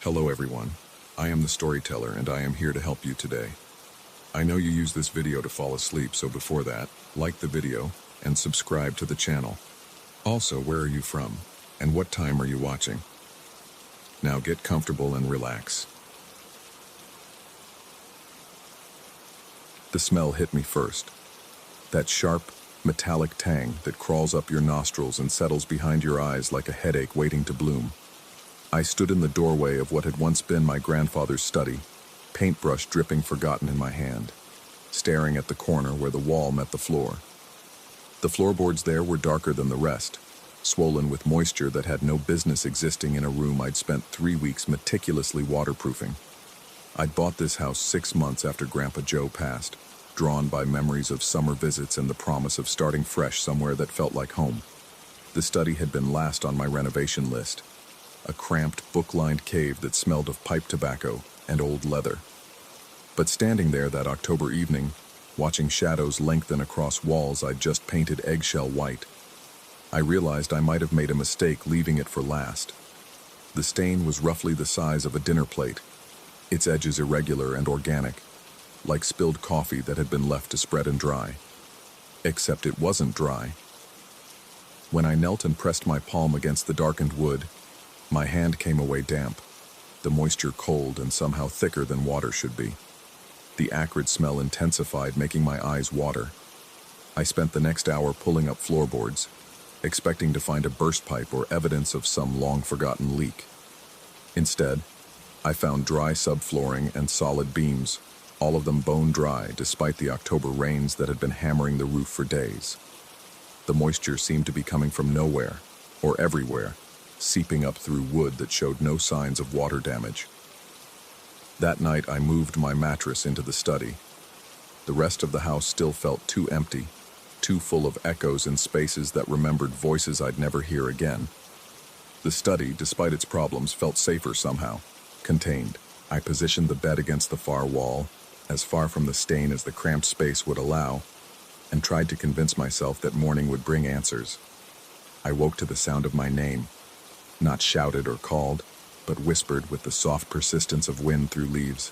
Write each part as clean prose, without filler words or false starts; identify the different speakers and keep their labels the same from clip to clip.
Speaker 1: Hello everyone, I am the storyteller and I am here to help you today. I know you use this video to fall asleep, so before that, like the video and subscribe to the channel. Also, where are you from and what time are you watching? Now get comfortable and relax. The smell hit me first. That sharp, metallic tang that crawls up your nostrils and settles behind your eyes like a headache waiting to bloom. I stood in the doorway of what had once been my grandfather's study, paintbrush dripping forgotten in my hand, staring at the corner where the wall met the floor. The floorboards there were darker than the rest, swollen with moisture that had no business existing in a room I'd spent 3 weeks meticulously waterproofing. I'd bought this house 6 months after Grandpa Joe passed, drawn by memories of summer visits and the promise of starting fresh somewhere that felt like home. The study had been last on my renovation list, a cramped, book-lined cave that smelled of pipe tobacco and old leather. But standing there that October evening, watching shadows lengthen across walls I'd just painted eggshell white, I realized I might have made a mistake leaving it for last. The stain was roughly the size of a dinner plate, its edges irregular and organic, like spilled coffee that had been left to spread and dry. Except it wasn't dry. When I knelt and pressed my palm against the darkened wood, my hand came away damp, the moisture cold and somehow thicker than water should be. The acrid smell intensified, making my eyes water. I spent the next hour pulling up floorboards, expecting to find a burst pipe or evidence of some long-forgotten leak. Instead, I found dry subflooring and solid beams, all of them bone dry despite the October rains that had been hammering the roof for days. The moisture seemed to be coming from nowhere, or everywhere, seeping up through wood that showed no signs of water damage. That night I moved my mattress into the study. The rest of the house still felt too empty, too full of echoes and spaces that remembered voices I'd never hear again. The study, despite its problems, felt safer somehow, contained. I positioned the bed against the far wall, as far from the stain as the cramped space would allow, and tried to convince myself that morning would bring answers. I woke to the sound of my name, not shouted or called, but whispered with the soft persistence of wind through leaves.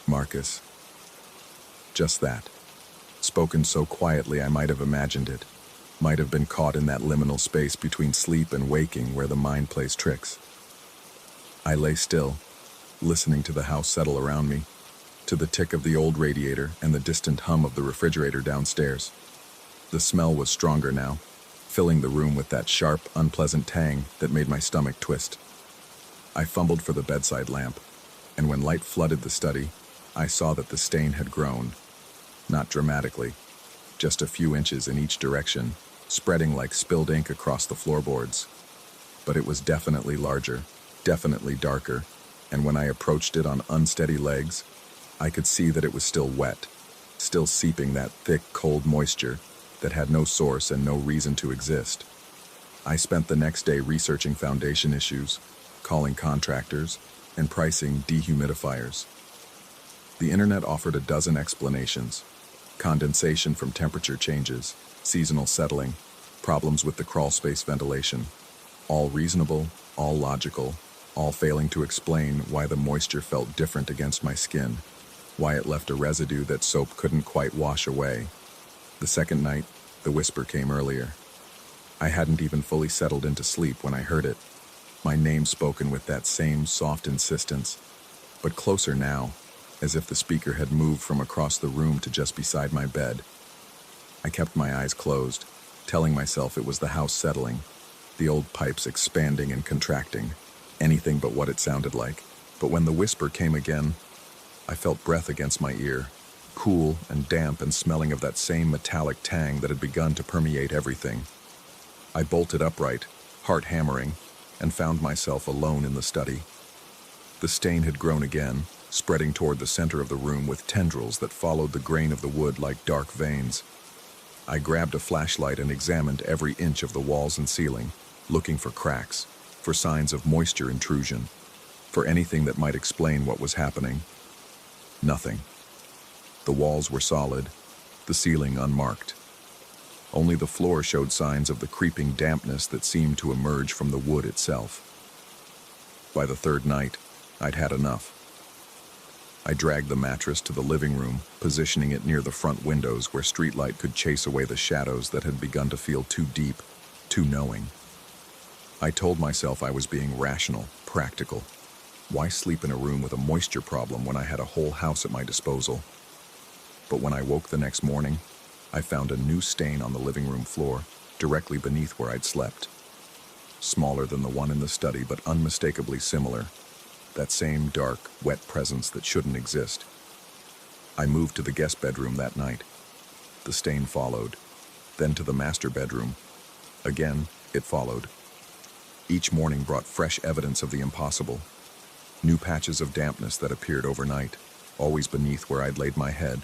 Speaker 1: Marcus. Just that. Spoken so quietly I might have imagined it, might have been caught in that liminal space between sleep and waking where the mind plays tricks. I lay still, listening to the house settle around me, to the tick of the old radiator and the distant hum of the refrigerator downstairs. The smell was stronger now, filling the room with that sharp, unpleasant tang that made my stomach twist. I fumbled for the bedside lamp, and when light flooded the study, I saw that the stain had grown. Not dramatically, just a few inches in each direction, spreading like spilled ink across the floorboards. But it was definitely larger, definitely darker, and when I approached it on unsteady legs, I could see that it was still wet, still seeping that thick, cold moisture that had no source and no reason to exist. I spent the next day researching foundation issues, calling contractors, and pricing dehumidifiers. The internet offered a dozen explanations: condensation from temperature changes, seasonal settling, problems with the crawlspace ventilation. All reasonable, all logical, all failing to explain why the moisture felt different against my skin, why it left a residue that soap couldn't quite wash away. The second night, the whisper came earlier. I hadn't even fully settled into sleep when I heard it, my name spoken with that same soft insistence, but closer now, as if the speaker had moved from across the room to just beside my bed. I kept my eyes closed, telling myself it was the house settling, the old pipes expanding and contracting, anything but what it sounded like. But when the whisper came again, I felt breath against my ear, cool and damp and smelling of that same metallic tang that had begun to permeate everything. I bolted upright, heart hammering, and found myself alone in the study. The stain had grown again, spreading toward the center of the room with tendrils that followed the grain of the wood like dark veins. I grabbed a flashlight and examined every inch of the walls and ceiling, looking for cracks, for signs of moisture intrusion, for anything that might explain what was happening. Nothing. The walls were solid, the ceiling unmarked. Only the floor showed signs of the creeping dampness that seemed to emerge from the wood itself. By the third night, I'd had enough. I dragged the mattress to the living room, positioning it near the front windows where streetlight could chase away the shadows that had begun to feel too deep, too knowing. I told myself I was being rational, practical. Why sleep in a room with a moisture problem when I had a whole house at my disposal? But when I woke the next morning, I found a new stain on the living room floor, directly beneath where I'd slept. Smaller than the one in the study, but unmistakably similar. That same dark, wet presence that shouldn't exist. I moved to the guest bedroom that night. The stain followed. Then to the master bedroom. Again, it followed. Each morning brought fresh evidence of the impossible. New patches of dampness that appeared overnight, always beneath where I'd laid my head,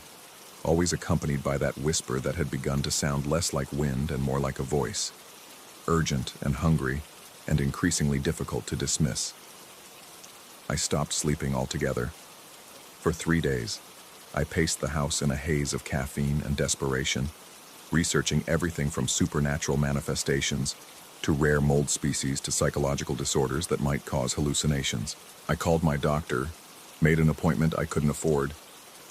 Speaker 1: always accompanied by that whisper that had begun to sound less like wind and more like a voice. Urgent and hungry, and increasingly difficult to dismiss. I stopped sleeping altogether. For 3 days, I paced the house in a haze of caffeine and desperation, researching everything from supernatural manifestations to rare mold species to psychological disorders that might cause hallucinations. I called my doctor, made an appointment I couldn't afford,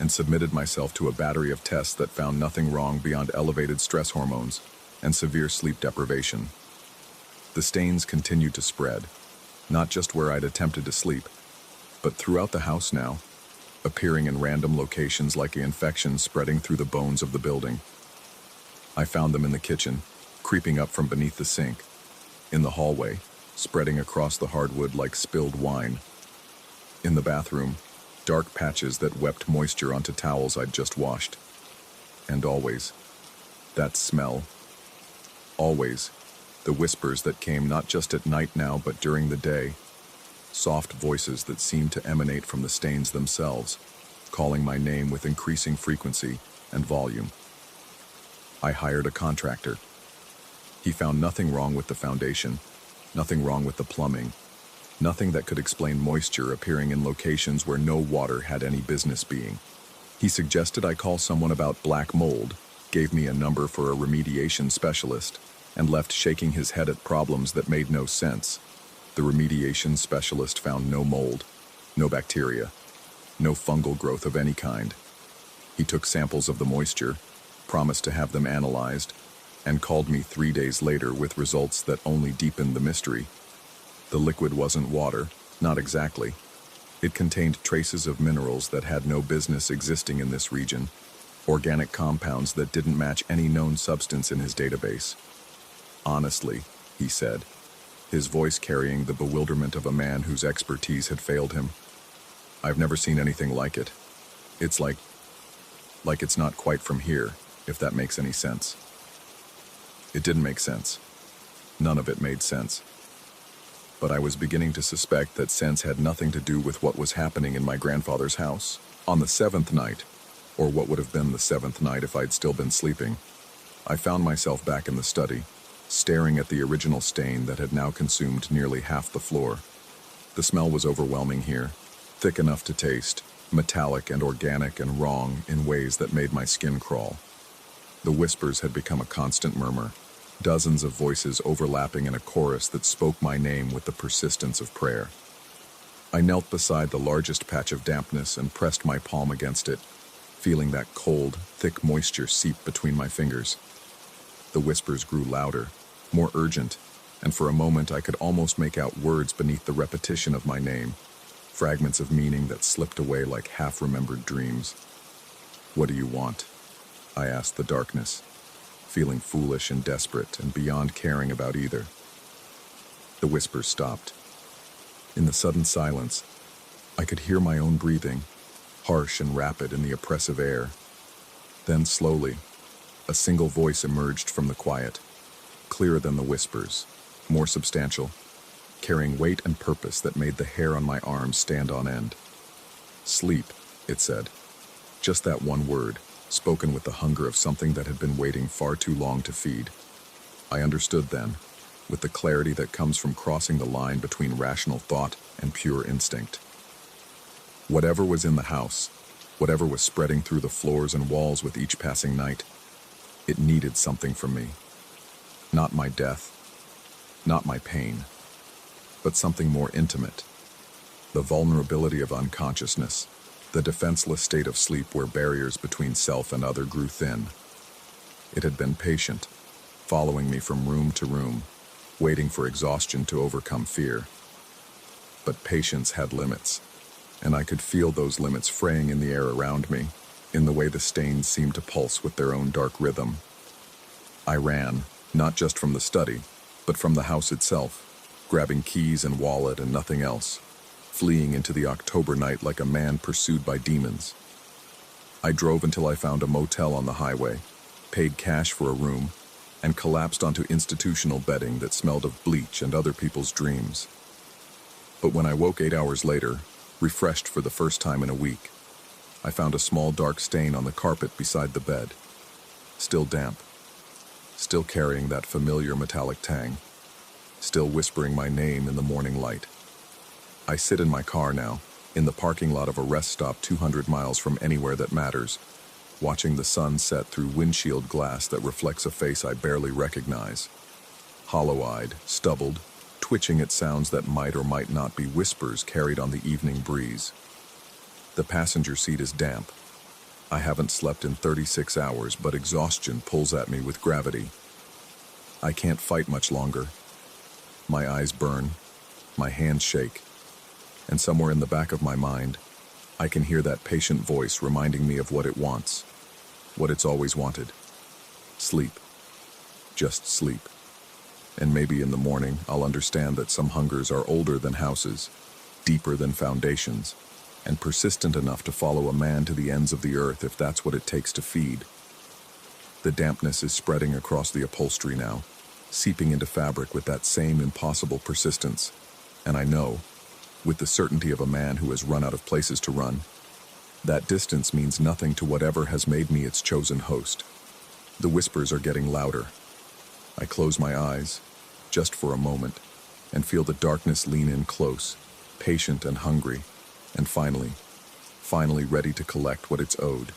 Speaker 1: and submitted myself to a battery of tests that found nothing wrong beyond elevated stress hormones and severe sleep deprivation. The stains continued to spread, not just where I'd attempted to sleep, but throughout the house now, appearing in random locations like an infection spreading through the bones of the building. I found them in the kitchen, creeping up from beneath the sink, in the hallway, spreading across the hardwood like spilled wine. In the bathroom, dark patches that wept moisture onto towels I'd just washed. And always, that smell. Always, the whispers that came not just at night now, but during the day. Soft voices that seemed to emanate from the stains themselves, calling my name with increasing frequency and volume. I hired a contractor. He found nothing wrong with the foundation, nothing wrong with the plumbing, nothing that could explain moisture appearing in locations where no water had any business being. He suggested I call someone about black mold, gave me a number for a remediation specialist, and left shaking his head at problems that made no sense. The remediation specialist found no mold, no bacteria, no fungal growth of any kind. He took samples of the moisture, promised to have them analyzed, and called me 3 days later with results that only deepened the mystery. The liquid wasn't water, not exactly. It contained traces of minerals that had no business existing in this region, organic compounds that didn't match any known substance in his database. Honestly, he said, his voice carrying the bewilderment of a man whose expertise had failed him, I've never seen anything like it. It's like it's not quite from here, if that makes any sense. It didn't make sense. None of it made sense. But I was beginning to suspect that sense had nothing to do with what was happening in my grandfather's house. On the 7th night, or what would have been the 7th night if I'd still been sleeping, I found myself back in the study, staring at the original stain that had now consumed nearly half the floor. The smell was overwhelming here, thick enough to taste, metallic and organic and wrong in ways that made my skin crawl. The whispers had become a constant murmur, dozens of voices overlapping in a chorus that spoke my name with the persistence of prayer. I knelt beside the largest patch of dampness and pressed my palm against it, feeling that cold, thick moisture seep between my fingers. The whispers grew louder, more urgent, and for a moment I could almost make out words beneath the repetition of my name, fragments of meaning that slipped away like half-remembered dreams. "What do you want?" I asked the darkness, feeling foolish and desperate and beyond caring about either. The whispers stopped. In the sudden silence, I could hear my own breathing, harsh and rapid in the oppressive air. Then slowly, a single voice emerged from the quiet, clearer than the whispers, more substantial, carrying weight and purpose that made the hair on my arms stand on end. "Sleep," it said. Just that one word, spoken with the hunger of something that had been waiting far too long to feed. I understood then, with the clarity that comes from crossing the line between rational thought and pure instinct. Whatever was in the house, whatever was spreading through the floors and walls with each passing night, it needed something from me. Not my death, not my pain, but something more intimate. The vulnerability of unconsciousness, the defenseless state of sleep where barriers between self and other grew thin. It had been patient, following me from room to room, waiting for exhaustion to overcome fear. But patience had limits, and I could feel those limits fraying in the air around me, in the way the stains seemed to pulse with their own dark rhythm. I ran, not just from the study, but from the house itself, grabbing keys and wallet and nothing else, fleeing into the October night like a man pursued by demons. I drove until I found a motel on the highway, paid cash for a room, and collapsed onto institutional bedding that smelled of bleach and other people's dreams. But when I woke 8 hours later, refreshed for the first time in a week, I found a small dark stain on the carpet beside the bed, still damp, still carrying that familiar metallic tang, still whispering my name in the morning light. I sit in my car now, in the parking lot of a rest stop 200 miles from anywhere that matters, watching the sun set through windshield glass that reflects a face I barely recognize. Hollow-eyed, stubbled, twitching at sounds that might or might not be whispers carried on the evening breeze. The passenger seat is damp. I haven't slept in 36 hours, but exhaustion pulls at me with gravity. I can't fight much longer. My eyes burn, my hands shake, and somewhere in the back of my mind, I can hear that patient voice reminding me of what it wants, what it's always wanted. Sleep. Just sleep. And maybe in the morning, I'll understand that some hungers are older than houses, deeper than foundations, and persistent enough to follow a man to the ends of the earth if that's what it takes to feed. The dampness is spreading across the upholstery now, seeping into fabric with that same impossible persistence. And I know, with the certainty of a man who has run out of places to run, that distance means nothing to whatever has made me its chosen host. The whispers are getting louder. I close my eyes, just for a moment, and feel the darkness lean in close, patient and hungry, and finally ready to collect what it's owed.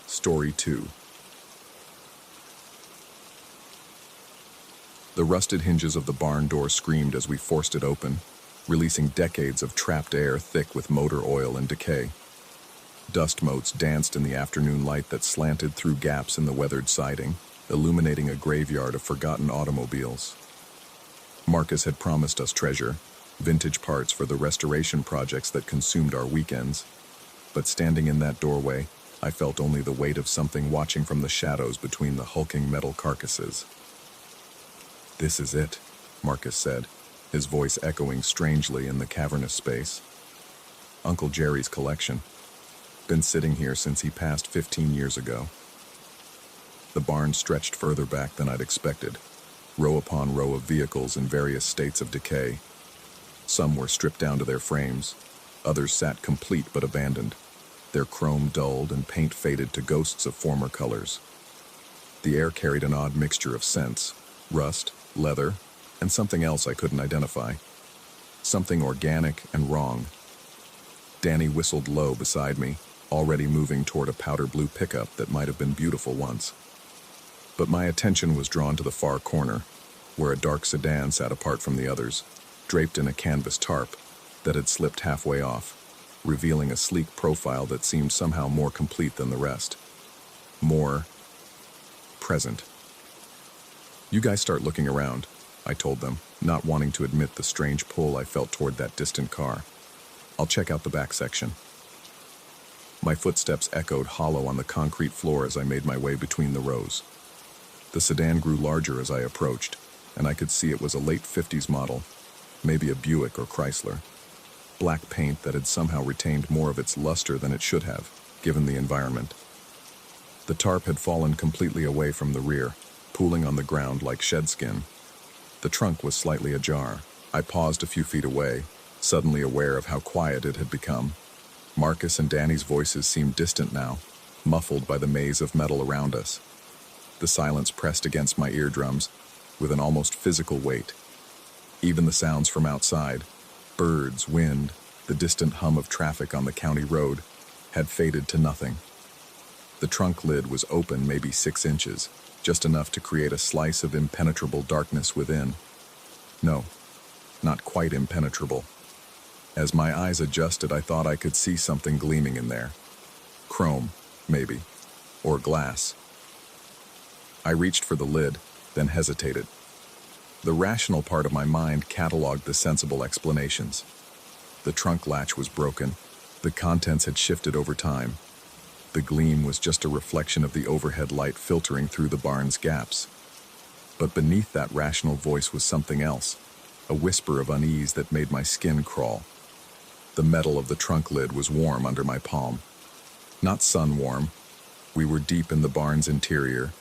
Speaker 1: Story 2. The rusted hinges of the barn door screamed as we forced it open, releasing decades of trapped air thick with motor oil and decay. Dust motes danced in the afternoon light that slanted through gaps in the weathered siding, illuminating a graveyard of forgotten automobiles. Marcus had promised us treasure, vintage parts for the restoration projects that consumed our weekends, but standing in that doorway, I felt only the weight of something watching from the shadows between the hulking metal carcasses. "This is it," Marcus said, his voice echoing strangely in the cavernous space. "Uncle Jerry's collection. Been sitting here since he passed 15 years ago." The barn stretched further back than I'd expected, row upon row of vehicles in various states of decay. Some were stripped down to their frames, others sat complete but abandoned, their chrome dulled and paint faded to ghosts of former colors. The air carried an odd mixture of scents, rust, leather, and something else I couldn't identify. Something organic and wrong. Danny whistled low beside me, already moving toward a powder blue pickup that might have been beautiful once. But my attention was drawn to the far corner, where a dark sedan sat apart from the others, draped in a canvas tarp that had slipped halfway off, revealing a sleek profile that seemed somehow more complete than the rest. More present. "You guys start looking around," I told them, not wanting to admit the strange pull I felt toward that distant car. "I'll check out the back section." My footsteps echoed hollow on the concrete floor as I made my way between the rows. The sedan grew larger as I approached, and I could see it was a late 50s model, maybe a Buick or Chrysler. Black paint that had somehow retained more of its luster than it should have, given the environment. The tarp had fallen completely away from the rear, pooling on the ground like shedskin. The trunk was slightly ajar. I paused a few feet away, suddenly aware of how quiet it had become. Marcus and Danny's voices seemed distant now, muffled by the maze of metal around us. The silence pressed against my eardrums with an almost physical weight. Even the sounds from outside, birds, wind, the distant hum of traffic on the county road, had faded to nothing. The trunk lid was open maybe 6 inches, just enough to create a slice of impenetrable darkness within. No, not quite impenetrable. As my eyes adjusted, I thought I could see something gleaming in there. Chrome, maybe, or glass. I reached for the lid, then hesitated. The rational part of my mind cataloged the sensible explanations. The trunk latch was broken. The contents had shifted over time. The gleam was just a reflection of the overhead light filtering through the barn's gaps. But beneath that rational voice was something else, a whisper of unease that made my skin crawl. The metal of the trunk lid was warm under my palm. Not sun warm. We were deep in the barn's interior,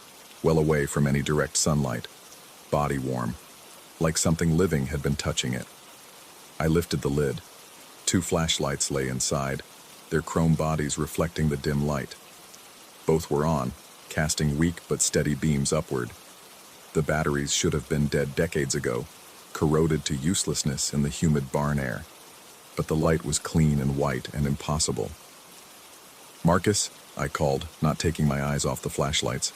Speaker 1: well away from any direct sunlight. Body warm, like something living had been touching it. I lifted the lid. 2 flashlights lay inside, their chrome bodies reflecting the dim light. Both were on, casting weak but steady beams upward. The batteries should have been dead decades ago, corroded to uselessness in the humid barn air. But the light was clean and white and impossible. "Marcus," I called, not taking my eyes off the flashlights.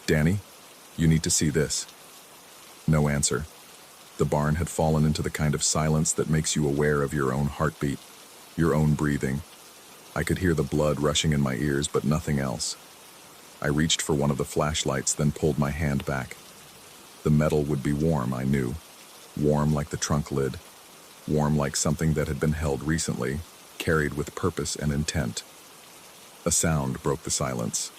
Speaker 1: "Danny, you need to see this." No answer. The barn had fallen into the kind of silence that makes you aware of your own heartbeat, your own breathing. I could hear the blood rushing in my ears, but nothing else. I reached for one of the flashlights, then pulled my hand back. The metal would be warm, I knew. Warm like the trunk lid. Warm like something that had been held recently, carried with purpose and intent. A sound broke the silence.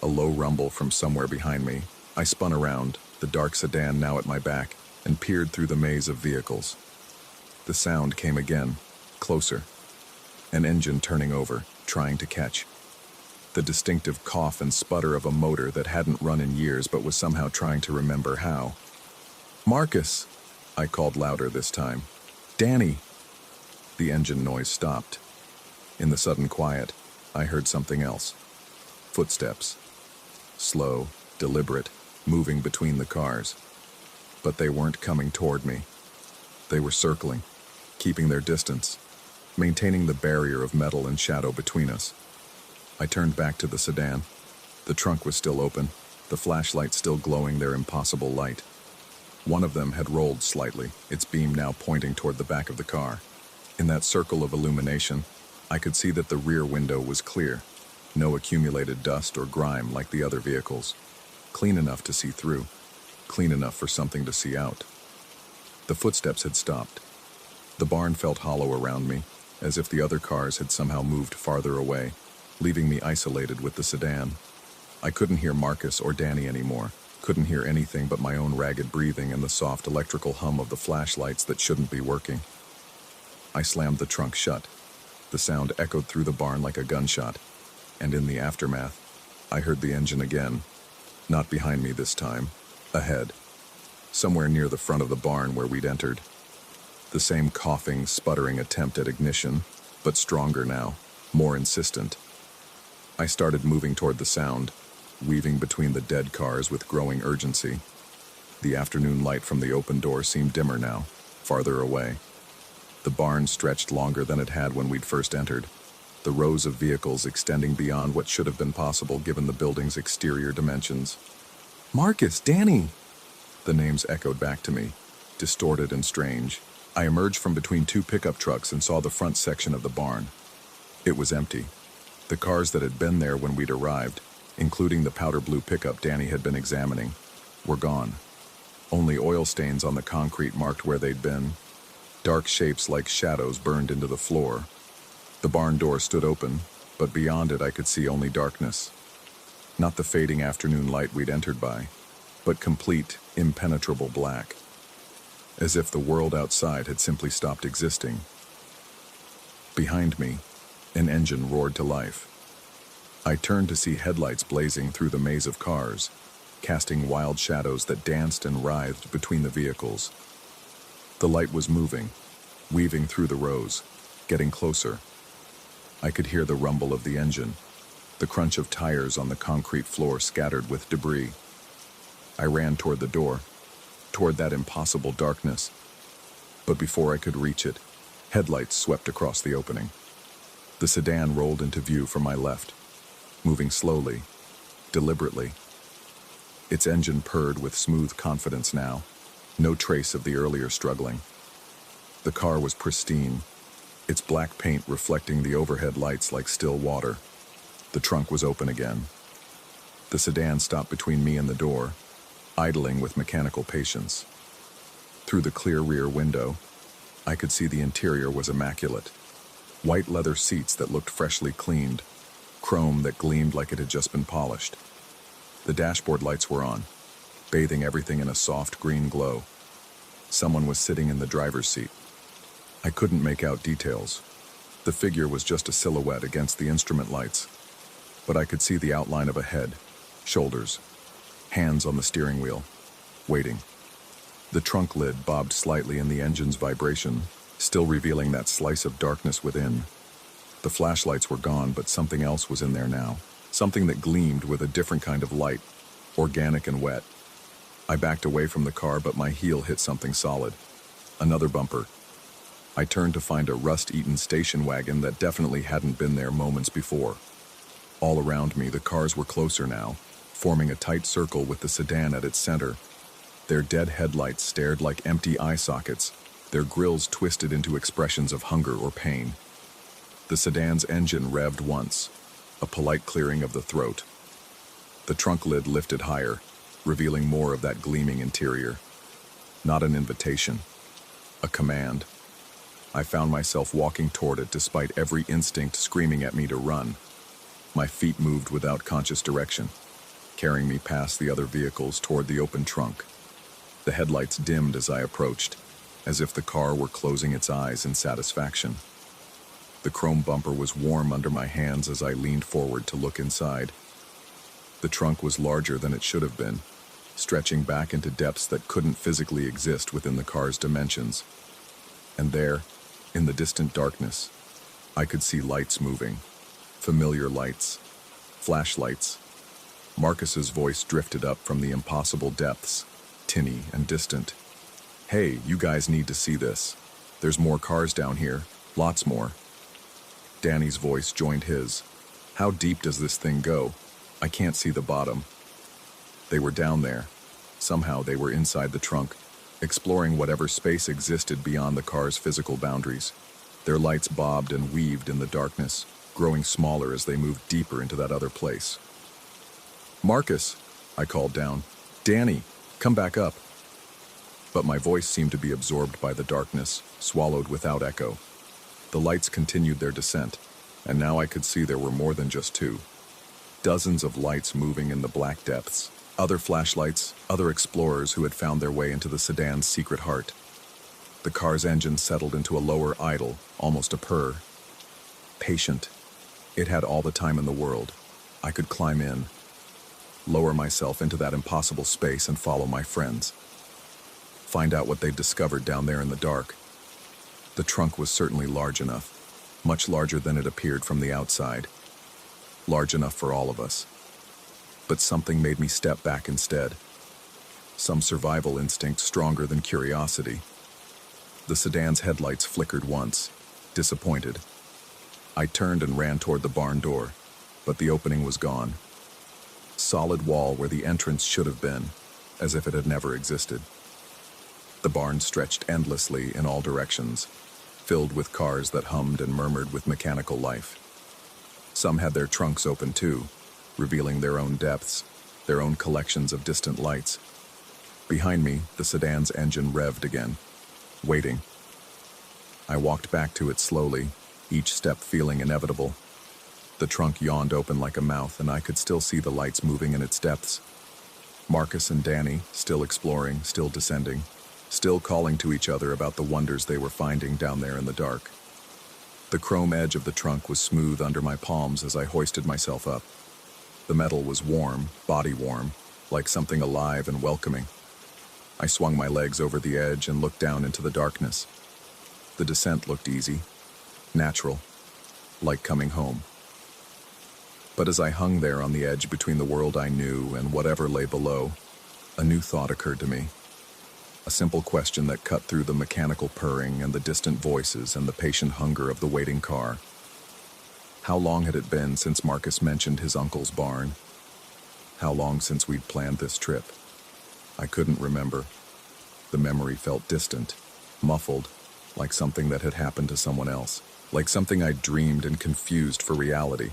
Speaker 1: A low rumble from somewhere behind me. I spun around, the dark sedan now at my back, and peered through the maze of vehicles. The sound came again, closer. An engine turning over, trying to catch. The distinctive cough and sputter of a motor that hadn't run in years but was somehow trying to remember how. "Marcus!" I called louder this time. "Danny!" The engine noise stopped. In the sudden quiet, I heard something else. Footsteps. Slow, deliberate, moving between the cars. But they weren't coming toward me. They were circling, keeping their distance, maintaining the barrier of metal and shadow between us. I turned back to the sedan. The trunk was still open, the flashlights still glowing their impossible light. One of them had rolled slightly, its beam now pointing toward the back of the car. In that circle of illumination, I could see that the rear window was clear. No accumulated dust or grime like the other vehicles. Clean enough to see through. Clean enough for something to see out. The footsteps had stopped. The barn felt hollow around me, as if the other cars had somehow moved farther away, leaving me isolated with the sedan. I couldn't hear Marcus or Danny anymore. Couldn't hear anything but my own ragged breathing and the soft electrical hum of the flashlights that shouldn't be working. I slammed the trunk shut. The sound echoed through the barn like a gunshot, and in the aftermath, I heard the engine again. Not behind me this time, ahead. Somewhere near the front of the barn where we'd entered. The same coughing, sputtering attempt at ignition, but stronger now, more insistent. I started moving toward the sound, weaving between the dead cars with growing urgency. The afternoon light from the open door seemed dimmer now, farther away. The barn stretched longer than it had when we'd first entered, the rows of vehicles extending beyond what should have been possible given the building's exterior dimensions. "Marcus, Danny!" The names echoed back to me, distorted and strange. I emerged from between 2 pickup trucks and saw the front section of the barn. It was empty. The cars that had been there when we'd arrived, including the powder blue pickup Danny had been examining, were gone. Only oil stains on the concrete marked where they'd been. Dark shapes like shadows burned into the floor. The barn door stood open, but beyond it I could see only darkness. Not the fading afternoon light we'd entered by, but complete, impenetrable black. As if the world outside had simply stopped existing. Behind me, an engine roared to life. I turned to see headlights blazing through the maze of cars, casting wild shadows that danced and writhed between the vehicles. The light was moving, weaving through the rows, getting closer. I could hear the rumble of the engine, the crunch of tires on the concrete floor scattered with debris. I ran toward the door, toward that impossible darkness. But before I could reach it, headlights swept across the opening. The sedan rolled into view from my left, moving slowly, deliberately. Its engine purred with smooth confidence now, No trace of the earlier struggling. The car was pristine, its black paint reflecting the overhead lights like still water. The trunk was open again. The sedan stopped between me and the door, idling with mechanical patience. Through the clear rear window, I could see the interior was immaculate. White leather seats that looked freshly cleaned, chrome that gleamed like it had just been polished. The dashboard lights were on, bathing everything in a soft green glow. Someone was sitting in the driver's seat. I couldn't make out details. The figure was just a silhouette against the instrument lights, but I could see the outline of a head, shoulders, hands on the steering wheel, waiting. The trunk lid bobbed slightly in the engine's vibration, still revealing that slice of darkness within. The flashlights were gone, but something else was in there now. Something that gleamed with a different kind of light, organic and wet. I backed away from the car, but my heel hit something solid. Another bumper. I turned to find a rust-eaten station wagon that definitely hadn't been there moments before. All around me, the cars were closer now, forming a tight circle with the sedan at its center. Their dead headlights stared like empty eye sockets, their grills twisted into expressions of hunger or pain. The sedan's engine revved once, a polite clearing of the throat. The trunk lid lifted higher, revealing more of that gleaming interior. Not an invitation, a command. I found myself walking toward it despite every instinct screaming at me to run. My feet moved without conscious direction, carrying me past the other vehicles toward the open trunk. The headlights dimmed as I approached, as if the car were closing its eyes in satisfaction. The chrome bumper was warm under my hands as I leaned forward to look inside. The trunk was larger than it should have been, stretching back into depths that couldn't physically exist within the car's dimensions. And there, in the distant darkness, I could see lights moving. Familiar lights. Flashlights. Marcus's voice drifted up from the impossible depths, tinny and distant. "Hey, you guys need to see this. There's more cars down here. Lots more." Danny's voice joined his. "How deep does this thing go? I can't see the bottom." They were down there. Somehow they were inside the trunk, exploring whatever space existed beyond the car's physical boundaries. Their lights bobbed and weaved in the darkness, growing smaller as they moved deeper into that other place. "Marcus," I called down. "Danny, come back up." But my voice seemed to be absorbed by the darkness, swallowed without echo. The lights continued their descent, and now I could see there were more than just two. Dozens of lights moving in the black depths. Other flashlights, other explorers who had found their way into the sedan's secret heart. The car's engine settled into a lower idle, almost a purr. Patient. It had all the time in the world. I could climb in, lower myself into that impossible space and follow my friends. Find out what they'd discovered down there in the dark. The trunk was certainly large enough, much larger than it appeared from the outside. Large enough for all of us. But something made me step back instead. Some survival instinct stronger than curiosity. The sedan's headlights flickered once, disappointed. I turned and ran toward the barn door, but the opening was gone. Solid wall where the entrance should have been, as if it had never existed. The barn stretched endlessly in all directions, filled with cars that hummed and murmured with mechanical life. Some had their trunks open too, revealing their own depths, their own collections of distant lights. Behind me, the sedan's engine revved again, waiting. I walked back to it slowly, each step feeling inevitable. The trunk yawned open like a mouth, and I could still see the lights moving in its depths. Marcus and Danny, still exploring, still descending, still calling to each other about the wonders they were finding down there in the dark. The chrome edge of the trunk was smooth under my palms as I hoisted myself up. The metal was warm, body warm, like something alive and welcoming. I swung my legs over the edge and looked down into the darkness. The descent looked easy, natural, like coming home. But as I hung there on the edge between the world I knew and whatever lay below, a new thought occurred to me. A simple question that cut through the mechanical purring and the distant voices and the patient hunger of the waiting car. How long had it been since Marcus mentioned his uncle's barn? How long since we'd planned this trip? I couldn't remember. The memory felt distant, muffled, like something that had happened to someone else, like something I'd dreamed and confused for reality.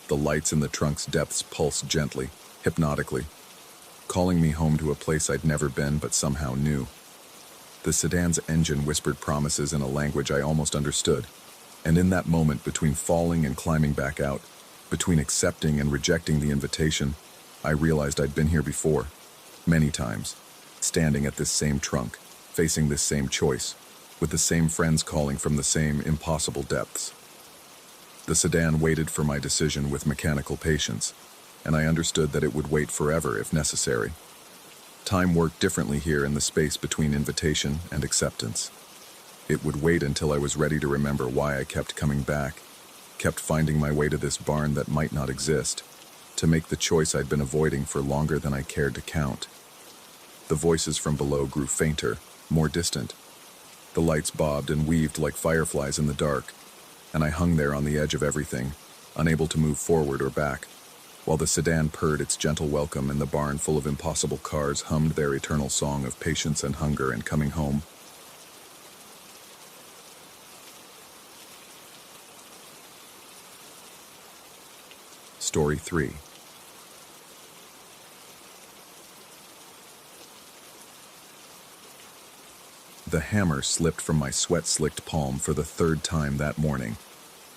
Speaker 1: The lights in the trunk's depths pulsed gently, hypnotically, calling me home to a place I'd never been but somehow knew. The sedan's engine whispered promises in a language I almost understood, and in that moment between falling and climbing back out, between accepting and rejecting the invitation, I realized I'd been here before, many times, standing at this same trunk, facing this same choice, with the same friends calling from the same impossible depths. The sedan waited for my decision with mechanical patience, and I understood that it would wait forever if necessary. Time worked differently here in the space between invitation and acceptance. It would wait until I was ready to remember why I kept coming back, kept finding my way to this barn that might not exist, to make the choice I'd been avoiding for longer than I cared to count. The voices from below grew fainter, more distant. The lights bobbed and weaved like fireflies in the dark, and I hung there on the edge of everything, unable to move forward or back, while the sedan purred its gentle welcome and the barn full of impossible cars hummed their eternal song of patience and hunger and coming home. Story 3. The hammer slipped from my sweat-slicked palm for the third time that morning,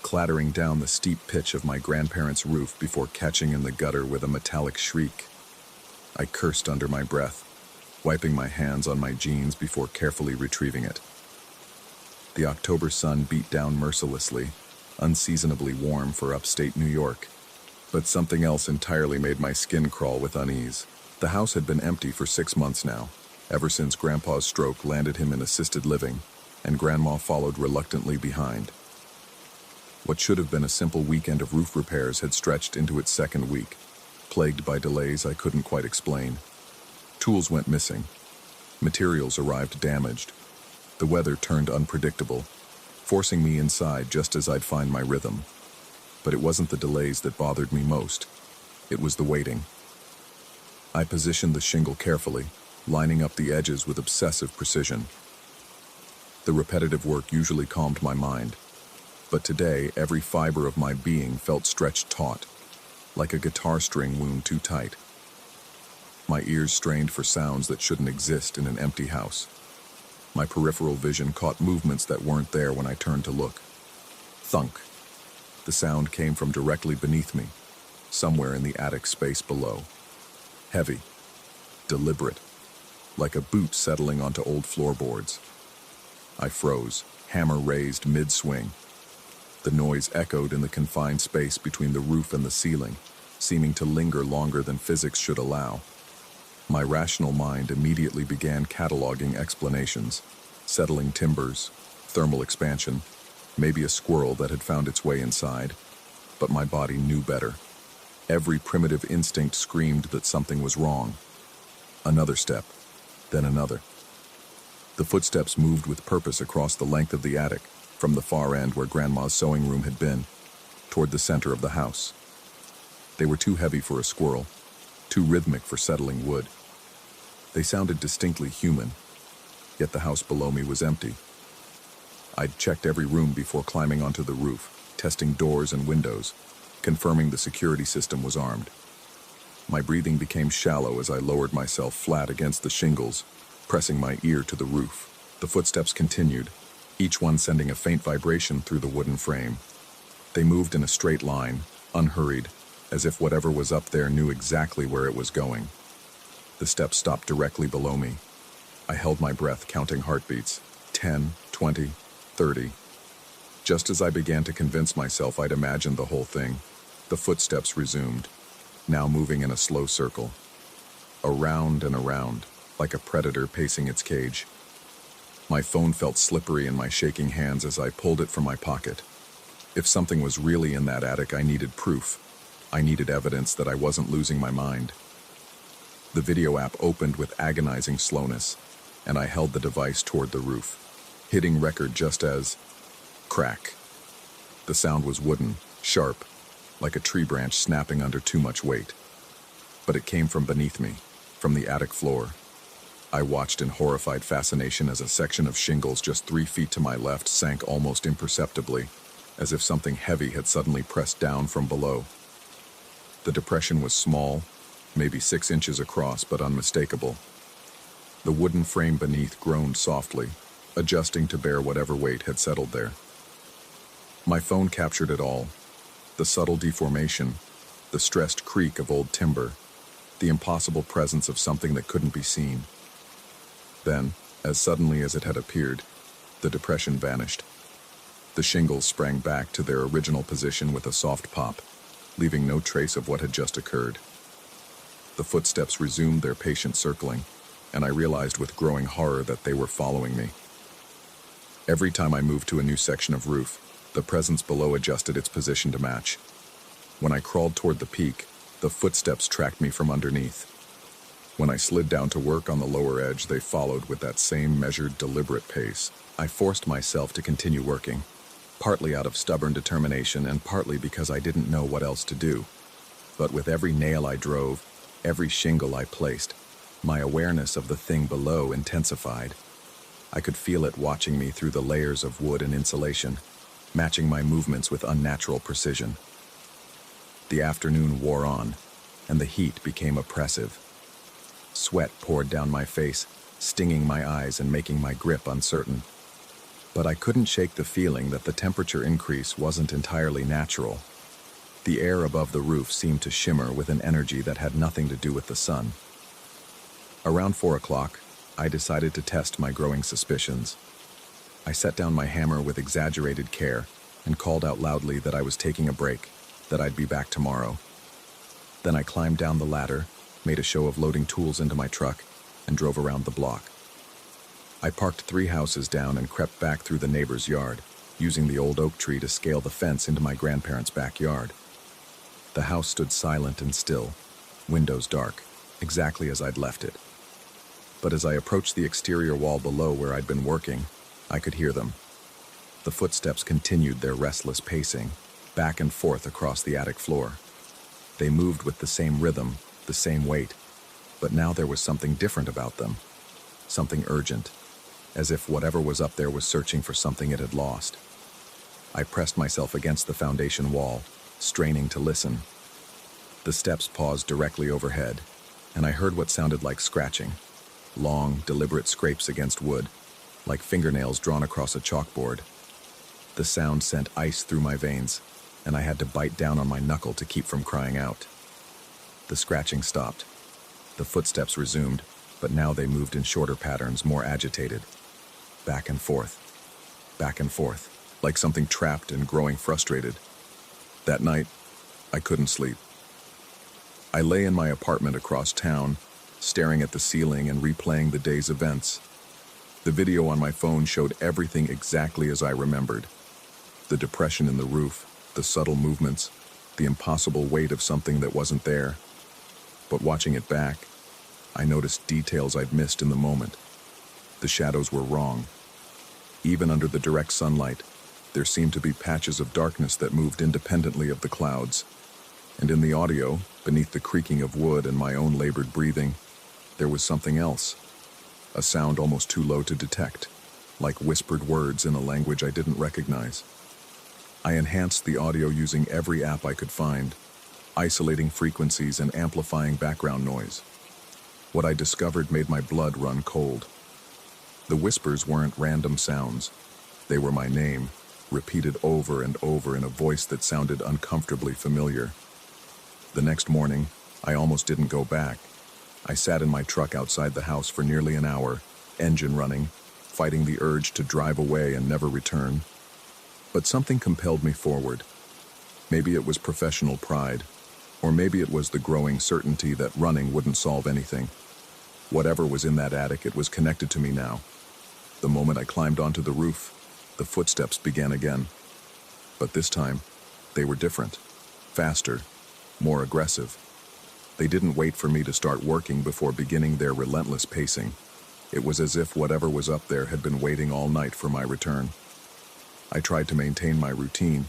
Speaker 1: clattering down the steep pitch of my grandparents' roof before catching in the gutter with a metallic shriek. I cursed under my breath, wiping my hands on my jeans before carefully retrieving it. The October sun beat down mercilessly, unseasonably warm for upstate New York, but something else entirely made my skin crawl with unease. The house had been empty for 6 months now, ever since Grandpa's stroke landed him in assisted living, and Grandma followed reluctantly behind. What should have been a simple weekend of roof repairs had stretched into its second week, plagued by delays I couldn't quite explain. Tools went missing. Materials arrived damaged. The weather turned unpredictable, forcing me inside just as I'd find my rhythm. But it wasn't the delays that bothered me most. It was the waiting. I positioned the shingle carefully, lining up the edges with obsessive precision. The repetitive work usually calmed my mind, but today every fiber of my being felt stretched taut, like a guitar string wound too tight. My ears strained for sounds that shouldn't exist in an empty house. My peripheral vision caught movements that weren't there when I turned to look. Thunk. The sound came from directly beneath me, somewhere in the attic space below. Heavy, deliberate, like a boot settling onto old floorboards. I froze, hammer raised mid-swing. The noise echoed in the confined space between the roof and the ceiling, seeming to linger longer than physics should allow. My rational mind immediately began cataloging explanations, settling timbers, thermal expansion, maybe a squirrel that had found its way inside, but my body knew better. Every primitive instinct screamed that something was wrong. Another step, then another. The footsteps moved with purpose across the length of the attic, from the far end where Grandma's sewing room had been, toward the center of the house. They were too heavy for a squirrel, too rhythmic for settling wood. They sounded distinctly human, yet the house below me was empty. I'd checked every room before climbing onto the roof, testing doors and windows, confirming the security system was armed. My breathing became shallow as I lowered myself flat against the shingles, pressing my ear to the roof. The footsteps continued, each one sending a faint vibration through the wooden frame. They moved in a straight line, unhurried, as if whatever was up there knew exactly where it was going. The steps stopped directly below me. I held my breath, counting heartbeats. 10, 20, 30. Just as I began to convince myself I'd imagined the whole thing, the footsteps resumed, now moving in a slow circle. Around and around, like a predator pacing its cage. My phone felt slippery in my shaking hands as I pulled it from my pocket. If something was really in that attic, I needed proof. I needed evidence that I wasn't losing my mind. The video app opened with agonizing slowness, and I held the device toward the roof, hitting record just as... crack. The sound was wooden, sharp, like a tree branch snapping under too much weight. But it came from beneath me, from the attic floor. I watched in horrified fascination as a section of shingles just 3 feet to my left sank almost imperceptibly, as if something heavy had suddenly pressed down from below. The depression was small, maybe 6 inches across, but unmistakable. The wooden frame beneath groaned softly, adjusting to bear whatever weight had settled there. My phone captured it all: the subtle deformation, the stressed creak of old timber, the impossible presence of something that couldn't be seen. Then, as suddenly as it had appeared, the depression vanished. The shingles sprang back to their original position with a soft pop, leaving no trace of what had just occurred. The footsteps resumed their patient circling, and I realized with growing horror that they were following me. Every time I moved to a new section of roof, the presence below adjusted its position to match. When I crawled toward the peak, the footsteps tracked me from underneath. When I slid down to work on the lower edge, they followed with that same measured, deliberate pace. I forced myself to continue working, partly out of stubborn determination and partly because I didn't know what else to do. But with every nail I drove, every shingle I placed, my awareness of the thing below intensified. I could feel it watching me through the layers of wood and insulation, matching my movements with unnatural precision. The afternoon wore on, and the heat became oppressive. Sweat poured down my face, stinging my eyes and making my grip uncertain. But I couldn't shake the feeling that the temperature increase wasn't entirely natural. The air above the roof seemed to shimmer with an energy that had nothing to do with the sun. Around 4 o'clock, I decided to test my growing suspicions. I set down my hammer with exaggerated care and called out loudly that I was taking a break, that I'd be back tomorrow. Then I climbed down the ladder, made a show of loading tools into my truck, and drove around the block. I parked 3 houses down and crept back through the neighbor's yard, using the old oak tree to scale the fence into my grandparents' backyard. The house stood silent and still, windows dark, exactly as I'd left it. But as I approached the exterior wall below where I'd been working, I could hear them. The footsteps continued their restless pacing, back and forth across the attic floor. They moved with the same rhythm, the same weight, but now there was something different about them, something urgent, as if whatever was up there was searching for something it had lost. I pressed myself against the foundation wall, straining to listen. The steps paused directly overhead, and I heard what sounded like scratching, long, deliberate scrapes against wood, like fingernails drawn across a chalkboard. The sound sent ice through my veins, and I had to bite down on my knuckle to keep from crying out. The scratching stopped. The footsteps resumed, but now they moved in shorter patterns, more agitated. Back and forth, like something trapped and growing frustrated. That night, I couldn't sleep. I lay in my apartment across town, staring at the ceiling and replaying the day's events. The video on my phone showed everything exactly as I remembered. The depression in the roof, the subtle movements, the impossible weight of something that wasn't there. But watching it back, I noticed details I'd missed in the moment. The shadows were wrong. Even under the direct sunlight, there seemed to be patches of darkness that moved independently of the clouds. And in the audio, beneath the creaking of wood and my own labored breathing, there was something else. A sound almost too low to detect, like whispered words in a language I didn't recognize. I enhanced the audio using every app I could find, isolating frequencies and amplifying background noise. What I discovered made my blood run cold. The whispers weren't random sounds. They were my name, repeated over and over in a voice that sounded uncomfortably familiar. The next morning, I almost didn't go back. I sat in my truck outside the house for nearly an hour, engine running, fighting the urge to drive away and never return. But something compelled me forward. Maybe it was professional pride, or maybe it was the growing certainty that running wouldn't solve anything. Whatever was in that attic, it was connected to me now. The moment I climbed onto the roof, the footsteps began again. But this time, they were different, faster, more aggressive. They didn't wait for me to start working before beginning their relentless pacing. It was as if whatever was up there had been waiting all night for my return. I tried to maintain my routine,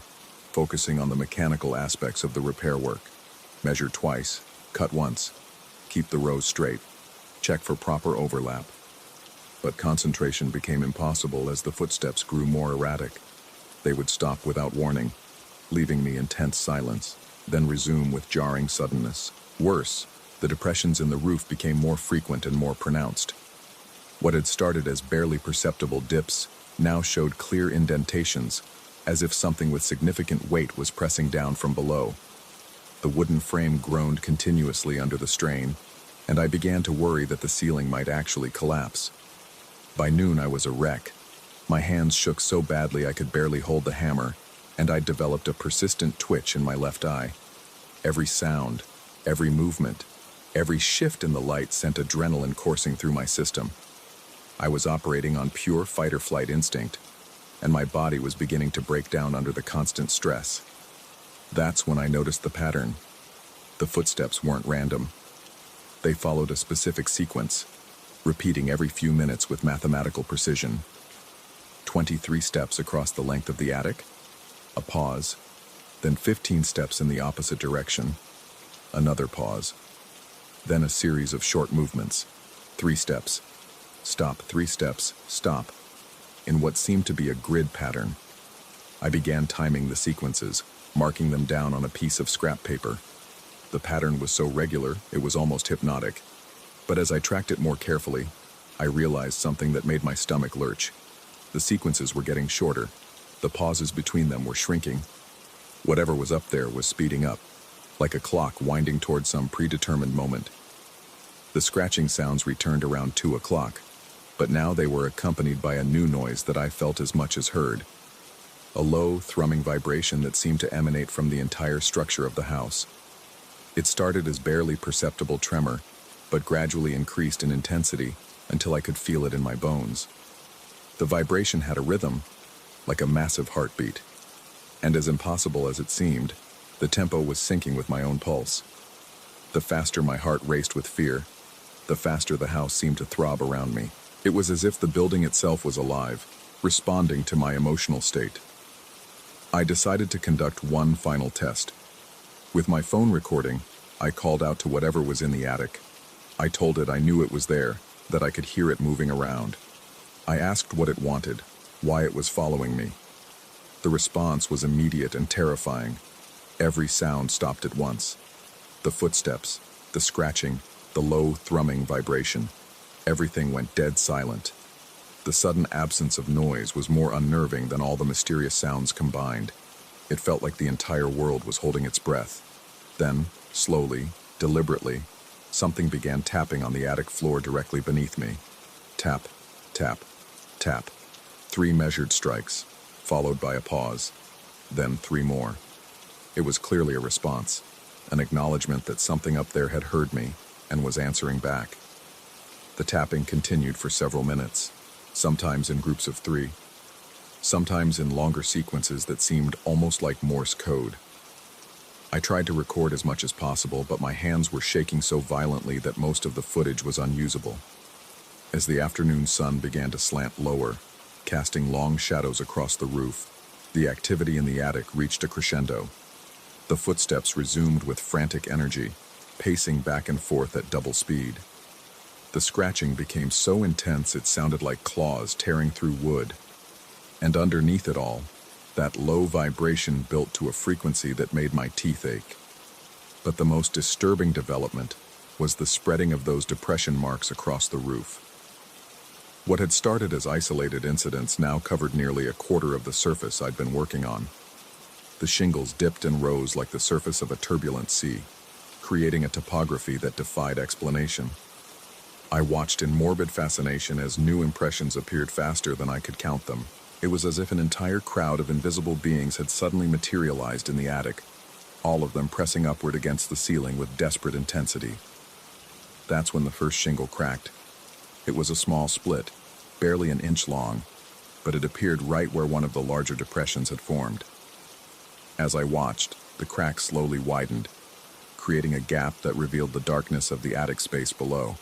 Speaker 1: focusing on the mechanical aspects of the repair work. Measure twice, cut once, keep the rows straight, check for proper overlap. But concentration became impossible as the footsteps grew more erratic. They would stop without warning, leaving me in tense silence, then resume with jarring suddenness. Worse, the depressions in the roof became more frequent and more pronounced. What had started as barely perceptible dips now showed clear indentations, as if something with significant weight was pressing down from below. The wooden frame groaned continuously under the strain, and I began to worry that the ceiling might actually collapse. By noon, I was a wreck. My hands shook so badly I could barely hold the hammer, and I'd developed a persistent twitch in my left eye. Every sound, every movement, every shift in the light sent adrenaline coursing through my system. I was operating on pure fight-or-flight instinct, and my body was beginning to break down under the constant stress. That's when I noticed the pattern. The footsteps weren't random. They followed a specific sequence, repeating every few minutes with mathematical precision. 23 steps across the length of the attic, a pause, then 15 steps in the opposite direction, another pause, then a series of short movements, 3 steps, stop, 3 steps, stop, in what seemed to be a grid pattern. I began timing the sequences, marking them down on a piece of scrap paper. The pattern was so regular, it was almost hypnotic. But as I tracked it more carefully, I realized something that made my stomach lurch. The sequences were getting shorter. The pauses between them were shrinking. Whatever was up there was speeding up, like a clock winding toward some predetermined moment. The scratching sounds returned around 2 o'clock, but now they were accompanied by a new noise that I felt as much as heard. A low, thrumming vibration that seemed to emanate from the entire structure of the house. It started as barely perceptible tremor, but gradually increased in intensity until I could feel it in my bones. The vibration had a rhythm, like a massive heartbeat. And as impossible as it seemed, the tempo was syncing with my own pulse. The faster my heart raced with fear, the faster the house seemed to throb around me. It was as if the building itself was alive, responding to my emotional state. I decided to conduct one final test. With my phone recording, I called out to whatever was in the attic. I told it I knew it was there, that I could hear it moving around. I asked what it wanted, why it was following me. The response was immediate and terrifying. Every sound stopped at once. The footsteps, the scratching, the low, thrumming vibration. Everything went dead silent. The sudden absence of noise was more unnerving than all the mysterious sounds combined. It felt like the entire world was holding its breath. Then, slowly, deliberately, something began tapping on the attic floor directly beneath me. Tap, tap, tap. 3 measured strikes, followed by a pause, then 3 more. It was clearly a response, an acknowledgement that something up there had heard me and was answering back. The tapping continued for several minutes, sometimes in groups of 3, sometimes in longer sequences that seemed almost like Morse code. I tried to record as much as possible, but my hands were shaking so violently that most of the footage was unusable. As the afternoon sun began to slant lower, casting long shadows across the roof, the activity in the attic reached a crescendo. The footsteps resumed with frantic energy, pacing back and forth at double speed. The scratching became so intense it sounded like claws tearing through wood. And underneath it all, that low vibration built to a frequency that made my teeth ache. But the most disturbing development was the spreading of those depression marks across the roof. What had started as isolated incidents now covered nearly a quarter of the surface I'd been working on. The shingles dipped and rose like the surface of a turbulent sea, creating a topography that defied explanation. I watched in morbid fascination as new impressions appeared faster than I could count them. It was as if an entire crowd of invisible beings had suddenly materialized in the attic, all of them pressing upward against the ceiling with desperate intensity. That's when the first shingle cracked. It was a small split, barely an inch long, but it appeared right where one of the larger depressions had formed. As I watched, the crack slowly widened, creating a gap that revealed the darkness of the attic space below.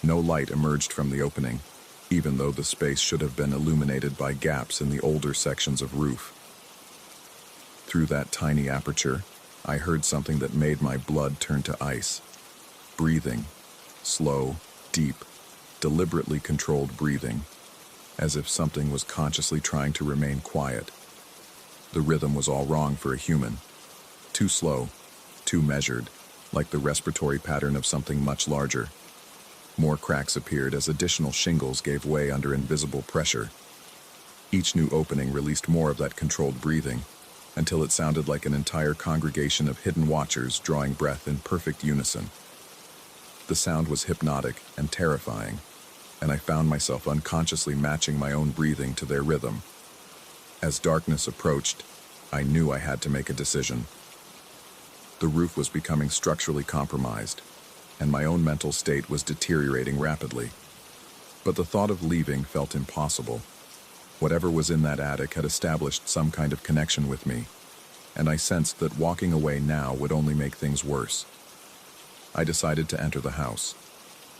Speaker 1: No light emerged from the opening, even though the space should have been illuminated by gaps in the older sections of roof. Through that tiny aperture, I heard something that made my blood turn to ice. Breathing, slow, deep, deliberately controlled breathing, as if something was consciously trying to remain quiet. The rhythm was all wrong for a human. Too slow, too measured, like the respiratory pattern of something much larger. More cracks appeared as additional shingles gave way under invisible pressure. Each new opening released more of that controlled breathing, until it sounded like an entire congregation of hidden watchers drawing breath in perfect unison. The sound was hypnotic and terrifying, and I found myself unconsciously matching my own breathing to their rhythm. As darkness approached, I knew I had to make a decision. The roof was becoming structurally compromised, and my own mental state was deteriorating rapidly. But the thought of leaving felt impossible. Whatever was in that attic had established some kind of connection with me, and I sensed that walking away now would only make things worse. I decided to enter the house.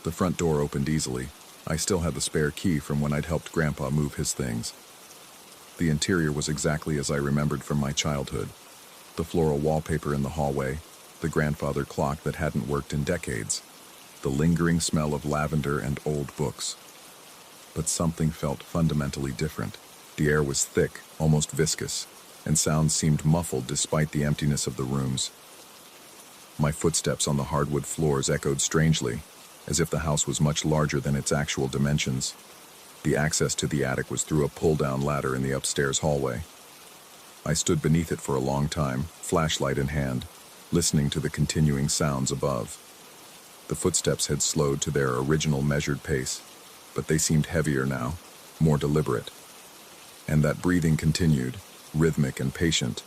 Speaker 1: The front door opened easily. I still had the spare key from when I'd helped Grandpa move his things. The interior was exactly as I remembered from my childhood. The floral wallpaper in the hallway, the grandfather clock that hadn't worked in decades, the lingering smell of lavender and old books. But something felt fundamentally different. The air was thick, almost viscous, and sounds seemed muffled despite the emptiness of the rooms. My footsteps on the hardwood floors echoed strangely, as if the house was much larger than its actual dimensions. The access to the attic was through a pull-down ladder in the upstairs hallway. I stood beneath it for a long time, flashlight in hand, listening to the continuing sounds above. The footsteps had slowed to their original measured pace, but they seemed heavier now, more deliberate. And that breathing continued, rhythmic and patient,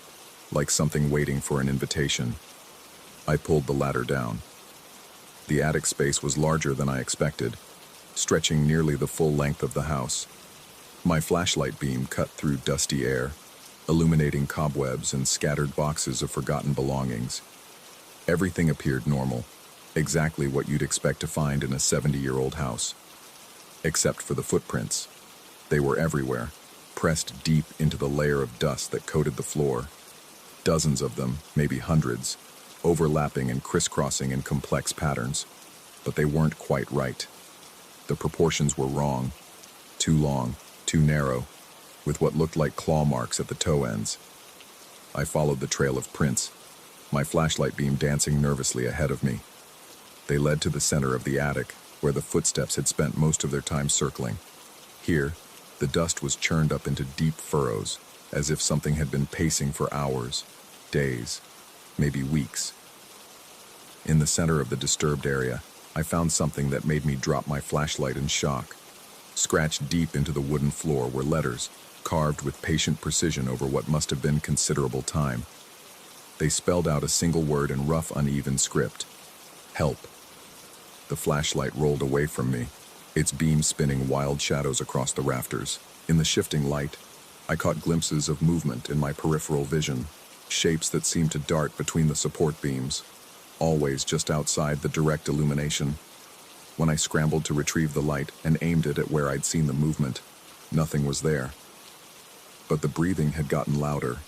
Speaker 1: like something waiting for an invitation. I pulled the ladder down. The attic space was larger than I expected, stretching nearly the full length of the house. My flashlight beam cut through dusty air, illuminating cobwebs and scattered boxes of forgotten belongings. Everything appeared normal, exactly what you'd expect to find in a 70-year-old house. Except for the footprints. They were everywhere, pressed deep into the layer of dust that coated the floor. Dozens of them, maybe hundreds, overlapping and crisscrossing in complex patterns. But they weren't quite right. The proportions were wrong. Too long, too narrow, with what looked like claw marks at the toe ends. I followed the trail of prints, my flashlight beam dancing nervously ahead of me. They led to the center of the attic, where the footsteps had spent most of their time circling. Here, the dust was churned up into deep furrows, as if something had been pacing for hours, days, maybe weeks. In the center of the disturbed area, I found something that made me drop my flashlight in shock. Scratched deep into the wooden floor were letters, carved with patient precision over what must have been considerable time. They spelled out a single word in rough, uneven script. Help. The flashlight rolled away from me, its beam spinning wild shadows across the rafters. In the shifting light, I caught glimpses of movement in my peripheral vision, shapes that seemed to dart between the support beams, always just outside the direct illumination. When I scrambled to retrieve the light and aimed it at where I'd seen the movement, nothing was there. But the breathing had gotten louder.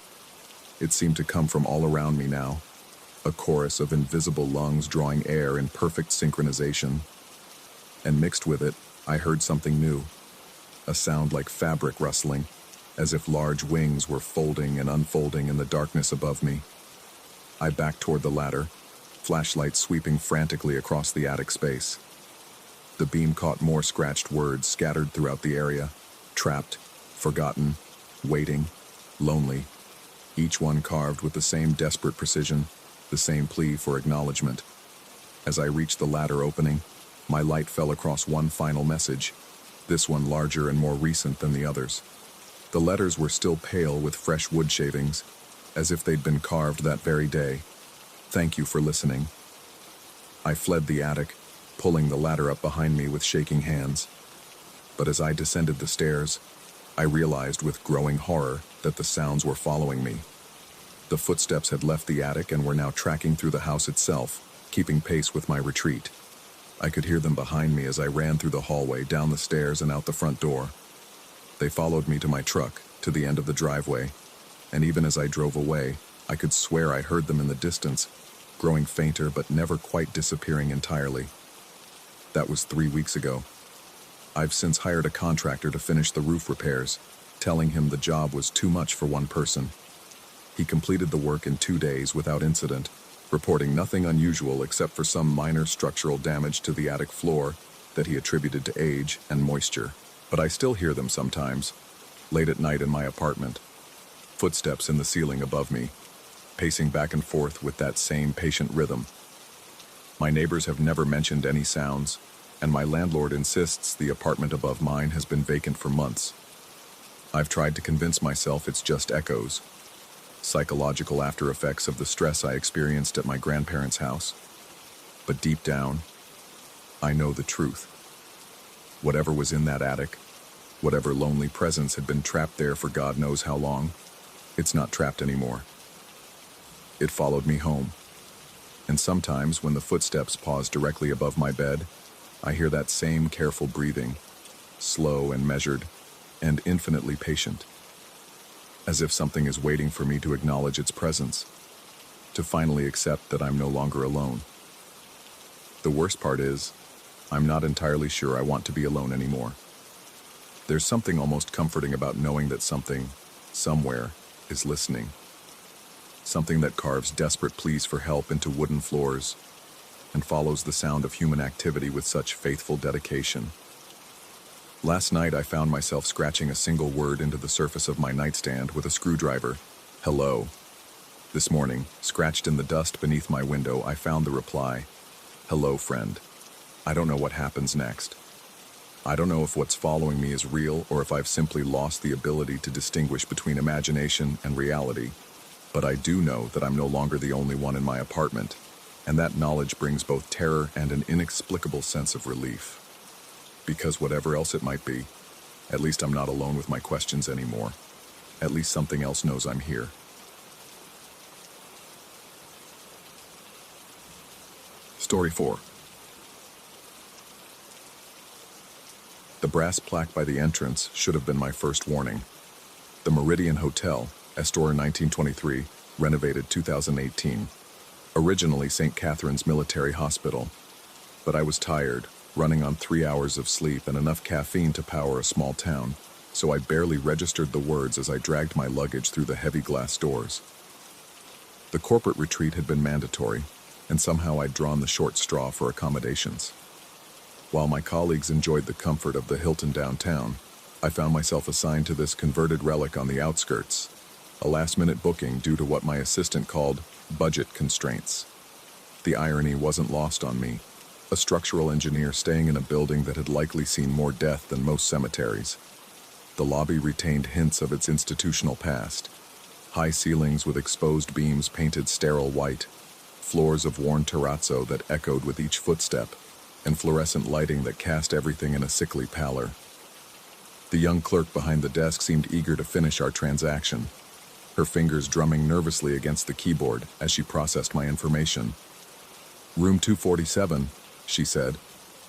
Speaker 1: It seemed to come from all around me now, a chorus of invisible lungs drawing air in perfect synchronization. And mixed with it, I heard something new, a sound like fabric rustling, as if large wings were folding and unfolding in the darkness above me. I backed toward the ladder, flashlight sweeping frantically across the attic space. The beam caught more scratched words scattered throughout the area: trapped, forgotten, waiting, lonely, each one carved with the same desperate precision, the same plea for acknowledgement. As I reached the ladder opening, my light fell across one final message, this one larger and more recent than the others. The letters were still pale with fresh wood shavings, as if they'd been carved that very day. Thank you for listening. I fled the attic, pulling the ladder up behind me with shaking hands. But as I descended the stairs, I realized with growing horror that the sounds were following me. The footsteps had left the attic and were now tracking through the house itself, keeping pace with my retreat. I could hear them behind me as I ran through the hallway, down the stairs, and out the front door. They followed me to my truck, to the end of the driveway, and even as I drove away, I could swear I heard them in the distance, growing fainter but never quite disappearing entirely. That was 3 weeks ago. I've since hired a contractor to finish the roof repairs, telling him the job was too much for one person. He completed the work in 2 days without incident, reporting nothing unusual except for some minor structural damage to the attic floor that he attributed to age and moisture. But I still hear them sometimes, late at night in my apartment. Footsteps in the ceiling above me, pacing back and forth with that same patient rhythm. My neighbors have never mentioned any sounds, and my landlord insists the apartment above mine has been vacant for months. I've tried to convince myself it's just echoes, psychological after effects of the stress I experienced at my grandparents' house. But deep down, I know the truth. Whatever was in that attic, whatever lonely presence had been trapped there for God knows how long, it's not trapped anymore. It followed me home. And sometimes when the footsteps pause directly above my bed, I hear that same careful breathing, slow and measured, and infinitely patient. As if something is waiting for me to acknowledge its presence, to finally accept that I'm no longer alone. The worst part is, I'm not entirely sure I want to be alone anymore. There's something almost comforting about knowing that something, somewhere, is listening. Something that carves desperate pleas for help into wooden floors and follows the sound of human activity with such faithful dedication. Last night I found myself scratching a single word into the surface of my nightstand with a screwdriver. Hello. This morning, scratched in the dust beneath my window, I found the reply. Hello, friend. I don't know what happens next. I don't know if what's following me is real or if I've simply lost the ability to distinguish between imagination and reality. But I do know that I'm no longer the only one in my apartment, and that knowledge brings both terror and an inexplicable sense of relief. Because whatever else it might be, at least I'm not alone with my questions anymore. At least something else knows I'm here. Story 4. The brass plaque by the entrance should have been my first warning. The Meridian Hotel, Estor 1923, renovated 2018. Originally St. Catherine's Military Hospital. But I was tired, running on 3 hours of sleep and enough caffeine to power a small town, so I barely registered the words as I dragged my luggage through the heavy glass doors. The corporate retreat had been mandatory, and somehow I'd drawn the short straw for accommodations. While my colleagues enjoyed the comfort of the Hilton downtown, I found myself assigned to this converted relic on the outskirts, a last-minute booking due to what my assistant called budget constraints. The irony wasn't lost on me, a structural engineer staying in a building that had likely seen more death than most cemeteries. The lobby retained hints of its institutional past. High ceilings with exposed beams painted sterile white, floors of worn terrazzo that echoed with each footstep, and fluorescent lighting that cast everything in a sickly pallor. The young clerk behind the desk seemed eager to finish our transaction, her fingers drumming nervously against the keyboard as she processed my information. Room 247, she said,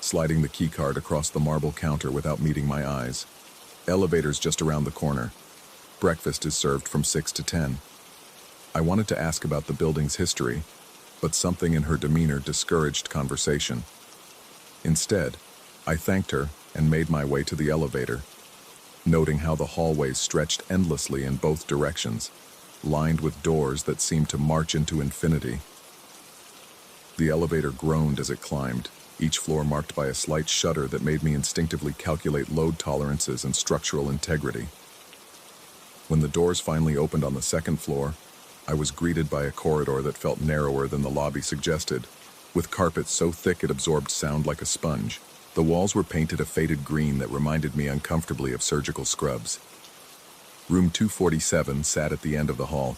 Speaker 1: sliding the keycard across the marble counter without meeting my eyes. Elevator's just around the corner. Breakfast is served from 6 to 10. I wanted to ask about the building's history, but something in her demeanor discouraged conversation. Instead, I thanked her and made my way to the elevator, noting how the hallways stretched endlessly in both directions, lined with doors that seemed to march into infinity. The elevator groaned as it climbed, each floor marked by a slight shudder that made me instinctively calculate load tolerances and structural integrity. When the doors finally opened on the second floor, I was greeted by a corridor that felt narrower than the lobby suggested, with carpet so thick it absorbed sound like a sponge. The walls were painted a faded green that reminded me uncomfortably of surgical scrubs. Room 247 sat at the end of the hall,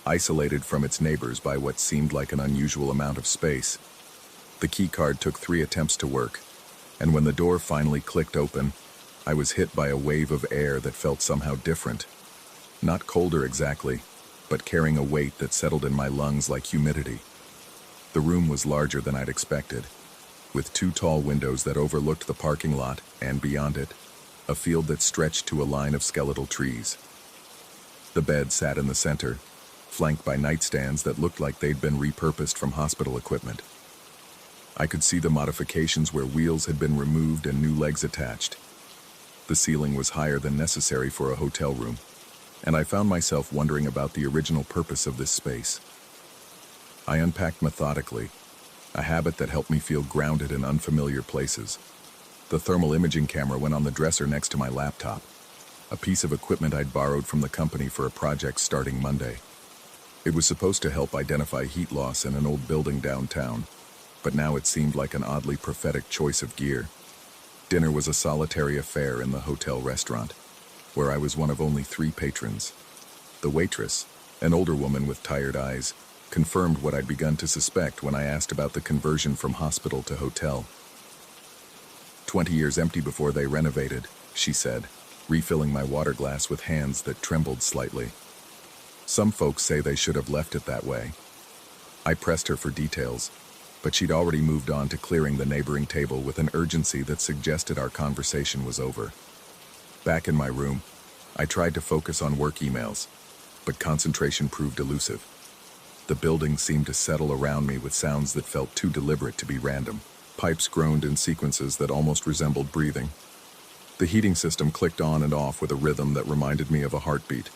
Speaker 1: isolated from its neighbors by what seemed like an unusual amount of space. The keycard took 3 attempts to work, and when the door finally clicked open, I was hit by a wave of air that felt somehow different. Not colder exactly, but carrying a weight that settled in my lungs like humidity. The room was larger than I'd expected, with 2 tall windows that overlooked the parking lot and, beyond it, a field that stretched to a line of skeletal trees. The bed sat in the center, flanked by nightstands that looked like they'd been repurposed from hospital equipment. I could see the modifications where wheels had been removed and new legs attached. The ceiling was higher than necessary for a hotel room, and I found myself wondering about the original purpose of this space. I unpacked methodically, a habit that helped me feel grounded in unfamiliar places. The thermal imaging camera went on the dresser next to my laptop, a piece of equipment I'd borrowed from the company for a project starting Monday. It was supposed to help identify heat loss in an old building downtown, but now it seemed like an oddly prophetic choice of gear. Dinner was a solitary affair in the hotel restaurant, where I was one of only 3 patrons. The waitress, an older woman with tired eyes, confirmed what I'd begun to suspect when I asked about the conversion from hospital to hotel. 20 years empty before they renovated, she said, refilling my water glass with hands that trembled slightly. Some folks say they should have left it that way. I pressed her for details, but she'd already moved on to clearing the neighboring table with an urgency that suggested our conversation was over. Back in my room, I tried to focus on work emails, but concentration proved elusive. The building seemed to settle around me with sounds that felt too deliberate to be random. Pipes groaned in sequences that almost resembled breathing. The heating system clicked on and off with a rhythm that reminded me of a heartbeat.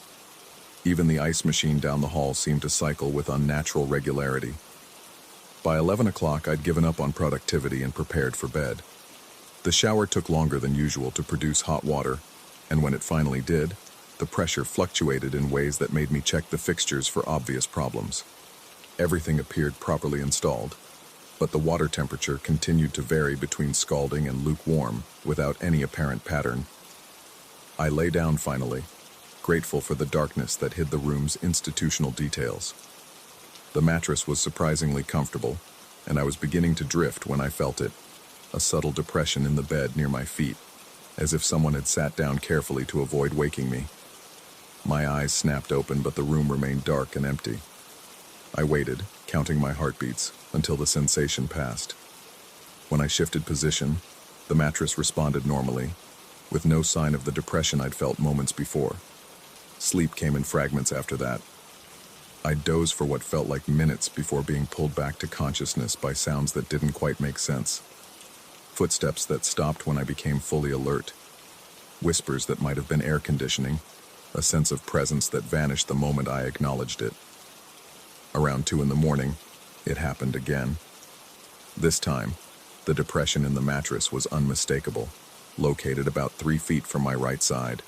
Speaker 1: Even the ice machine down the hall seemed to cycle with unnatural regularity. By 11 o'clock, I'd given up on productivity and prepared for bed. The shower took longer than usual to produce hot water, and when it finally did, the pressure fluctuated in ways that made me check the fixtures for obvious problems. Everything appeared properly installed, but the water temperature continued to vary between scalding and lukewarm without any apparent pattern. I lay down finally, grateful for the darkness that hid the room's institutional details. The mattress was surprisingly comfortable, and I was beginning to drift when I felt it, a subtle depression in the bed near my feet, as if someone had sat down carefully to avoid waking me. My eyes snapped open, but the room remained dark and empty. I waited, counting my heartbeats, until the sensation passed. When I shifted position, the mattress responded normally, with no sign of the depression I'd felt moments before. Sleep came in fragments after that. I dozed for what felt like minutes before being pulled back to consciousness by sounds that didn't quite make sense. Footsteps that stopped when I became fully alert. Whispers that might have been air conditioning, a sense of presence that vanished the moment I acknowledged it. Around 2 in the morning, it happened again. This time, the depression in the mattress was unmistakable, located about 3 feet from my right side.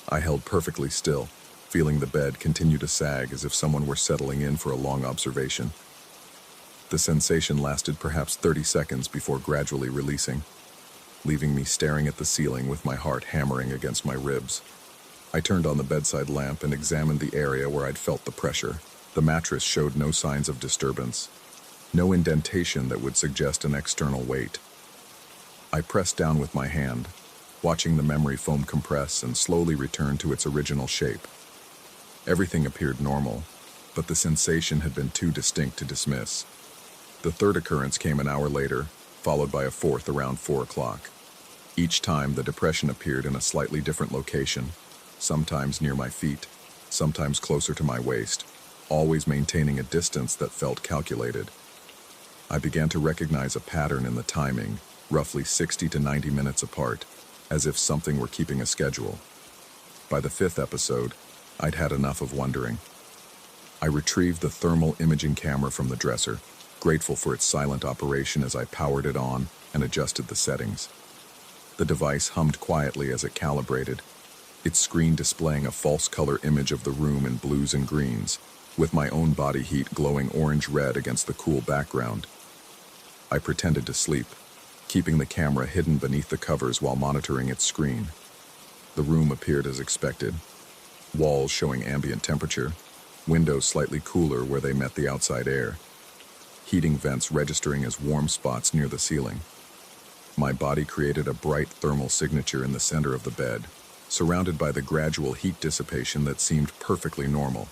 Speaker 1: I held perfectly still, feeling the bed continue to sag as if someone were settling in for a long observation. The sensation lasted perhaps 30 seconds before gradually releasing, leaving me staring at the ceiling with my heart hammering against my ribs. I turned on the bedside lamp and examined the area where I'd felt the pressure. The mattress showed no signs of disturbance, no indentation that would suggest an external weight. I pressed down with my hand, watching the memory foam compress and slowly return to its original shape. Everything appeared normal, but the sensation had been too distinct to dismiss. The third occurrence came an hour later, followed by a fourth around 4 o'clock. Each time, the depression appeared in a slightly different location, sometimes near my feet, sometimes closer to my waist, always maintaining a distance that felt calculated. I began to recognize a pattern in the timing, roughly 60 to 90 minutes apart, as if something were keeping a schedule. By the 5th episode, I'd had enough of wondering. I retrieved the thermal imaging camera from the dresser, grateful for its silent operation as I powered it on and adjusted the settings. The device hummed quietly as it calibrated, its screen displaying a false color image of the room in blues and greens, with my own body heat glowing orange-red against the cool background. I pretended to sleep, keeping the camera hidden beneath the covers while monitoring its screen. The room appeared as expected. Walls showing ambient temperature, windows slightly cooler where they met the outside air, heating vents registering as warm spots near the ceiling. My body created a bright thermal signature in the center of the bed, surrounded by the gradual heat dissipation that seemed perfectly normal.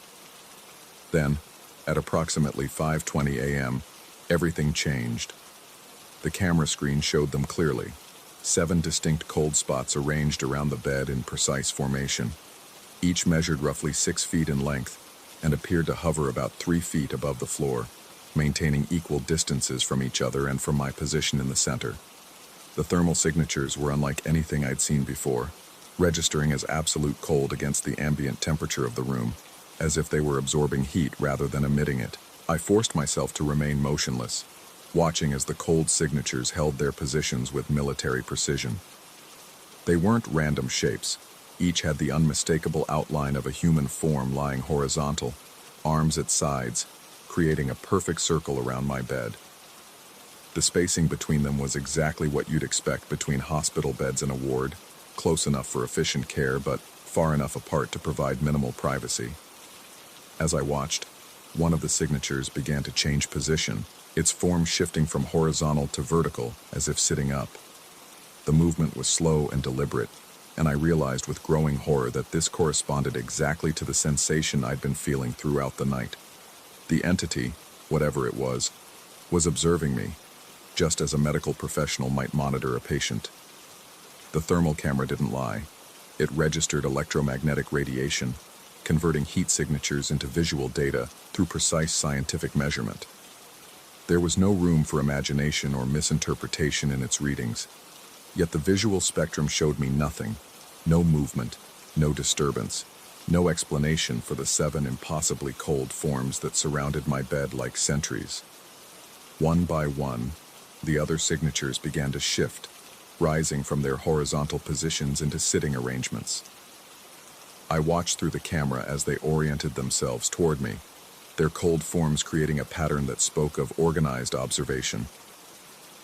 Speaker 1: Then, at approximately 5:20 a.m., everything changed. The camera screen showed them clearly, 7 distinct cold spots arranged around the bed in precise formation. Each measured roughly 6 feet in length and appeared to hover about 3 feet above the floor. maintaining equal distances from each other and from my position in the center. The thermal signatures were unlike anything I'd seen before, registering as absolute cold against the ambient temperature of the room, as if they were absorbing heat rather than emitting it. I forced myself to remain motionless, watching as the cold signatures held their positions with military precision. They weren't random shapes. Each had the unmistakable outline of a human form lying horizontal, arms at sides, creating a perfect circle around my bed. The spacing between them was exactly what you'd expect between hospital beds in a ward, close enough for efficient care but far enough apart to provide minimal privacy. As I watched, one of the signatures began to change position, its form shifting from horizontal to vertical as if sitting up. The movement was slow and deliberate, and I realized with growing horror that this corresponded exactly to the sensation I'd been feeling throughout the night. The entity, whatever it was observing me, just as a medical professional might monitor a patient. The thermal camera didn't lie. It registered electromagnetic radiation, converting heat signatures into visual data through precise scientific measurement. There was no room for imagination or misinterpretation in its readings, yet the visual spectrum showed me nothing, no movement, no disturbance, no explanation for the 7 impossibly cold forms that surrounded my bed like sentries. One by one, the other signatures began to shift, rising from their horizontal positions into sitting arrangements. I watched through the camera as they oriented themselves toward me, their cold forms creating a pattern that spoke of organized observation.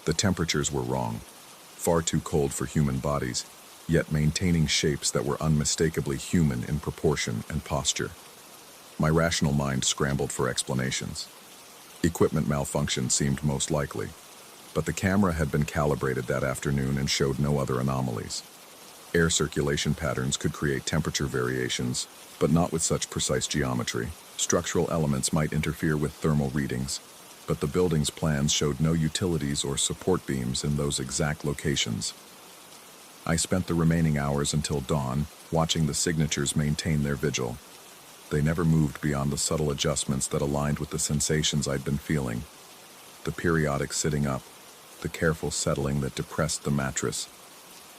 Speaker 1: The temperatures were wrong, far too cold for human bodies, yet maintaining shapes that were unmistakably human in proportion and posture. My rational mind scrambled for explanations. Equipment malfunction seemed most likely, but the camera had been calibrated that afternoon and showed no other anomalies. Air circulation patterns could create temperature variations, but not with such precise geometry. Structural elements might interfere with thermal readings, but the building's plans showed no utilities or support beams in those exact locations. I spent the remaining hours until dawn, watching the signatures maintain their vigil. They never moved beyond the subtle adjustments that aligned with the sensations I'd been feeling. The periodic sitting up, the careful settling that depressed the mattress,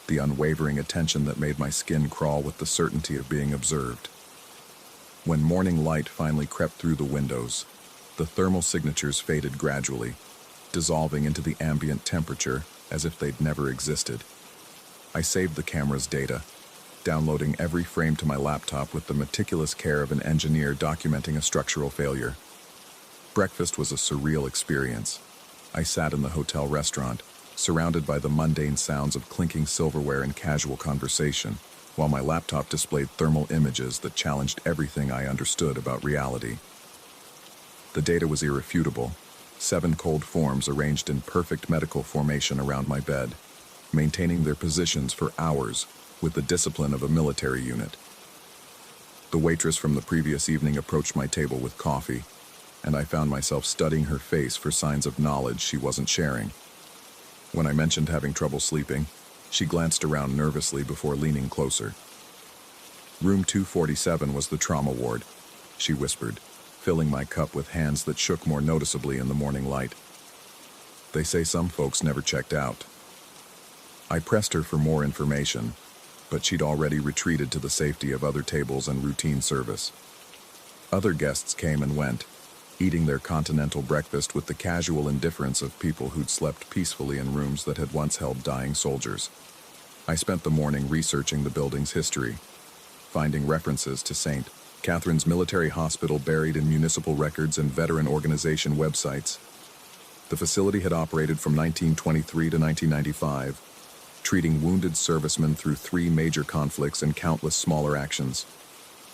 Speaker 1: the unwavering attention that made my skin crawl with the certainty of being observed. When morning light finally crept through the windows, the thermal signatures faded gradually, dissolving into the ambient temperature as if they'd never existed. I saved the camera's data, downloading every frame to my laptop with the meticulous care of an engineer documenting a structural failure. Breakfast was a surreal experience. I sat in the hotel restaurant, surrounded by the mundane sounds of clinking silverware and casual conversation, while my laptop displayed thermal images that challenged everything I understood about reality. The data was irrefutable, 7 cold forms arranged in perfect medical formation around my bed, maintaining their positions for hours with the discipline of a military unit. The waitress from the previous evening approached my table with coffee, and I found myself studying her face for signs of knowledge she wasn't sharing. When I mentioned having trouble sleeping, she glanced around nervously before leaning closer. Room 247 was the trauma ward, she whispered, filling my cup with hands that shook more noticeably in the morning light. They say some folks never checked out. I pressed her for more information, but she'd already retreated to the safety of other tables and routine service. Other guests came and went, eating their continental breakfast with the casual indifference of people who'd slept peacefully in rooms that had once held dying soldiers. I spent the morning researching the building's history, finding references to St. Catherine's Military Hospital buried in municipal records and veteran organization websites. The facility had operated from 1923 to 1995, treating wounded servicemen through 3 major conflicts and countless smaller actions.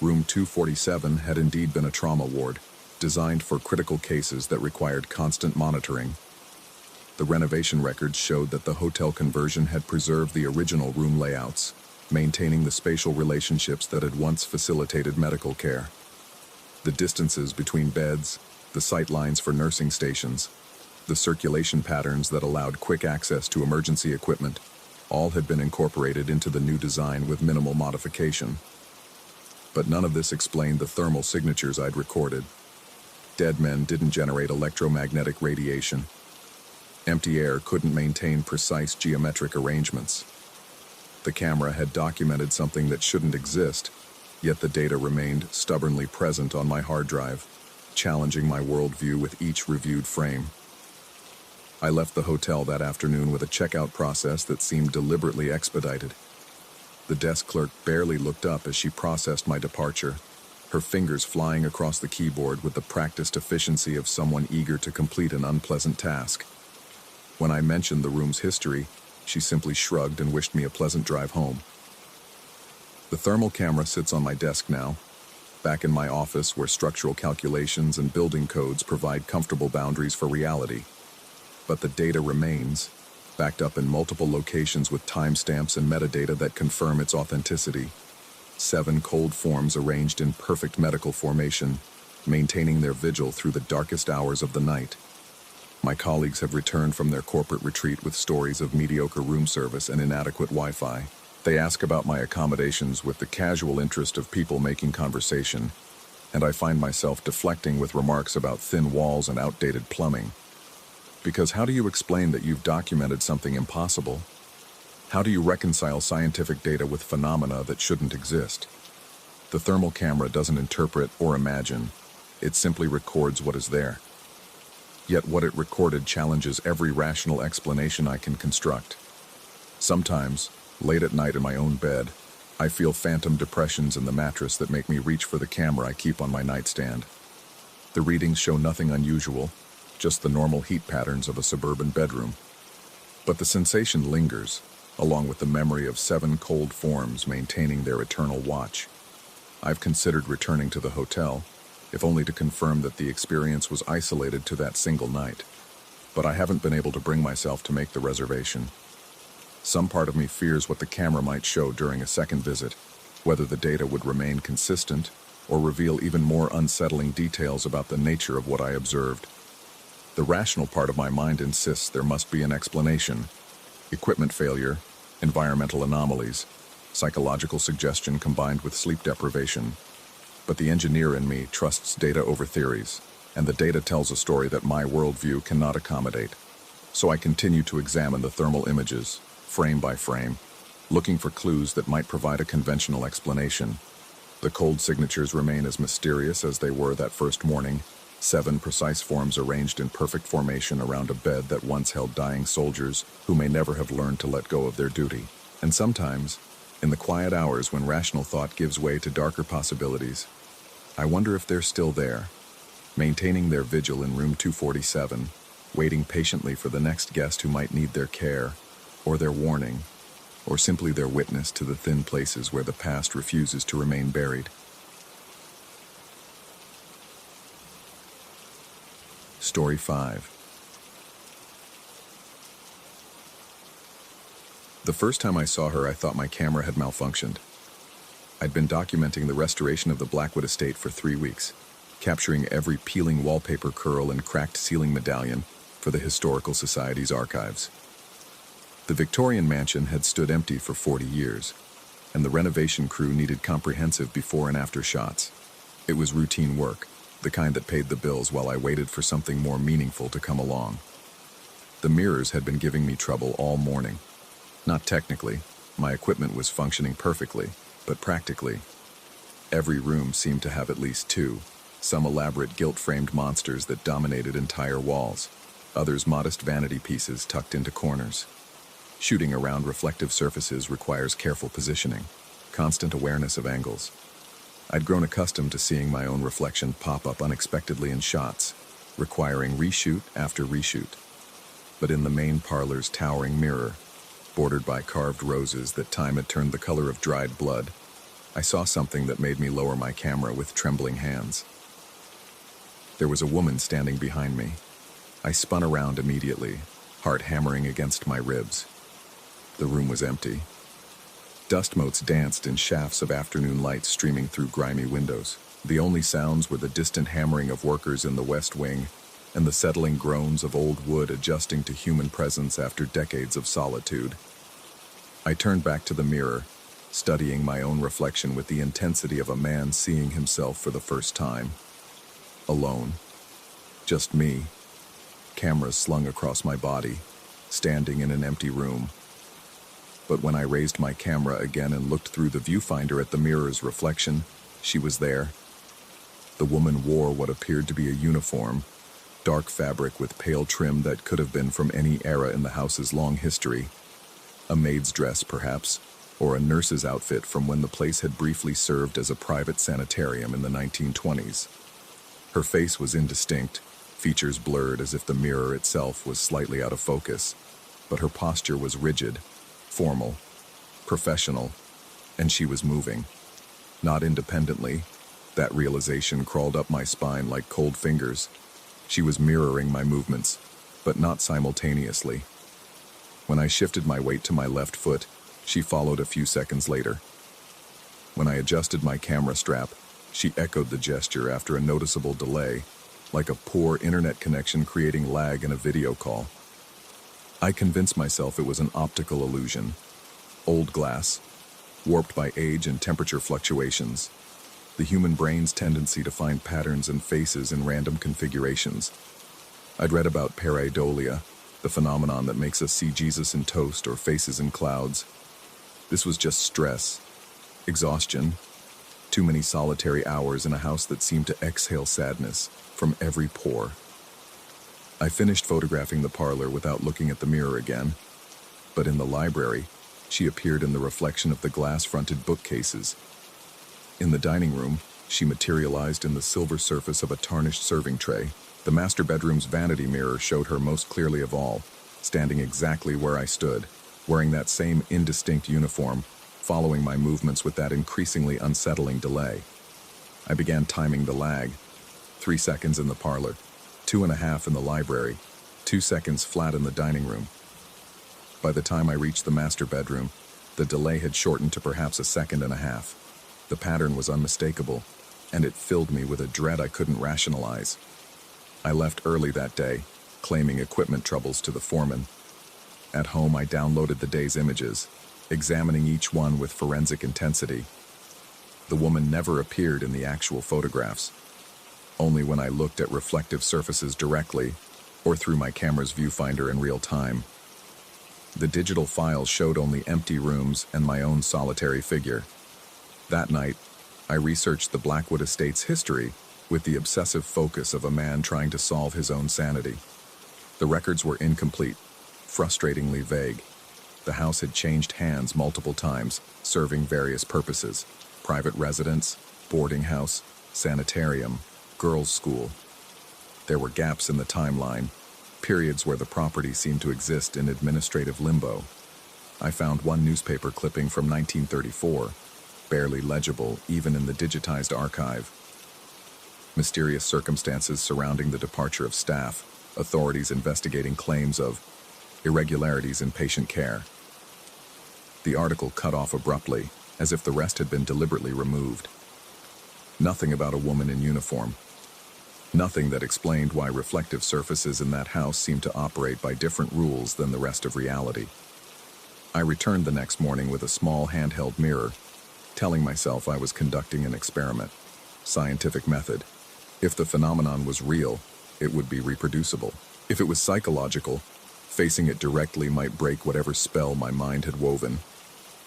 Speaker 1: Room 247 had indeed been a trauma ward, designed for critical cases that required constant monitoring. The renovation records showed that the hotel conversion had preserved the original room layouts, maintaining the spatial relationships that had once facilitated medical care. The distances between beds, the sight lines for nursing stations, the circulation patterns that allowed quick access to emergency equipment, all had been incorporated into the new design with minimal modification. But none of this explained the thermal signatures I'd recorded. Dead men didn't generate electromagnetic radiation. Empty air couldn't maintain precise geometric arrangements. The camera had documented something that shouldn't exist, yet the data remained stubbornly present on my hard drive, challenging my worldview with each reviewed frame. I left the hotel that afternoon with a checkout process that seemed deliberately expedited. The desk clerk barely looked up as she processed my departure, her fingers flying across the keyboard with the practiced efficiency of someone eager to complete an unpleasant task. When I mentioned the room's history, she simply shrugged and wished me a pleasant drive home. The thermal camera sits on my desk now, back in my office where structural calculations and building codes provide comfortable boundaries for reality. But the data remains, backed up in multiple locations with timestamps and metadata that confirm its authenticity. 7 cold forms arranged in perfect medical formation, maintaining their vigil through the darkest hours of the night. My colleagues have returned from their corporate retreat with stories of mediocre room service and inadequate Wi-Fi. They ask about my accommodations with the casual interest of people making conversation, and I find myself deflecting with remarks about thin walls and outdated plumbing. Because how do you explain that you've documented something impossible? How do you reconcile scientific data with phenomena that shouldn't exist? The thermal camera doesn't interpret or imagine. It simply records what is there. Yet what it recorded challenges every rational explanation I can construct. Sometimes, late at night in my own bed, I feel phantom depressions in the mattress that make me reach for the camera I keep on my nightstand. The readings show nothing unusual, just the normal heat patterns of a suburban bedroom. But the sensation lingers, along with the memory of 7 cold forms maintaining their eternal watch. I've considered returning to the hotel, if only to confirm that the experience was isolated to that single night. But I haven't been able to bring myself to make the reservation. Some part of me fears what the camera might show during a second visit, whether the data would remain consistent or reveal even more unsettling details about the nature of what I observed. The rational part of my mind insists there must be an explanation. Equipment failure, environmental anomalies, psychological suggestion combined with sleep deprivation. But the engineer in me trusts data over theories, and the data tells a story that my worldview cannot accommodate. So I continue to examine the thermal images, frame by frame, looking for clues that might provide a conventional explanation. The cold signatures remain as mysterious as they were that first morning, 7 precise forms arranged in perfect formation around a bed that once held dying soldiers who may never have learned to let go of their duty. And sometimes, in the quiet hours when rational thought gives way to darker possibilities, I wonder if they're still there, maintaining their vigil in room 247, waiting patiently for the next guest who might need their care, or their warning, or simply their witness to the thin places where the past refuses to remain buried. Story 5. The first time I saw her, I thought my camera had malfunctioned. I'd been documenting the restoration of the Blackwood estate for 3 weeks, capturing every peeling wallpaper curl and cracked ceiling medallion for the Historical Society's archives. The Victorian mansion had stood empty for 40 years, and the renovation crew needed comprehensive before and after shots. It was routine work, the kind that paid the bills while I waited for something more meaningful to come along. The mirrors had been giving me trouble all morning. Not technically, my equipment was functioning perfectly, but practically. Every room seemed to have at least 2, some elaborate gilt-framed monsters that dominated entire walls, others modest vanity pieces tucked into corners. Shooting around reflective surfaces requires careful positioning, constant awareness of angles. I'd grown accustomed to seeing my own reflection pop up unexpectedly in shots, requiring reshoot after reshoot. But in the main parlor's towering mirror, bordered by carved roses that time had turned the color of dried blood, I saw something that made me lower my camera with trembling hands. There was a woman standing behind me. I spun around immediately, heart hammering against my ribs. The room was empty. Dust motes danced in shafts of afternoon light streaming through grimy windows. The only sounds were the distant hammering of workers in the West Wing and the settling groans of old wood adjusting to human presence after decades of solitude. I turned back to the mirror, studying my own reflection with the intensity of a man seeing himself for the first time. Alone, Just me, cameras slung across my body, standing in an empty room. But when I raised my camera again and looked through the viewfinder at the mirror's reflection, she was there. The woman wore what appeared to be a uniform, dark fabric with pale trim that could have been from any era in the house's long history. A maid's dress, perhaps, or a nurse's outfit from when the place had briefly served as a private sanitarium in the 1920s. Her face was indistinct, features blurred as if the mirror itself was slightly out of focus, but her posture was rigid, formal, professional, and she was moving. Not independently. That realization crawled up my spine like cold fingers. She was mirroring my movements, but not simultaneously. When I shifted my weight to my left foot, she followed a few seconds later. When I adjusted my camera strap, she echoed the gesture after a noticeable delay, like a poor internet connection creating lag in a video call. I convinced myself it was an optical illusion. Old glass, warped by age and temperature fluctuations. The human brain's tendency to find patterns and faces in random configurations. I'd read about pareidolia, the phenomenon that makes us see Jesus in toast or faces in clouds. This was just stress, exhaustion, too many solitary hours in a house that seemed to exhale sadness from every pore. I finished photographing the parlor without looking at the mirror again, but in the library, she appeared in the reflection of the glass-fronted bookcases. In the dining room, she materialized in the silver surface of a tarnished serving tray. The master bedroom's vanity mirror showed her most clearly of all, standing exactly where I stood, wearing that same indistinct uniform, following my movements with that increasingly unsettling delay. I began timing the lag. 3 seconds in the parlor, 2.5 in the library, 2 seconds flat in the dining room. By the time I reached the master bedroom, the delay had shortened to perhaps 1.5 seconds. The pattern was unmistakable, and it filled me with a dread I couldn't rationalize. I left early that day, claiming equipment troubles to the foreman. At home, I downloaded the day's images, examining each one with forensic intensity. The woman never appeared in the actual photographs. Only when I looked at reflective surfaces directly, or through my camera's viewfinder in real time. The digital files showed only empty rooms and my own solitary figure. That night, I researched the Blackwood estate's history with the obsessive focus of a man trying to solve his own sanity. The records were incomplete, frustratingly vague. The house had changed hands multiple times, serving various purposes: private residence, boarding house, sanitarium, girls' school. There were gaps in the timeline, periods where the property seemed to exist in administrative limbo. I found one newspaper clipping from 1934, barely legible even in the digitized archive. Mysterious circumstances surrounding the departure of staff, authorities investigating claims of irregularities in patient care. The article cut off abruptly, as if the rest had been deliberately removed. Nothing about a woman in uniform. Nothing that explained why reflective surfaces in that house seemed to operate by different rules than the rest of reality. I returned the next morning with a small handheld mirror, telling myself I was conducting an experiment. Scientific method. If the phenomenon was real, it would be reproducible. If it was psychological, facing it directly might break whatever spell my mind had woven.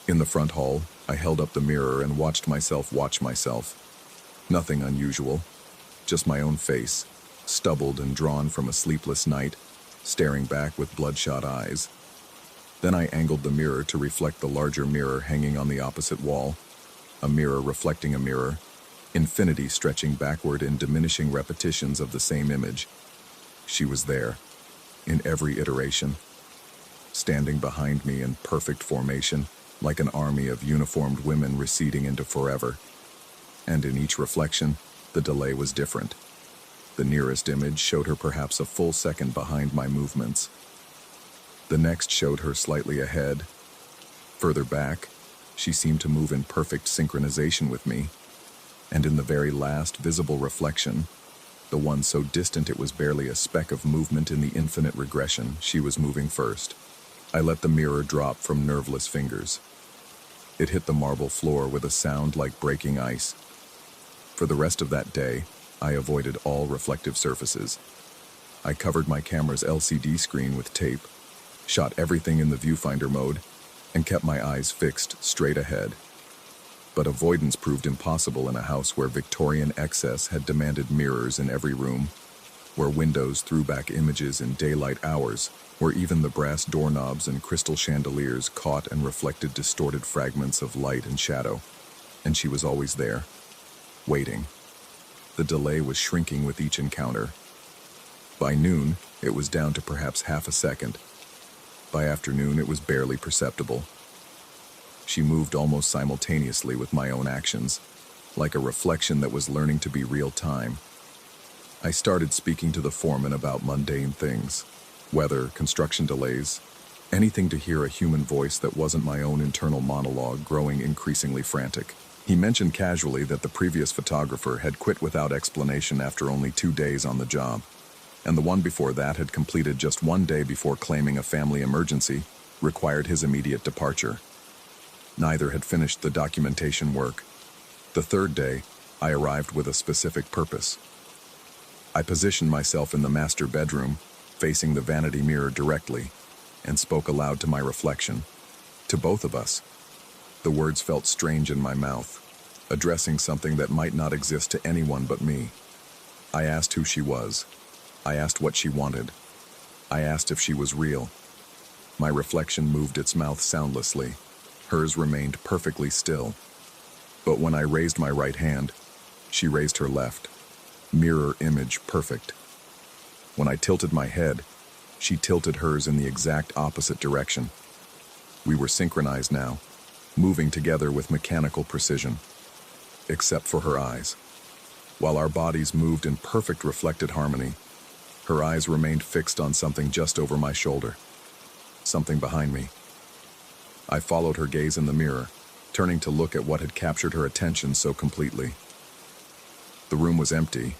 Speaker 1: In the front hall, I held up the mirror and watched myself watch myself. Nothing unusual, just my own face, stubbled and drawn from a sleepless night, staring back with bloodshot eyes. Then I angled the mirror to reflect the larger mirror hanging on the opposite wall. A mirror reflecting a mirror, infinity stretching backward in diminishing repetitions of the same image. She was there, in every iteration, standing behind me in perfect formation, like an army of uniformed women receding into forever. And in each reflection, the delay was different. The nearest image showed her perhaps a full second behind my movements. The next showed her slightly ahead. Further back, she seemed to move in perfect synchronization with me. And in the very last visible reflection, the one so distant it was barely a speck of movement in the infinite regression, she was moving first. I let the mirror drop from nerveless fingers. It hit the marble floor with a sound like breaking ice. For the rest of that day, I avoided all reflective surfaces. I covered my camera's LCD screen with tape, shot everything in the viewfinder mode, and kept my eyes fixed straight ahead. But avoidance proved impossible in a house where Victorian excess had demanded mirrors in every room, where windows threw back images in daylight hours, where even the brass doorknobs and crystal chandeliers caught and reflected distorted fragments of light and shadow. And she was always there, waiting. The delay was shrinking with each encounter. By noon, it was down to perhaps half a second. By afternoon, it was barely perceptible. She moved almost simultaneously with my own actions, like a reflection that was learning to be real time. I started speaking to the foreman about mundane things, weather, construction delays, anything to hear a human voice that wasn't my own internal monologue growing increasingly frantic. He mentioned casually that the previous photographer had quit without explanation after only 2 days on the job, and the one before that had completed just 1 day before claiming a family emergency required his immediate departure. Neither had finished the documentation work. The third day, I arrived with a specific purpose. I positioned myself in the master bedroom, facing the vanity mirror directly, and spoke aloud to my reflection. To both of us. The words felt strange in my mouth, addressing something that might not exist to anyone but me. I asked who she was. I asked what she wanted. I asked if she was real. My reflection moved its mouth soundlessly. Hers remained perfectly still. But when I raised my right hand, she raised her left. Mirror image perfect. When I tilted my head, she tilted hers in the exact opposite direction. We were synchronized now, moving together with mechanical precision, except for her eyes. While our bodies moved in perfect reflected harmony, her eyes remained fixed on something just over my shoulder, something behind me. I followed her gaze in the mirror, turning to look at what had captured her attention so completely. The room was empty,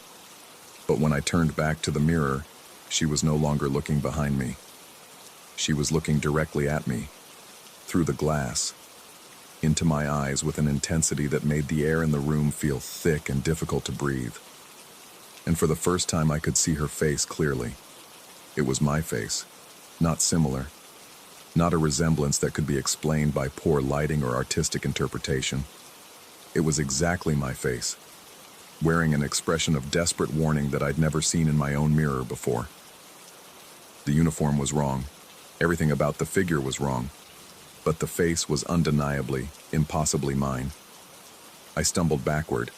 Speaker 1: but when I turned back to the mirror, she was no longer looking behind me. She was looking directly at me, through the glass, into my eyes with an intensity that made the air in the room feel thick and difficult to breathe. And for the first time I could see her face clearly. It was my face, not similar, not a resemblance that could be explained by poor lighting or artistic interpretation. It was exactly my face, wearing an expression of desperate warning that I'd never seen in my own mirror before. The uniform was wrong. Everything about the figure was wrong. But the face was undeniably, impossibly mine. I stumbled backward,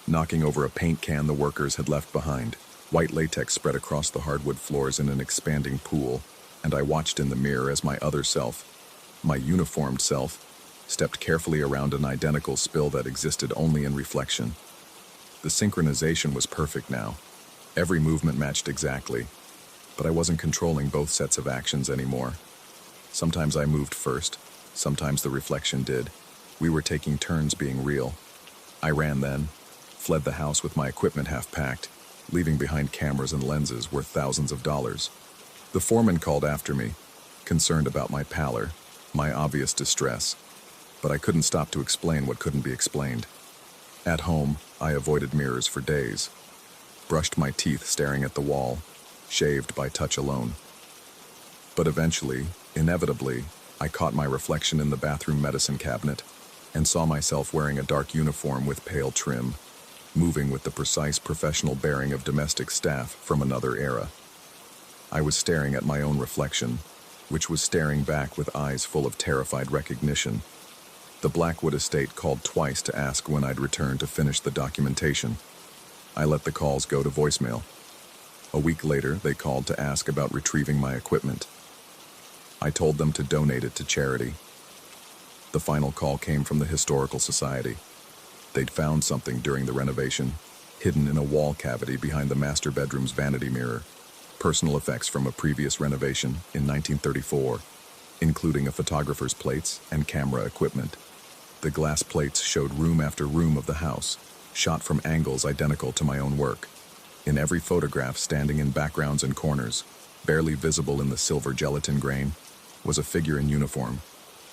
Speaker 1: knocking over a paint can the workers had left behind. White latex spread across the hardwood floors in an expanding pool, and I watched in the mirror as my other self, my uniformed self, stepped carefully around an identical spill that existed only in reflection. The synchronization was perfect now. Every movement matched exactly, but I wasn't controlling both sets of actions anymore. Sometimes I moved first, sometimes the reflection did. We were taking turns being real. I ran then, fled the house with my equipment half packed, leaving behind cameras and lenses worth thousands of dollars. The foreman called after me, concerned about my pallor, my obvious distress, but I couldn't stop to explain what couldn't be explained. At home, I avoided mirrors for days, brushed my teeth staring at the wall, shaved by touch alone. But eventually, inevitably, I caught my reflection in the bathroom medicine cabinet and saw myself wearing a dark uniform with pale trim, moving with the precise professional bearing of domestic staff from another era. I was staring at my own reflection, which was staring back with eyes full of terrified recognition. The Blackwood estate called twice to ask when I'd return to finish the documentation. I let the calls go to voicemail. A week later, they called to ask about retrieving my equipment. I told them to donate it to charity. The final call came from the Historical Society. They'd found something during the renovation, hidden in a wall cavity behind the master bedroom's vanity mirror. Personal effects from a previous renovation in 1934, including a photographer's plates and camera equipment. The glass plates showed room after room of the house, shot from angles identical to my own work. In every photograph, standing in backgrounds and corners, barely visible in the silver gelatin grain, was a figure in uniform,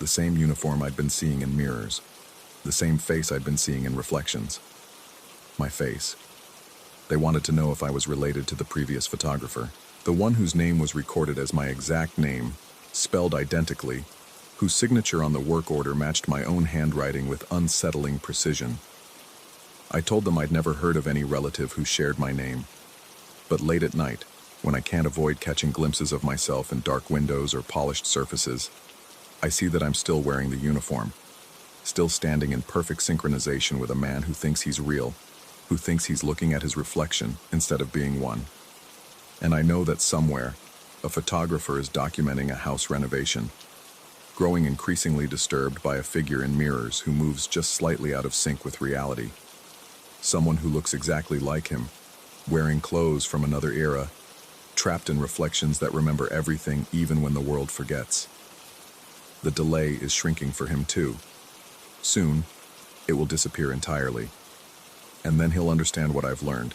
Speaker 1: the same uniform I'd been seeing in mirrors, the same face I'd been seeing in reflections. My face. They wanted to know if I was related to the previous photographer. The one whose name was recorded as my exact name, spelled identically, whose signature on the work order matched my own handwriting with unsettling precision. I told them I'd never heard of any relative who shared my name. But late at night, when I can't avoid catching glimpses of myself in dark windows or polished surfaces, I see that I'm still wearing the uniform, still standing in perfect synchronization with a man who thinks he's real, who thinks he's looking at his reflection instead of being one. And I know that somewhere, a photographer is documenting a house renovation, growing increasingly disturbed by a figure in mirrors who moves just slightly out of sync with reality. Someone who looks exactly like him, wearing clothes from another era, trapped in reflections that remember everything even when the world forgets. The delay is shrinking for him too. Soon, it will disappear entirely. And then he'll understand what I've learned.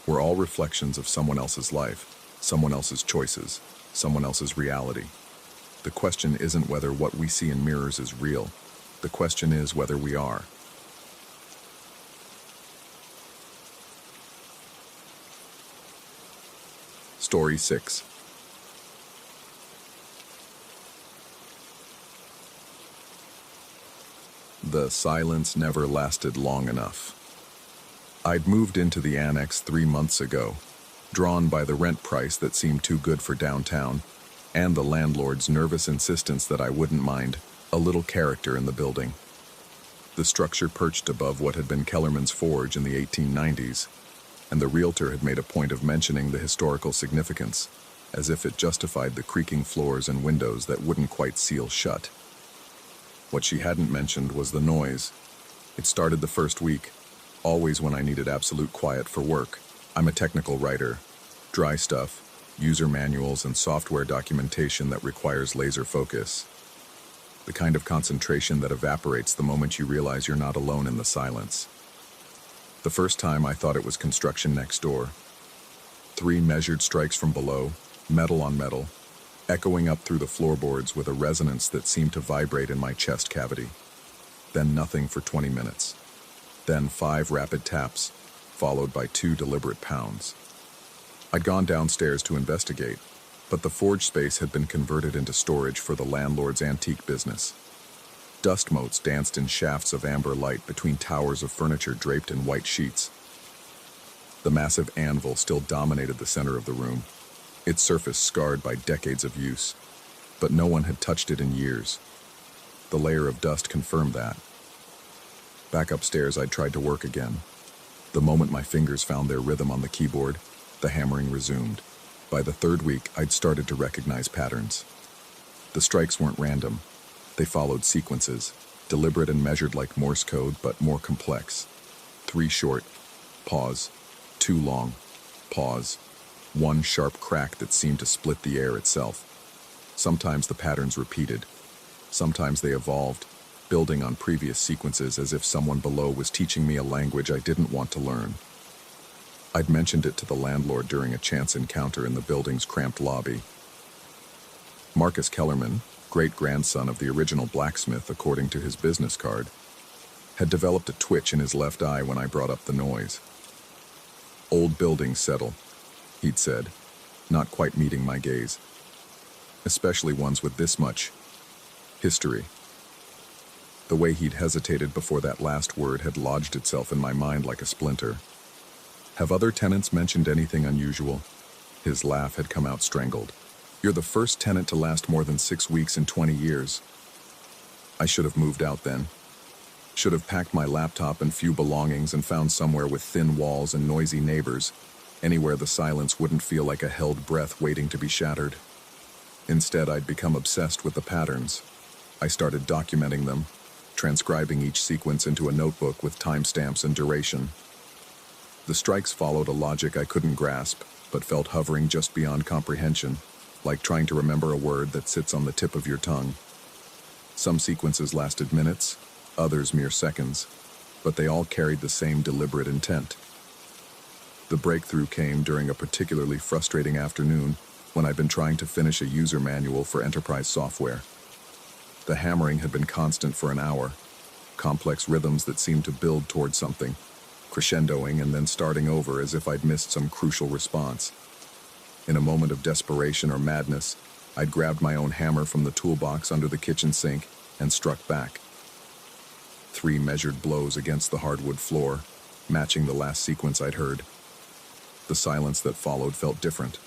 Speaker 1: We're all reflections of someone else's life, someone else's choices, someone else's reality. The question isn't whether what we see in mirrors is real. The question is whether we are. Story 6. The silence never lasted long enough. I'd moved into the annex 3 months ago, drawn by the rent price that seemed too good for downtown, and the landlord's nervous insistence that I wouldn't mind a little character in the building. The structure perched above what had been Kellerman's Forge in the 1890s, and the realtor had made a point of mentioning the historical significance, as if it justified the creaking floors and windows that wouldn't quite seal shut. What she hadn't mentioned was the noise. It started the first week, always when I needed absolute quiet for work. I'm a technical writer. Dry stuff, user manuals, and software documentation that requires laser focus. The kind of concentration that evaporates the moment you realize you're not alone in the silence. The first time I thought it was construction next door. 3 measured strikes from below, metal on metal, echoing up through the floorboards with a resonance that seemed to vibrate in my chest cavity. Then nothing for 20 minutes. Then 5 rapid taps, followed by 2 deliberate pounds. I'd gone downstairs to investigate, but the forge space had been converted into storage for the landlord's antique business. Dust motes danced in shafts of amber light between towers of furniture draped in white sheets. The massive anvil still dominated the center of the room, its surface scarred by decades of use, but no one had touched it in years. The layer of dust confirmed that. Back upstairs, I'd tried to work again. The moment my fingers found their rhythm on the keyboard, the hammering resumed. By the 3rd week, I'd started to recognize patterns. The strikes weren't random. They followed sequences, deliberate and measured like Morse code, but more complex. 3 short, pause. 2 long, pause. 1 sharp crack that seemed to split the air itself. Sometimes the patterns repeated. Sometimes they evolved, building on previous sequences as if someone below was teaching me a language I didn't want to learn. I'd mentioned it to the landlord during a chance encounter in the building's cramped lobby. Marcus Kellerman, great-grandson of the original blacksmith according to his business card, had developed a twitch in his left eye when I brought up the noise. "Old buildings settle," he'd said, not quite meeting my gaze. Especially ones with this much history. The way he'd hesitated before that last word had lodged itself in my mind like a splinter. "Have other tenants mentioned anything unusual?" His laugh had come out strangled. "You're the first tenant to last more than 6 weeks in 20 years. I should have moved out then. Should have packed my laptop and few belongings and found somewhere with thin walls and noisy neighbors, anywhere the silence wouldn't feel like a held breath waiting to be shattered. Instead, I'd become obsessed with the patterns. I started documenting them, transcribing each sequence into a notebook with timestamps and duration. The strikes followed a logic I couldn't grasp, but felt hovering just beyond comprehension, like trying to remember a word that sits on the tip of your tongue. Some sequences lasted minutes, others mere seconds, but they all carried the same deliberate intent. The breakthrough came during a particularly frustrating afternoon when I'd been trying to finish a user manual for enterprise software. The hammering had been constant for an hour, complex rhythms that seemed to build toward something, crescendoing and then starting over as if I'd missed some crucial response. In a moment of desperation or madness, I'd grabbed my own hammer from the toolbox under the kitchen sink and struck back. 3 measured blows against the hardwood floor, matching the last sequence I'd heard. The silence that followed felt different,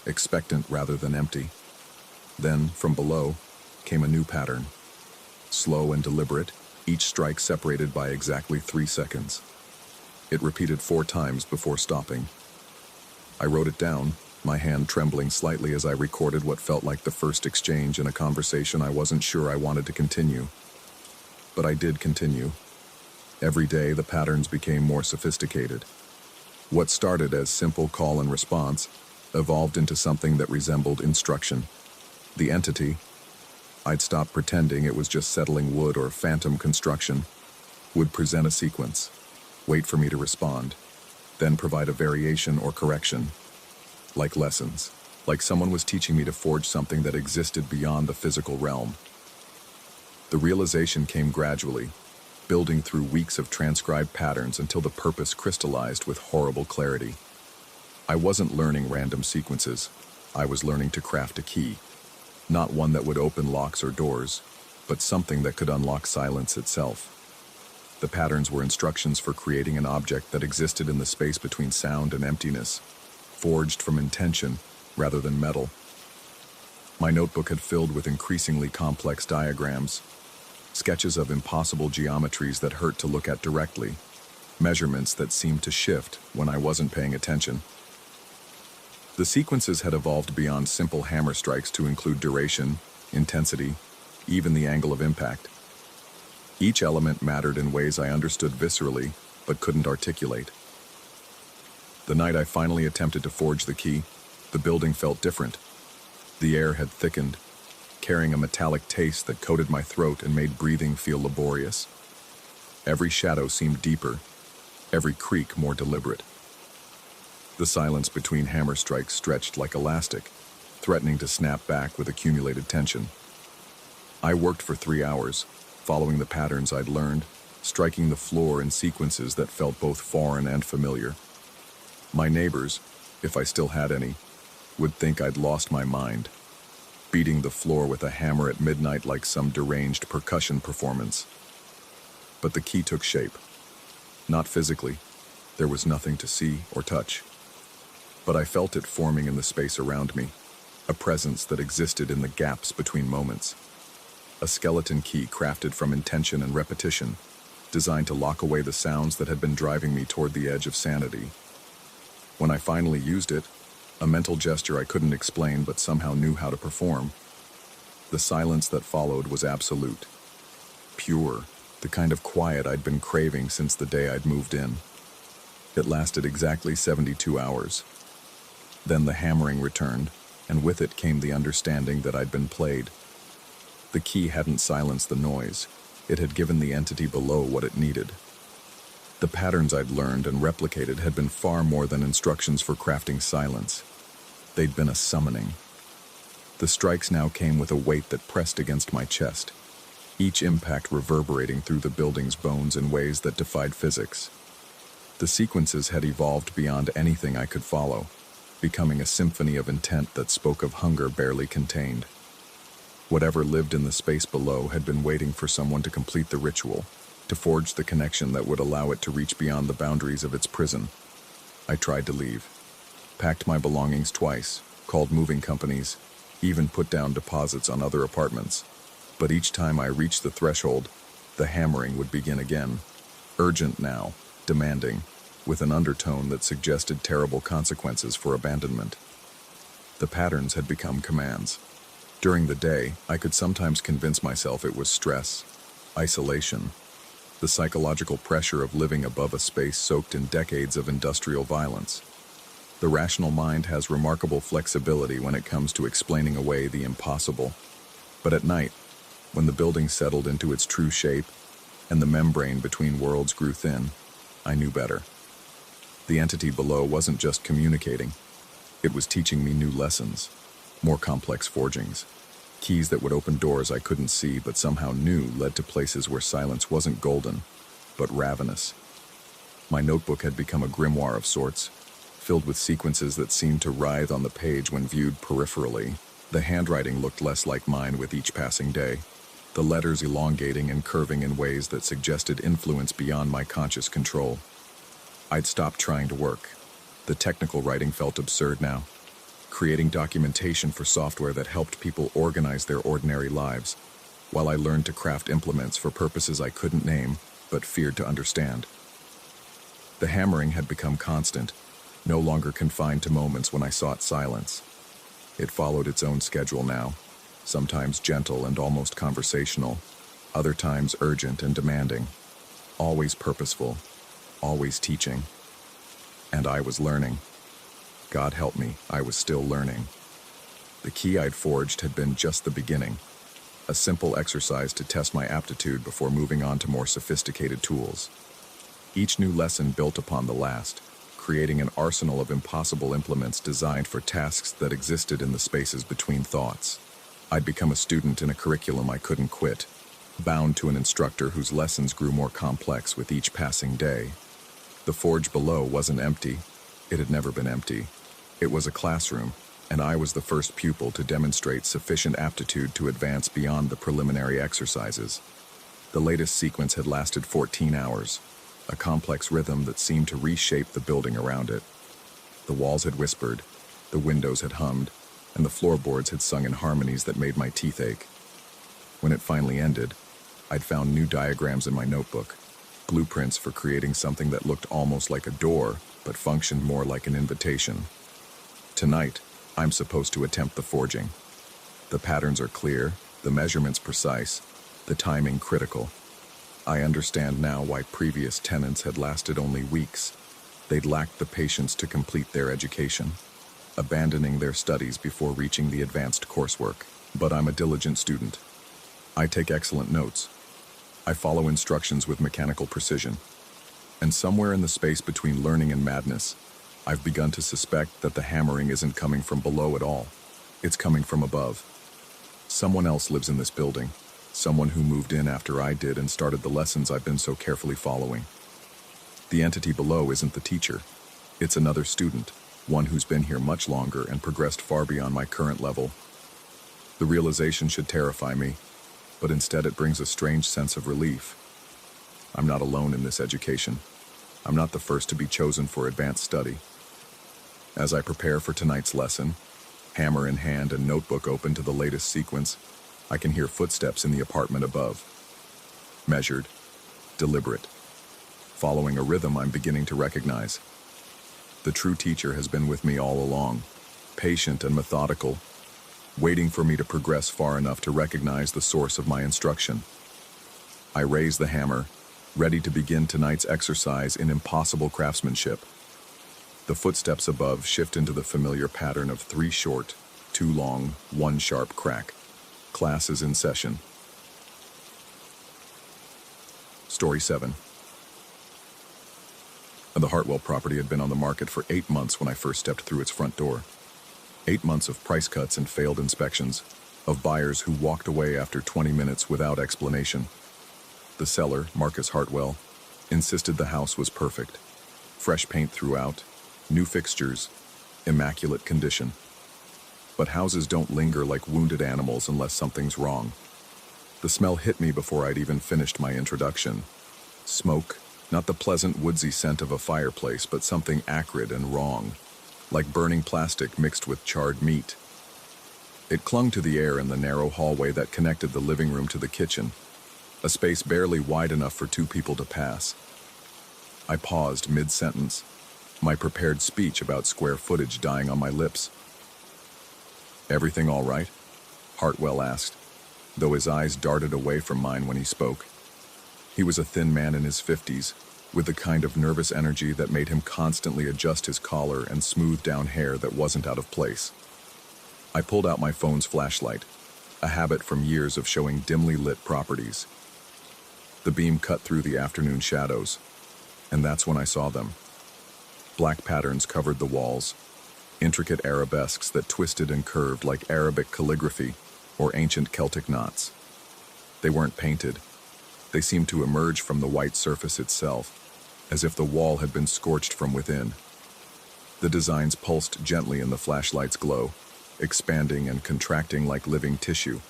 Speaker 1: expectant rather than empty. Then, from below, came a new pattern. Slow and deliberate, each strike separated by exactly 3 seconds. It repeated 4 times before stopping. I wrote it down, my hand trembling slightly as I recorded what felt like the first exchange in a conversation I wasn't sure I wanted to continue. But I did continue. Every day, the patterns became more sophisticated. What started as simple call and response evolved into something that resembled instruction. The entity, I'd stopped pretending it was just settling wood or phantom construction, would present a sequence, wait for me to respond, then provide a variation or correction. Like lessons, like someone was teaching me to forge something that existed beyond the physical realm. The realization came gradually, building through weeks of transcribed patterns until the purpose crystallized with horrible clarity. I wasn't learning random sequences. I was learning to craft a key. Not one that would open locks or doors, but something that could unlock silence itself. The patterns were instructions for creating an object that existed in the space between sound and emptiness, forged from intention rather than metal. My notebook had filled with increasingly complex diagrams, sketches of impossible geometries that hurt to look at directly, measurements that seemed to shift when I wasn't paying attention. The sequences had evolved beyond simple hammer strikes to include duration, intensity, even the angle of impact. Each element mattered in ways I understood viscerally but couldn't articulate. The night I finally attempted to forge the key, the building felt different. The air had thickened, carrying a metallic taste that coated my throat and made breathing feel laborious. Every shadow seemed deeper, every creak more deliberate. The silence between hammer strikes stretched like elastic, threatening to snap back with accumulated tension. I worked for 3 hours, following the patterns I'd learned, striking the floor in sequences that felt both foreign and familiar. My neighbors, if I still had any, would think I'd lost my mind, beating the floor with a hammer at midnight like some deranged percussion performance. But the key took shape. Not physically. There was nothing to see or touch. But I felt it forming in the space around me, a presence that existed in the gaps between moments. A skeleton key crafted from intention and repetition, designed to lock away the sounds that had been driving me toward the edge of sanity. When I finally used it, a mental gesture I couldn't explain but somehow knew how to perform, the silence that followed was absolute. Pure, the kind of quiet I'd been craving since the day I'd moved in. It lasted exactly 72 hours. Then the hammering returned, and with it came the understanding that I'd been played. The key hadn't silenced the noise. It had given the entity below what it needed. The patterns I'd learned and replicated had been far more than instructions for crafting silence. They'd been a summoning. The strikes now came with a weight that pressed against my chest, each impact reverberating through the building's bones in ways that defied physics. The sequences had evolved beyond anything I could follow, becoming a symphony of intent that spoke of hunger barely contained. Whatever lived in the space below had been waiting for someone to complete the ritual, to forge the connection that would allow it to reach beyond the boundaries of its prison. I tried to leave, packed my belongings twice, called moving companies, even put down deposits on other apartments. But each time I reached the threshold, the hammering would begin again, urgent now, demanding, with an undertone that suggested terrible consequences for abandonment. The patterns had become commands. During the day, I could sometimes convince myself it was stress, isolation, the psychological pressure of living above a space soaked in decades of industrial violence. The rational mind has remarkable flexibility when it comes to explaining away the impossible. But at night, when the building settled into its true shape and the membrane between worlds grew thin, I knew better. The entity below wasn't just communicating. It was teaching me new lessons, more complex forgings. Keys that would open doors I couldn't see but somehow knew led to places where silence wasn't golden, but ravenous. My notebook had become a grimoire of sorts, filled with sequences that seemed to writhe on the page when viewed peripherally. The handwriting looked less like mine with each passing day, the letters elongating and curving in ways that suggested influence beyond my conscious control. I'd stopped trying to work. The technical writing felt absurd now, creating documentation for software that helped people organize their ordinary lives, while I learned to craft implements for purposes I couldn't name, but feared to understand. The hammering had become constant, no longer confined to moments when I sought silence. It followed its own schedule now, sometimes gentle and almost conversational, other times urgent and demanding, always purposeful, always teaching. And I was learning. God help me, I was still learning. The key I'd forged had been just the beginning, a simple exercise to test my aptitude before moving on to more sophisticated tools. Each new lesson built upon the last, creating an arsenal of impossible implements designed for tasks that existed in the spaces between thoughts. I'd become a student in a curriculum I couldn't quit, bound to an instructor whose lessons grew more complex with each passing day. The forge below wasn't empty. It had never been empty. It was a classroom, and I was the first pupil to demonstrate sufficient aptitude to advance beyond the preliminary exercises. The latest sequence had lasted 14 hours, a complex rhythm that seemed to reshape the building around it. The walls had whispered, the windows had hummed, and the floorboards had sung in harmonies that made my teeth ache. When it finally ended, I'd found new diagrams in my notebook, blueprints for creating something that looked almost like a door, but functioned more like an invitation. Tonight, I'm supposed to attempt the forging. The patterns are clear, the measurements precise, the timing critical. I understand now why previous tenants had lasted only weeks. They'd lacked the patience to complete their education, abandoning their studies before reaching the advanced coursework. But I'm a diligent student. I take excellent notes. I follow instructions with mechanical precision. And somewhere in the space between learning and madness, I've begun to suspect that the hammering isn't coming from below at all. It's coming from above. Someone else lives in this building. Someone who moved in after I did and started the lessons I've been so carefully following. The entity below isn't the teacher. It's another student, one who's been here much longer and progressed far beyond my current level. The realization should terrify me, but instead it brings a strange sense of relief. I'm not alone in this education. I'm not the first to be chosen for advanced study. As I prepare for tonight's lesson, hammer in hand and notebook open to the latest sequence, I can hear footsteps in the apartment above. Measured, deliberate, following a rhythm I'm beginning to recognize. The true teacher has been with me all along, patient and methodical, waiting for me to progress far enough to recognize the source of my instruction. I raise the hammer, ready to begin tonight's exercise in impossible craftsmanship. The footsteps above shift into the familiar pattern of 3 short, 2 long, 1 sharp crack. Class is in session. Story 7. The Hartwell property had been on the market for 8 months when I first stepped through its front door. 8 months of price cuts and failed inspections, of buyers who walked away after 20 minutes without explanation. The seller, Marcus Hartwell, insisted the house was perfect. Fresh paint throughout, new fixtures, immaculate condition. But houses don't linger like wounded animals unless something's wrong. The smell hit me before I'd even finished my introduction. Smoke, not the pleasant woodsy scent of a fireplace, but something acrid and wrong, like burning plastic mixed with charred meat. It clung to the air in the narrow hallway that connected the living room to the kitchen, a space barely wide enough for 2 people to pass. I paused mid-sentence, my prepared speech about square footage dying on my lips. "Everything all right?" Hartwell asked, though his eyes darted away from mine when he spoke. He was a thin man in his 50s, with the kind of nervous energy that made him constantly adjust his collar and smooth down hair that wasn't out of place. I pulled out my phone's flashlight, a habit from years of showing dimly lit properties. The beam cut through the afternoon shadows, and that's when I saw them. Black patterns covered the walls, intricate arabesques that twisted and curved like Arabic calligraphy or ancient Celtic knots. They weren't painted. They seemed to emerge from the white surface itself, as if the wall had been scorched from within. The designs pulsed gently in the flashlight's glow, expanding and contracting like living tissue.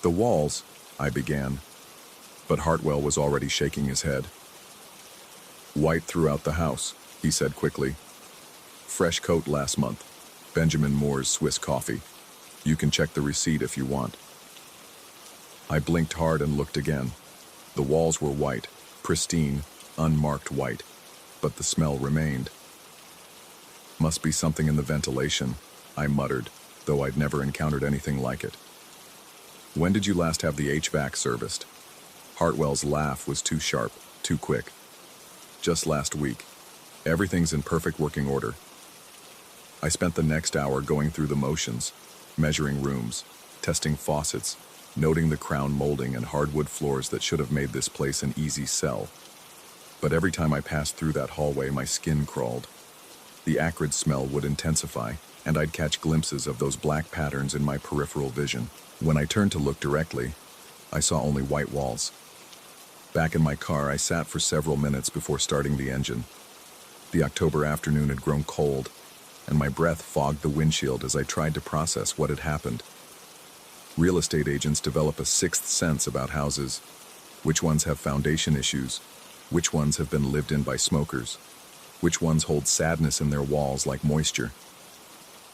Speaker 1: "The walls," I began, but Hartwell was already shaking his head. "White throughout the house," he said quickly. "Fresh coat last month. Benjamin Moore's Swiss coffee. You can check the receipt if you want." I blinked hard and looked again. The walls were white, pristine, unmarked white, but the smell remained. "Must be something in the ventilation," I muttered, though I'd never encountered anything like it. "When did you last have the HVAC serviced?" Hartwell's laugh was too sharp, too quick. "Just last week. Everything's in perfect working order." I spent the next hour going through the motions, measuring rooms, testing faucets, noting the crown molding and hardwood floors that should have made this place an easy sell. But every time I passed through that hallway, my skin crawled. The acrid smell would intensify, and I'd catch glimpses of those black patterns in my peripheral vision. When I turned to look directly, I saw only white walls. Back in my car, I sat for several minutes before starting the engine. The October afternoon had grown cold, and my breath fogged the windshield as I tried to process what had happened. Real estate agents develop a sixth sense about houses. Which ones have foundation issues? Which ones have been lived in by smokers? Which ones hold sadness in their walls like moisture?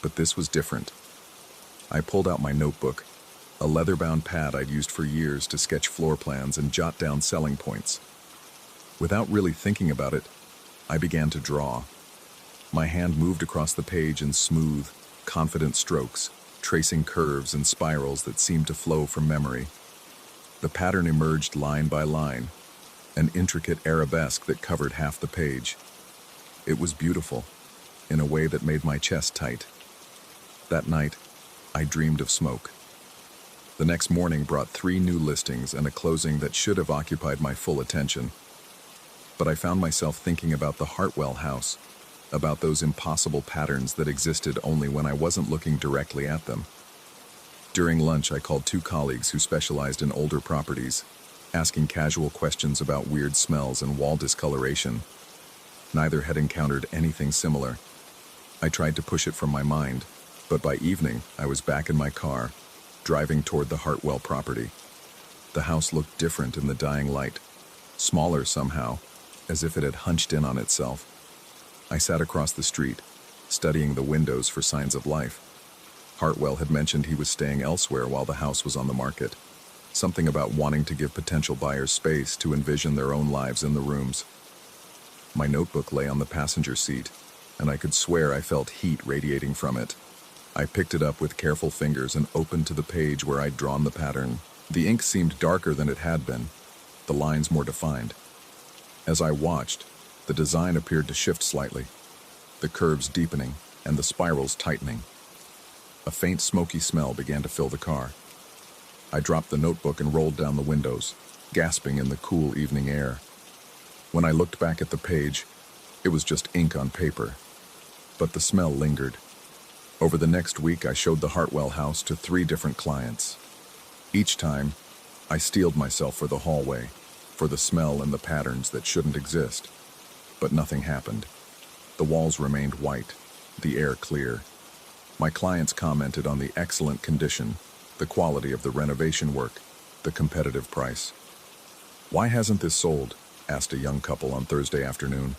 Speaker 1: But this was different. I pulled out my notebook, a leather-bound pad I'd used for years to sketch floor plans and jot down selling points. Without really thinking about it, I began to draw. My hand moved across the page in smooth, confident strokes, tracing curves and spirals that seemed to flow from memory. The pattern emerged line by line, an intricate arabesque that covered half the page. It was beautiful, in a way that made my chest tight. That night, I dreamed of smoke. The next morning brought 3 new listings and a closing that should have occupied my full attention. But I found myself thinking about the Hartwell house, about those impossible patterns that existed only when I wasn't looking directly at them. During lunch, I called 2 colleagues who specialized in older properties, asking casual questions about weird smells and wall discoloration. Neither had encountered anything similar. I tried to push it from my mind, but by evening, I was back in my car, driving toward the Hartwell property. The house looked different in the dying light, smaller somehow, as if it had hunched in on itself. I sat across the street, studying the windows for signs of life. Hartwell had mentioned he was staying elsewhere while the house was on the market. Something about wanting to give potential buyers space to envision their own lives in the rooms. My notebook lay on the passenger seat, and I could swear I felt heat radiating from it. I picked it up with careful fingers and opened to the page where I'd drawn the pattern. The ink seemed darker than it had been, the lines more defined. As I watched, the design appeared to shift slightly, the curves deepening and the spirals tightening. A faint smoky smell began to fill the car. I dropped the notebook and rolled down the windows, gasping in the cool evening air. When I looked back at the page, it was just ink on paper, but the smell lingered. Over the next week, I showed the Hartwell house to 3 different clients. Each time, I steeled myself for the hallway, for the smell and the patterns that shouldn't exist. But nothing happened. The walls remained white, the air clear. My clients commented on the excellent condition, the quality of the renovation work, the competitive price. "Why hasn't this sold?" asked a young couple on Thursday afternoon.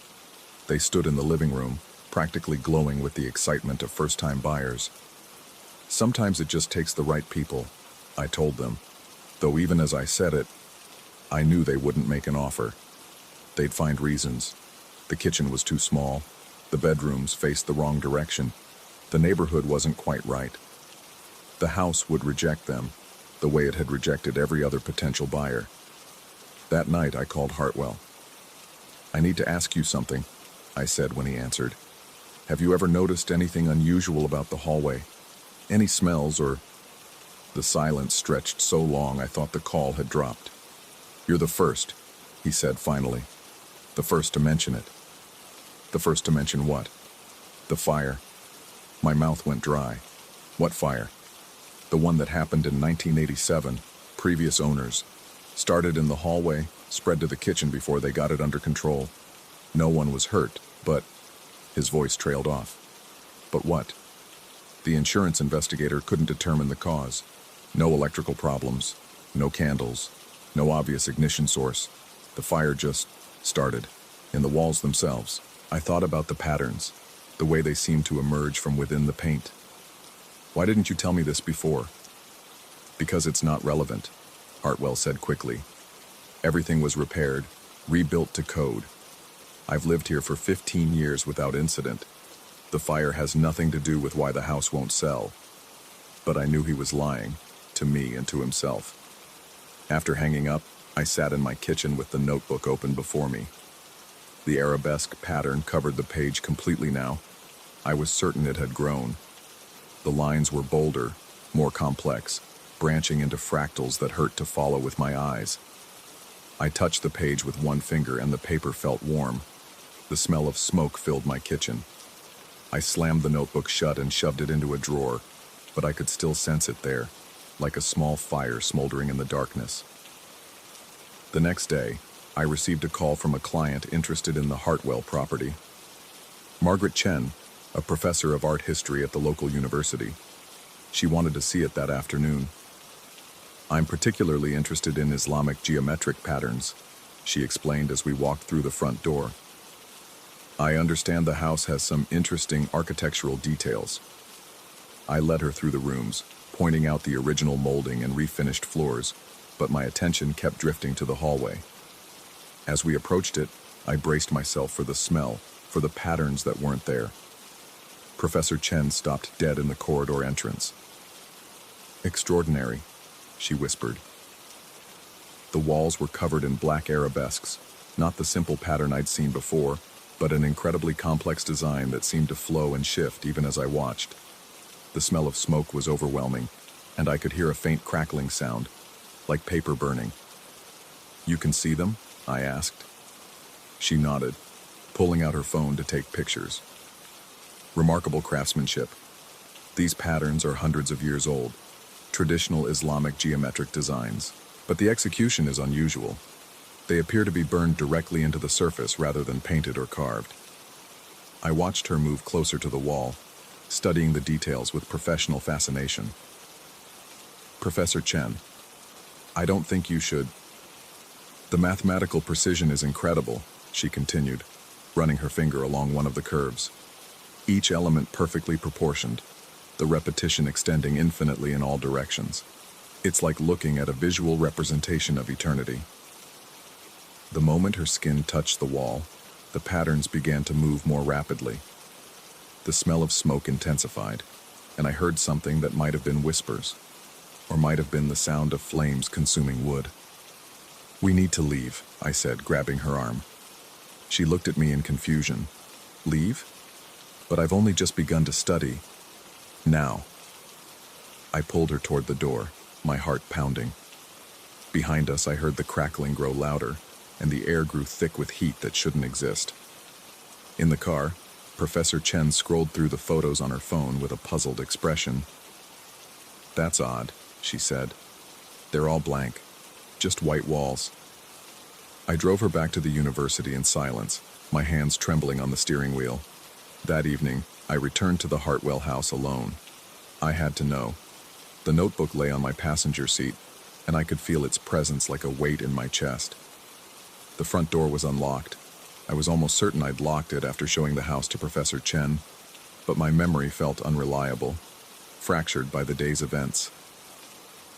Speaker 1: They stood in the living room, practically glowing with the excitement of first-time buyers. "Sometimes it just takes the right people," I told them, though even as I said it, I knew they wouldn't make an offer. They'd find reasons. The kitchen was too small. The bedrooms faced the wrong direction. The neighborhood wasn't quite right. The house would reject them, the way it had rejected every other potential buyer. That night, I called Hartwell. "I need to ask you something," I said when he answered. "Have you ever noticed anything unusual about the hallway? Any smells or—" The silence stretched so long I thought the call had dropped. "You're the first," he said finally. "The first to mention it." "The first to mention what?" "The fire." My mouth went dry. "What fire?" "The one that happened in 1987, previous owners. Started in the hallway, spread to the kitchen before they got it under control. No one was hurt, but..." His voice trailed off. But what? The insurance investigator couldn't determine the cause. No electrical problems, no candles, no obvious ignition source. The fire just started, in the walls themselves. I thought about the patterns, the way they seemed to emerge from within the paint. Why didn't you tell me this before? Because it's not relevant, Hartwell said quickly. Everything was repaired, rebuilt to code. I've lived here for 15 years without incident. The fire has nothing to do with why the house won't sell. But I knew he was lying, to me and to himself. After hanging up, I sat in my kitchen with the notebook open before me. The arabesque pattern covered the page completely now. I was certain it had grown. The lines were bolder, more complex, branching into fractals that hurt to follow with my eyes. I touched the page with one finger and the paper felt warm. The smell of smoke filled my kitchen. I slammed the notebook shut and shoved it into a drawer, but I could still sense it there, like a small fire smoldering in the darkness. The next day, I received a call from a client interested in the Hartwell property. Margaret Chen, a professor of art history at the local university. She wanted to see it that afternoon. I'm particularly interested in Islamic geometric patterns, she explained as we walked through the front door. I understand the house has some interesting architectural details. I led her through the rooms, pointing out the original molding and refinished floors, but my attention kept drifting to the hallway. As we approached it, I braced myself for the smell, for the patterns that weren't there. Professor Chen stopped dead in the corridor entrance. "Extraordinary," she whispered. The walls were covered in black arabesques, not the simple pattern I'd seen before, but an incredibly complex design that seemed to flow and shift even as I watched. The smell of smoke was overwhelming, and I could hear a faint crackling sound, like paper burning. "You can see them?" I asked. She nodded, pulling out her phone to take pictures. Remarkable craftsmanship. These patterns are hundreds of years old, traditional Islamic geometric designs, but the execution is unusual. They appear to be burned directly into the surface rather than painted or carved. I watched her move closer to the wall, studying the details with professional fascination. "Professor Chen, I don't think you should..." "The mathematical precision is incredible," she continued, running her finger along one of the curves. "Each element perfectly proportioned, the repetition extending infinitely in all directions. It's like looking at a visual representation of eternity." The moment her skin touched the wall, the patterns began to move more rapidly. The smell of smoke intensified, and I heard something that might have been whispers, or might have been the sound of flames consuming wood. "We need to leave," I said, grabbing her arm. She looked at me in confusion. "Leave? But I've only just begun to study. Now." I pulled her toward the door, my heart pounding. Behind us, I heard the crackling grow louder, and the air grew thick with heat that shouldn't exist. In the car, Professor Chen scrolled through the photos on her phone with a puzzled expression. "That's odd," she said. "They're all blank, just white walls." I drove her back to the university in silence, my hands trembling on the steering wheel. That evening, I returned to the Hartwell house alone. I had to know. The notebook lay on my passenger seat, and I could feel its presence like a weight in my chest. The front door was unlocked. I was almost certain I'd locked it after showing the house to Professor Chen, but my memory felt unreliable, fractured by the day's events.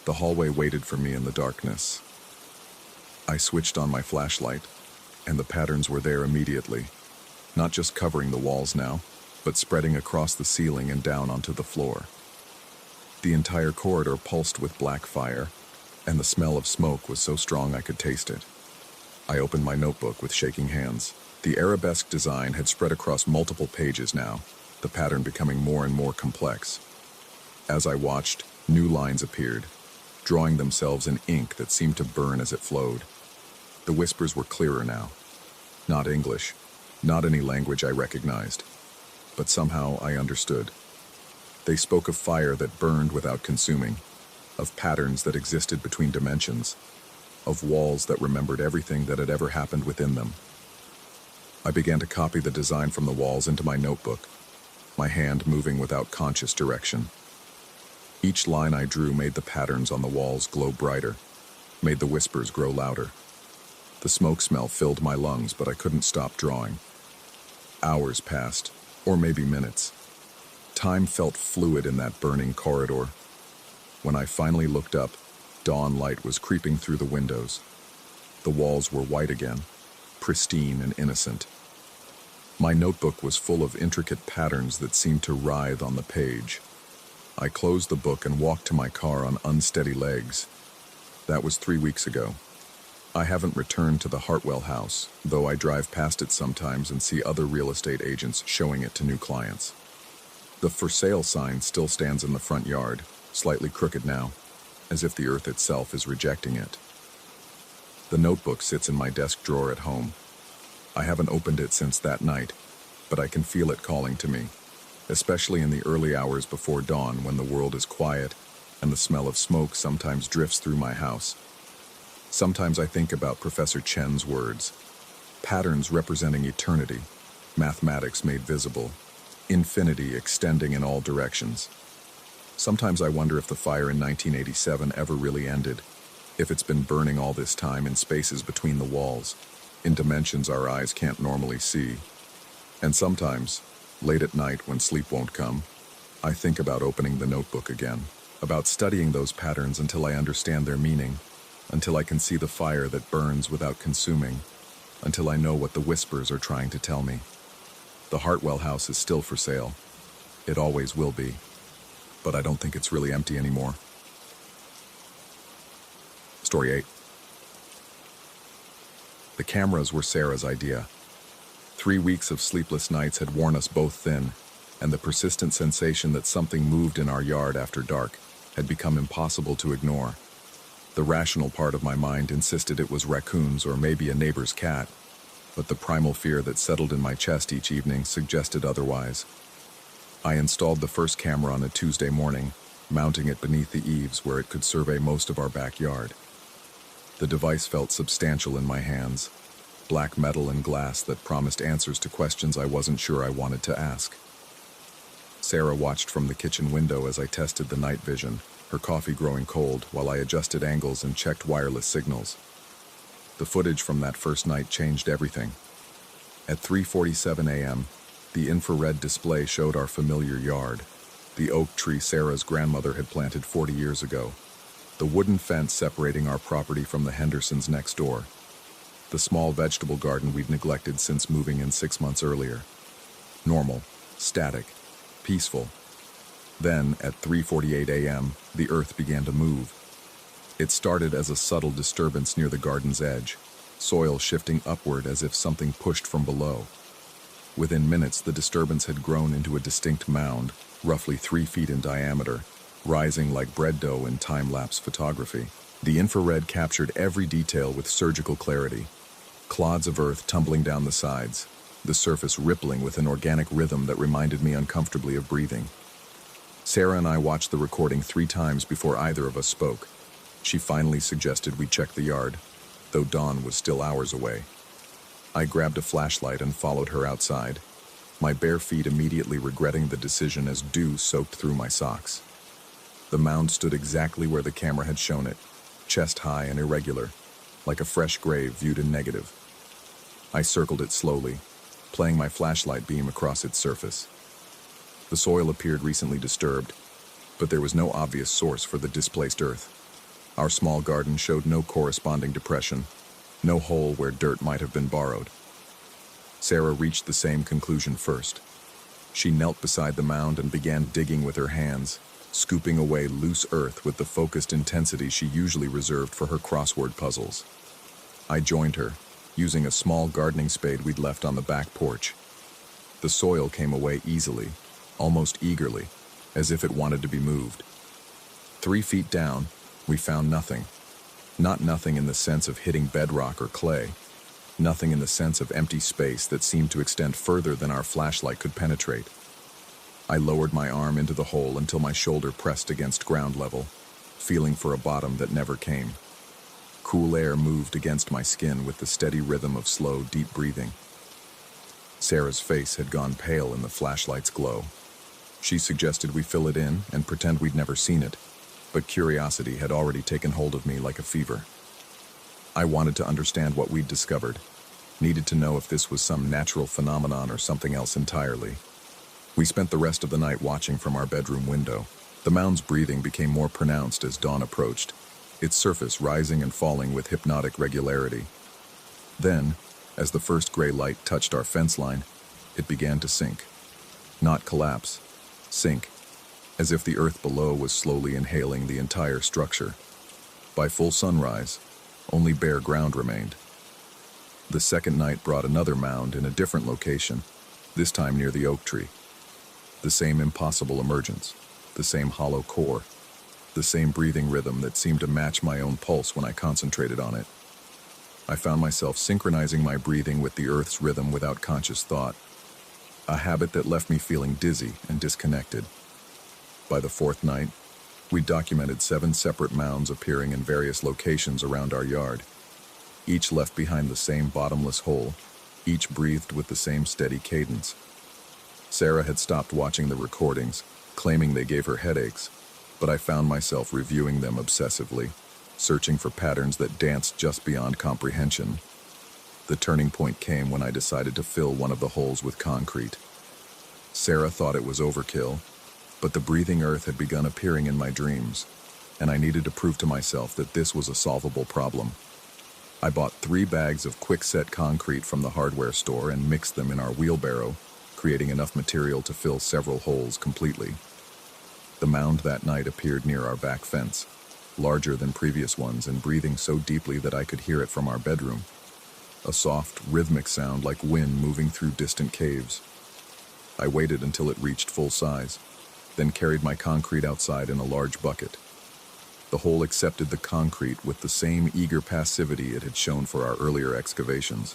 Speaker 1: The hallway waited for me in the darkness. I switched on my flashlight, and the patterns were there immediately, not just covering the walls now, but spreading across the ceiling and down onto the floor. The entire corridor pulsed with black fire, and the smell of smoke was so strong I could taste it. I opened my notebook with shaking hands. The arabesque design had spread across multiple pages now, the pattern becoming more and more complex. As I watched, new lines appeared, drawing themselves in ink that seemed to burn as it flowed. The whispers were clearer now. Not English, not any language I recognized, but somehow I understood. They spoke of fire that burned without consuming, of patterns that existed between dimensions, of walls that remembered everything that had ever happened within them. I began to copy the design from the walls into my notebook, my hand moving without conscious direction. Each line I drew made the patterns on the walls glow brighter, made the whispers grow louder. The smoke smell filled my lungs, but I couldn't stop drawing. Hours passed, or maybe minutes. Time felt fluid in that burning corridor. When I finally looked up, dawn light was creeping through the windows. The walls were white again, pristine and innocent. My notebook was full of intricate patterns that seemed to writhe on the page. I closed the book and walked to my car on unsteady legs. That was 3 weeks ago. I haven't returned to the Hartwell house, though I drive past it sometimes and see other real estate agents showing it to new clients. The for sale sign still stands in the front yard, slightly crooked now, as if the earth itself is rejecting it. The notebook sits in my desk drawer at home. I haven't opened it since that night, but I can feel it calling to me, especially in the early hours before dawn when the world is quiet and the smell of smoke sometimes drifts through my house. Sometimes I think about Professor Chen's words, patterns representing eternity, mathematics made visible, infinity extending in all directions. Sometimes I wonder if the fire in 1987 ever really ended, if it's been burning all this time in spaces between the walls, in dimensions our eyes can't normally see. And sometimes, late at night when sleep won't come, I think about opening the notebook again, about studying those patterns until I understand their meaning, until I can see the fire that burns without consuming, until I know what the whispers are trying to tell me. The Hartwell house is still for sale. It always will be. But I don't think it's really empty anymore. Story 8. The cameras were Sarah's idea. 3 weeks of sleepless nights had worn us both thin, and the persistent sensation that something moved in our yard after dark had become impossible to ignore. The rational part of my mind insisted it was raccoons or maybe a neighbor's cat, but the primal fear that settled in my chest each evening suggested otherwise. I installed the first camera on a Tuesday morning, mounting it beneath the eaves where it could survey most of our backyard. The device felt substantial in my hands, black metal and glass that promised answers to questions I wasn't sure I wanted to ask. Sarah watched from the kitchen window as I tested the night vision, her coffee growing cold while I adjusted angles and checked wireless signals. The footage from that first night changed everything. At 3:47 a.m., the infrared display showed our familiar yard, the oak tree Sarah's grandmother had planted 40 years ago, the wooden fence separating our property from the Hendersons next door, the small vegetable garden we'd neglected since moving in 6 months earlier. Normal, static, peaceful. Then, at 3:48 a.m., the earth began to move. It started as a subtle disturbance near the garden's edge, soil shifting upward as if something pushed from below. Within minutes, the disturbance had grown into a distinct mound, roughly 3 feet in diameter, rising like bread dough in time-lapse photography. The infrared captured every detail with surgical clarity. Clods of earth tumbling down the sides, the surface rippling with an organic rhythm that reminded me uncomfortably of breathing. Sarah and I watched the recording 3 times before either of us spoke. She finally suggested we check the yard, though dawn was still hours away. I grabbed a flashlight and followed her outside, my bare feet immediately regretting the decision as dew soaked through my socks. The mound stood exactly where the camera had shown it, chest high and irregular, like a fresh grave viewed in negative. I circled it slowly, playing my flashlight beam across its surface. The soil appeared recently disturbed, but there was no obvious source for the displaced earth. Our small garden showed no corresponding depression, no hole where dirt might have been borrowed. Sarah reached the same conclusion first. She knelt beside the mound and began digging with her hands, scooping away loose earth with the focused intensity she usually reserved for her crossword puzzles. I joined her, using a small gardening spade we'd left on the back porch. The soil came away easily, almost eagerly, as if it wanted to be moved. 3 feet down, we found nothing. Not nothing in the sense of hitting bedrock or clay. Nothing in the sense of empty space that seemed to extend further than our flashlight could penetrate. I lowered my arm into the hole until my shoulder pressed against ground level, feeling for a bottom that never came. Cool air moved against my skin with the steady rhythm of slow, deep breathing. Sarah's face had gone pale in the flashlight's glow. She suggested we fill it in and pretend we'd never seen it, but curiosity had already taken hold of me like a fever. I wanted to understand what we'd discovered, needed to know if this was some natural phenomenon or something else entirely. We spent the rest of the night watching from our bedroom window. The mound's breathing became more pronounced as dawn approached, its surface rising and falling with hypnotic regularity. Then, as the first gray light touched our fence line, it began to sink. Not collapse, sink, as if the earth below was slowly inhaling the entire structure. By full sunrise, only bare ground remained. The second night brought another mound in a different location, this time near the oak tree. The same impossible emergence, the same hollow core, the same breathing rhythm that seemed to match my own pulse when I concentrated on it. I found myself synchronizing my breathing with the earth's rhythm without conscious thought, a habit that left me feeling dizzy and disconnected. By the fourth night, we documented 7 separate mounds appearing in various locations around our yard. Each left behind the same bottomless hole, each breathed with the same steady cadence. Sarah had stopped watching the recordings, claiming they gave her headaches, but I found myself reviewing them obsessively, searching for patterns that danced just beyond comprehension. The turning point came when I decided to fill one of the holes with concrete. Sarah thought it was overkill, but the breathing earth had begun appearing in my dreams, and I needed to prove to myself that this was a solvable problem. I bought 3 bags of quick-set concrete from the hardware store and mixed them in our wheelbarrow, creating enough material to fill several holes completely. The mound that night appeared near our back fence, larger than previous ones and breathing so deeply that I could hear it from our bedroom. A soft, rhythmic sound like wind moving through distant caves. I waited until it reached full size, then carried my concrete outside in a large bucket. The hole accepted the concrete with the same eager passivity it had shown for our earlier excavations.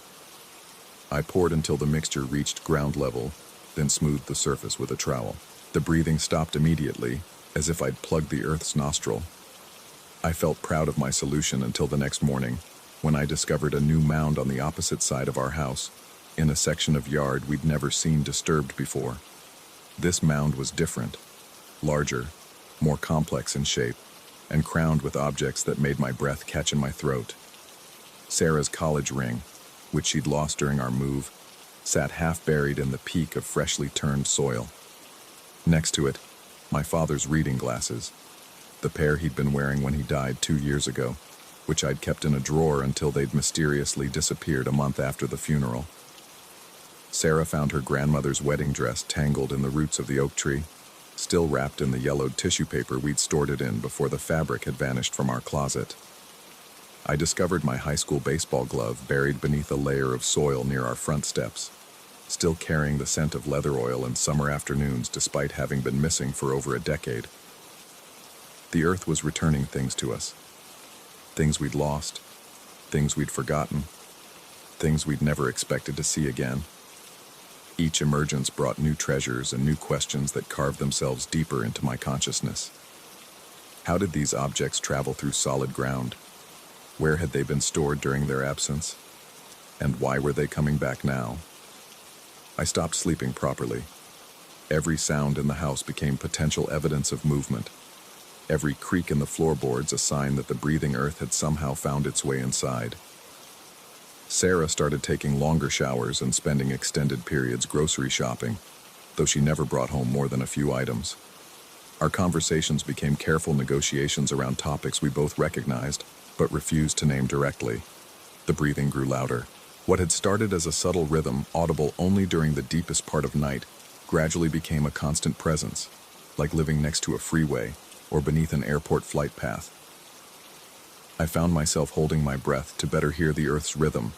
Speaker 1: I poured until the mixture reached ground level, then smoothed the surface with a trowel. The breathing stopped immediately, as if I'd plugged the earth's nostril. I felt proud of my solution until the next morning, when I discovered a new mound on the opposite side of our house, in a section of yard we'd never seen disturbed before. This mound was different, larger, more complex in shape, and crowned with objects that made my breath catch in my throat. Sarah's college ring, which she'd lost during our move, sat half buried in the peak of freshly turned soil. Next to it, my father's reading glasses, the pair he'd been wearing when he died 2 years ago, which I'd kept in a drawer until they'd mysteriously disappeared a month after the funeral. Sarah found her grandmother's wedding dress tangled in the roots of the oak tree, still wrapped in the yellowed tissue paper we'd stored it in before the fabric had vanished from our closet. I discovered my high school baseball glove buried beneath a layer of soil near our front steps, still carrying the scent of leather oil in summer afternoons despite having been missing for over a decade. The earth was returning things to us. Things we'd lost, things we'd forgotten, things we'd never expected to see again. Each emergence brought new treasures and new questions that carved themselves deeper into my consciousness. How did these objects travel through solid ground? Where had they been stored during their absence? And why were they coming back now? I stopped sleeping properly. Every sound in the house became potential evidence of movement. Every creak in the floorboards a sign that the breathing earth had somehow found its way inside. Sarah started taking longer showers and spending extended periods grocery shopping, though she never brought home more than a few items. Our conversations became careful negotiations around topics we both recognized, but refused to name directly. The breathing grew louder. What had started as a subtle rhythm, audible only during the deepest part of night, gradually became a constant presence, like living next to a freeway or beneath an airport flight path. I found myself holding my breath to better hear the earth's rhythm,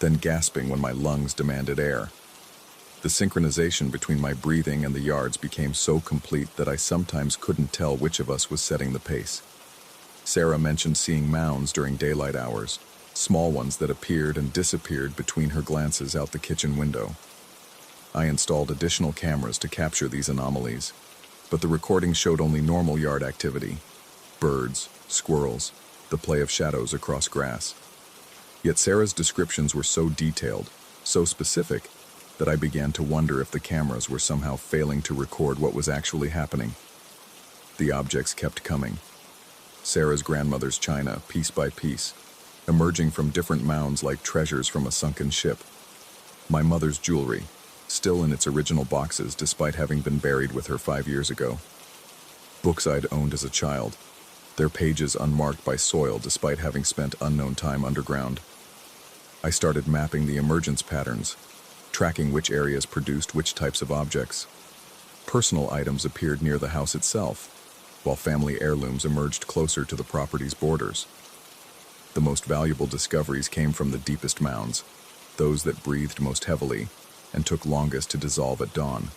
Speaker 1: then gasping when my lungs demanded air. The synchronization between my breathing and the yards became so complete that I sometimes couldn't tell which of us was setting the pace. Sarah mentioned seeing mounds during daylight hours, small ones that appeared and disappeared between her glances out the kitchen window. I installed additional cameras to capture these anomalies, but the recording showed only normal yard activity: birds, squirrels, the play of shadows across grass. Yet Sarah's descriptions were so detailed, so specific, that I began to wonder if the cameras were somehow failing to record what was actually happening. The objects kept coming. Sarah's grandmother's china, piece by piece, emerging from different mounds like treasures from a sunken ship. My mother's jewelry, still in its original boxes despite having been buried with her 5 years ago. Books I'd owned as a child, their pages unmarked by soil despite having spent unknown time underground. I started mapping the emergence patterns, tracking which areas produced which types of objects. Personal items appeared near the house itself, while family heirlooms emerged closer to the property's borders. The most valuable discoveries came from the deepest mounds, those that breathed most heavily and took longest to dissolve at dawn.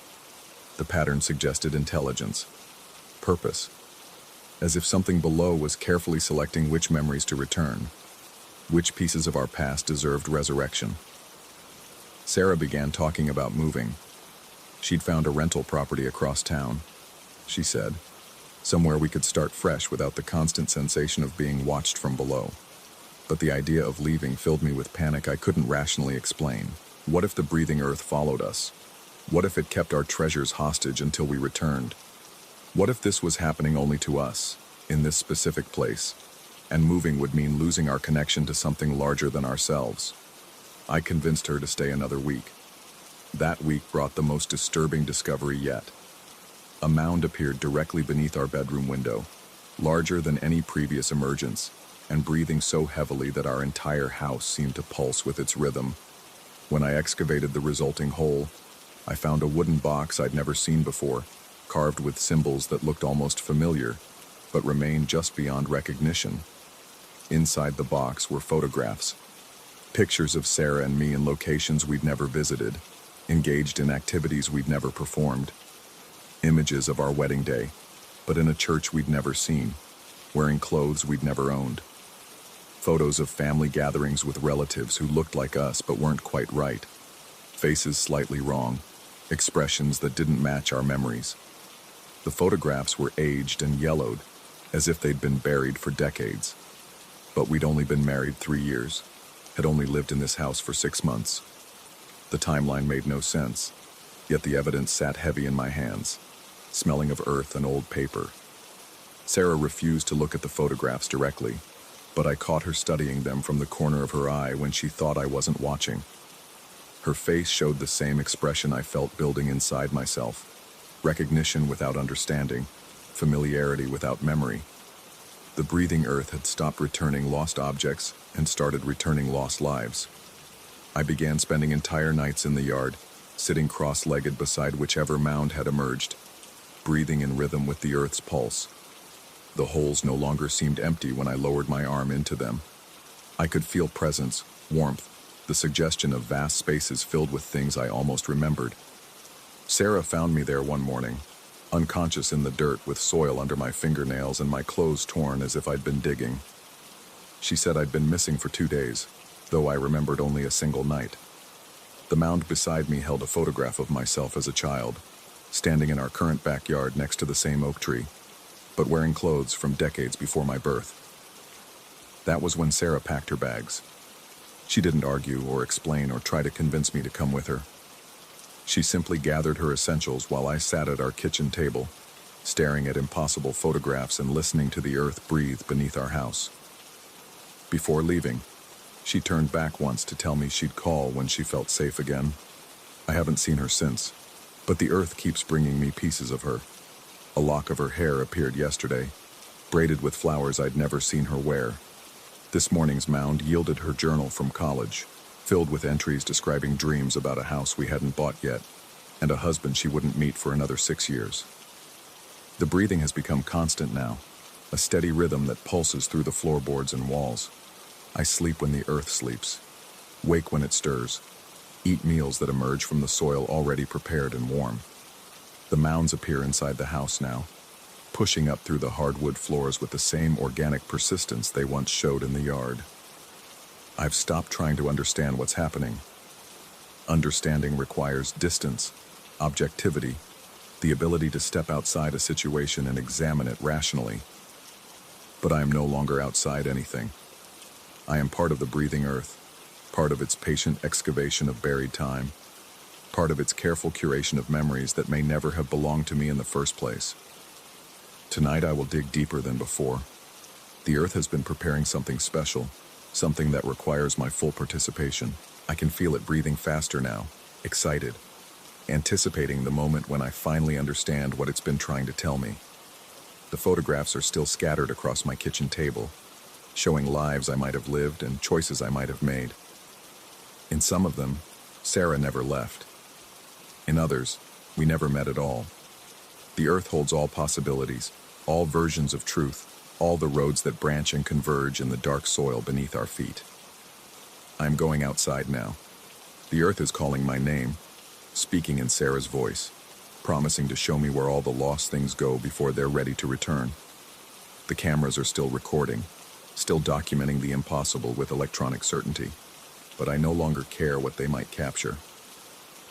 Speaker 1: The pattern suggested intelligence, purpose, as if something below was carefully selecting which memories to return, which pieces of our past deserved resurrection. Sarah began talking about moving. She'd found a rental property across town, she said, somewhere we could start fresh without the constant sensation of being watched from below. But the idea of leaving filled me with panic I couldn't rationally explain. What if the breathing earth followed us? What if it kept our treasures hostage until we returned? What if this was happening only to us, in this specific place, and moving would mean losing our connection to something larger than ourselves? I convinced her to stay another week. That week brought the most disturbing discovery yet. A mound appeared directly beneath our bedroom window, larger than any previous emergence, and breathing so heavily that our entire house seemed to pulse with its rhythm. When I excavated the resulting hole, I found a wooden box I'd never seen before, carved with symbols that looked almost familiar, but remained just beyond recognition. Inside the box were photographs, pictures of Sarah and me in locations we'd never visited, engaged in activities we'd never performed, images of our wedding day, but in a church we'd never seen, wearing clothes we'd never owned, photos of family gatherings with relatives who looked like us but weren't quite right, faces slightly wrong, expressions that didn't match our memories. The photographs were aged and yellowed, as if they'd been buried for decades. But we'd only been married 3 years, had only lived in this house for 6 months. The timeline made no sense, yet the evidence sat heavy in my hands, smelling of earth and old paper. Sarah refused to look at the photographs directly, but I caught her studying them from the corner of her eye when she thought I wasn't watching. Her face showed the same expression I felt building inside myself: recognition without understanding, familiarity without memory. The breathing earth had stopped returning lost objects and started returning lost lives. I began spending entire nights in the yard, sitting cross-legged beside whichever mound had emerged, breathing in rhythm with the earth's pulse. The holes no longer seemed empty when I lowered my arm into them. I could feel presence, warmth, the suggestion of vast spaces filled with things I almost remembered. Sarah found me there one morning, unconscious in the dirt with soil under my fingernails and my clothes torn as if I'd been digging. She said I'd been missing for 2 days, though I remembered only a single night. The mound beside me held a photograph of myself as a child, standing in our current backyard next to the same oak tree, but wearing clothes from decades before my birth. That was when Sarah packed her bags. She didn't argue or explain or try to convince me to come with her. She simply gathered her essentials while I sat at our kitchen table, staring at impossible photographs and listening to the earth breathe beneath our house. Before leaving, she turned back once to tell me she'd call when she felt safe again. I haven't seen her since, but the earth keeps bringing me pieces of her. A lock of her hair appeared yesterday, braided with flowers I'd never seen her wear. This morning's mound yielded her journal from college, filled with entries describing dreams about a house we hadn't bought yet, and a husband she wouldn't meet for another 6 years. The breathing has become constant now, a steady rhythm that pulses through the floorboards and walls. I sleep when the earth sleeps, wake when it stirs, eat meals that emerge from the soil already prepared and warm. The mounds appear inside the house now, pushing up through the hardwood floors with the same organic persistence they once showed in the yard. I've stopped trying to understand what's happening. Understanding requires distance, objectivity, the ability to step outside a situation and examine it rationally. But I am no longer outside anything. I am part of the breathing earth, part of its patient excavation of buried time. part of its careful curation of memories that may never have belonged to me in the first place. Tonight I will dig deeper than before. The Earth has been preparing something special, something that requires my full participation. I can feel it breathing faster now, excited, anticipating the moment when I finally understand what it's been trying to tell me. The photographs are still scattered across my kitchen table, showing lives I might have lived and choices I might have made. In some of them, Sarah never left. In others, we never met at all. The Earth holds all possibilities, all versions of truth, all the roads that branch and converge in the dark soil beneath our feet. I'm going outside now. The Earth is calling my name, speaking in Sarah's voice, promising to show me where all the lost things go before they're ready to return. The cameras are still recording, still documenting the impossible with electronic certainty, but I no longer care what they might capture.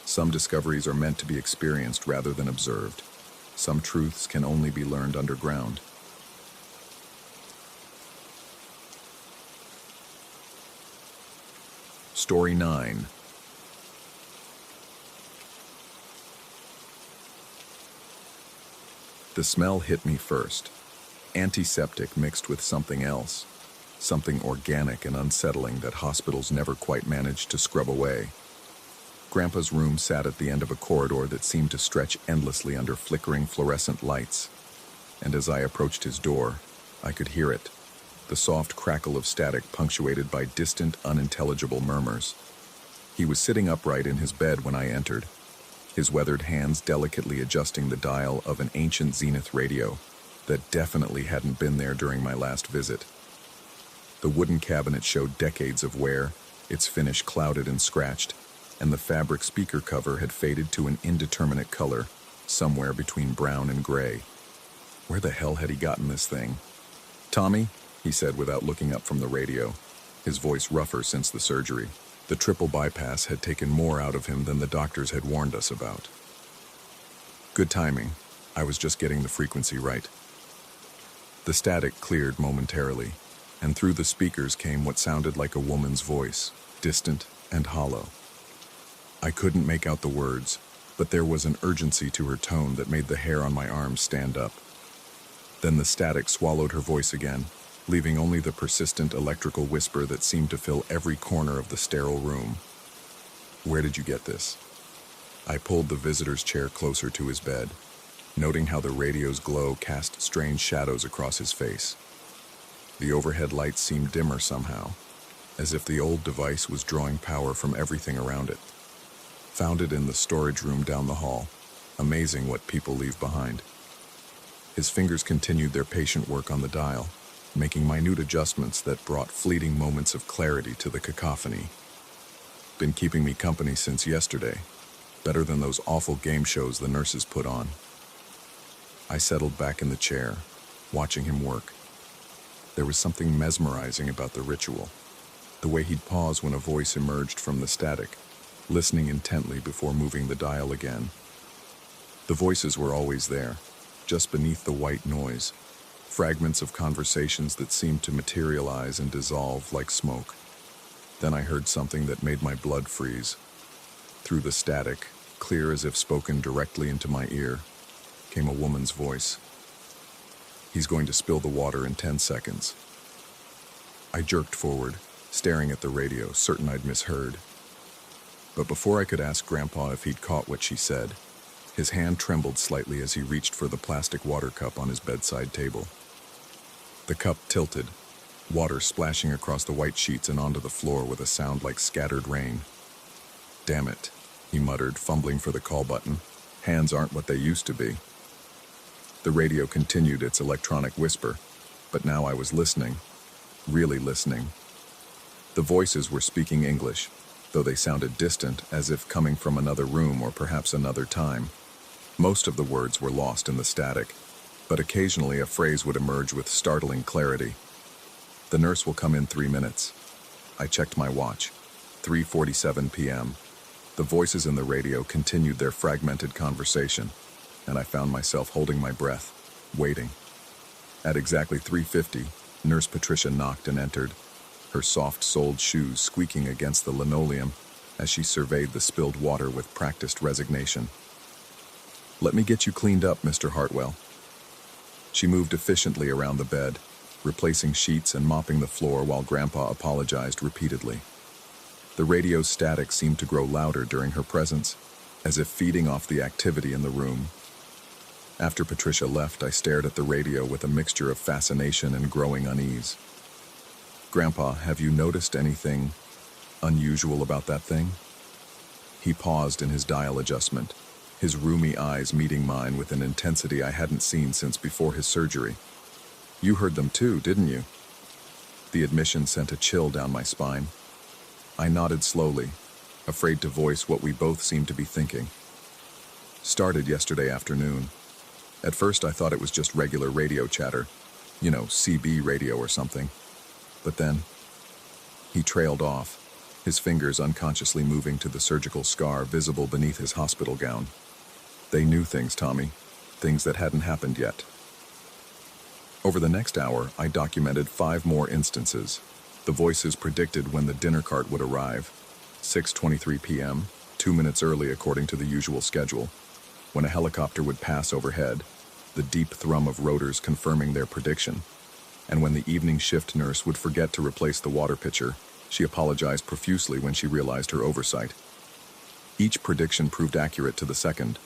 Speaker 1: Some discoveries are meant to be experienced rather than observed. Some truths can only be learned underground. Story 9. The smell hit me first. Antiseptic mixed with something else. Something organic and unsettling that hospitals never quite managed to scrub away. Grandpa's room sat at the end of a corridor that seemed to stretch endlessly under flickering fluorescent lights. And as I approached his door, I could hear it. The soft crackle of static punctuated by distant, unintelligible murmurs. He was sitting upright in his bed when I entered, his weathered hands delicately adjusting the dial of an ancient Zenith radio that definitely hadn't been there during my last visit. The wooden cabinet showed decades of wear, its finish clouded and scratched, and the fabric speaker cover had faded to an indeterminate color, somewhere between brown and gray. Where the hell had he gotten this thing? "Tommy," he said without looking up from the radio, his voice rougher since the surgery. The triple bypass had taken more out of him than the doctors had warned us about. Good timing. I was just getting the frequency right. The static cleared momentarily, and through the speakers came what sounded like a woman's voice, distant and hollow. I couldn't make out the words, but there was an urgency to her tone that made the hair on my arms stand up. Then the static swallowed her voice again, leaving only the persistent electrical whisper that seemed to fill every corner of the sterile room. "Where did you get this?" I pulled the visitor's chair closer to his bed, noting how the radio's glow cast strange shadows across his face. The overhead lights seemed dimmer somehow, as if the old device was drawing power from everything around it. Found it in the storage room down the hall. Amazing what people leave behind. His fingers continued their patient work on the dial, making minute adjustments that brought fleeting moments of clarity to the cacophony. Been keeping me company since yesterday. Better than those awful game shows the nurses put on. I settled back in the chair, watching him work. There was something mesmerizing about the ritual. The way he'd pause when a voice emerged from the static, listening intently before moving the dial again. The voices were always there, just beneath the white noise, fragments of conversations that seemed to materialize and dissolve like smoke. Then I heard something that made my blood freeze. Through the static, clear as if spoken directly into my ear, came a woman's voice. "He's going to spill the water in 10 seconds. I jerked forward, staring at the radio, certain I'd misheard. But before I could ask Grandpa if he'd caught what she said, his hand trembled slightly as he reached for the plastic water cup on his bedside table. The cup tilted, water splashing across the white sheets and onto the floor with a sound like scattered rain. "Damn it," he muttered, fumbling for the call button. "Hands aren't what they used to be." The radio continued its electronic whisper, but now I was listening, really listening. The voices were speaking English, though they sounded distant, as if coming from another room or perhaps another time. Most of the words were lost in the static, but occasionally a phrase would emerge with startling clarity. "The nurse will come in 3 minutes." I checked my watch. 3:47 p.m. The voices in the radio continued their fragmented conversation, and I found myself holding my breath, waiting. At exactly 3:50, Nurse Patricia knocked and entered, her soft-soled shoes squeaking against the linoleum, as she surveyed the spilled water with practiced resignation. "Let me get you cleaned up, Mr. Hartwell." She moved efficiently around the bed, replacing sheets and mopping the floor while Grandpa apologized repeatedly. The radio's static seemed to grow louder during her presence, as if feeding off the activity in the room. After Patricia left, I stared at the radio with a mixture of fascination and growing unease. "Grandpa, have you noticed anything unusual about that thing?" He paused in his dial adjustment, his rheumy eyes meeting mine with an intensity I hadn't seen since before his surgery. "You heard them too, didn't you?" The admission sent a chill down my spine. I nodded slowly, afraid to voice what we both seemed to be thinking. "Started yesterday afternoon. At first I thought it was just regular radio chatter, CB radio or something. But then..." He trailed off, his fingers unconsciously moving to the surgical scar visible beneath his hospital gown. "They knew things, Tommy, things that hadn't happened yet." Over the next hour, I documented 5 more instances. The voices predicted when the dinner cart would arrive. 6:23 p.m., 2 minutes early according to the usual schedule. When a helicopter would pass overhead, the deep thrum of rotors confirming their prediction. And when the evening shift nurse would forget to replace the water pitcher, she apologized profusely when she realized her oversight. Each prediction proved accurate to the second.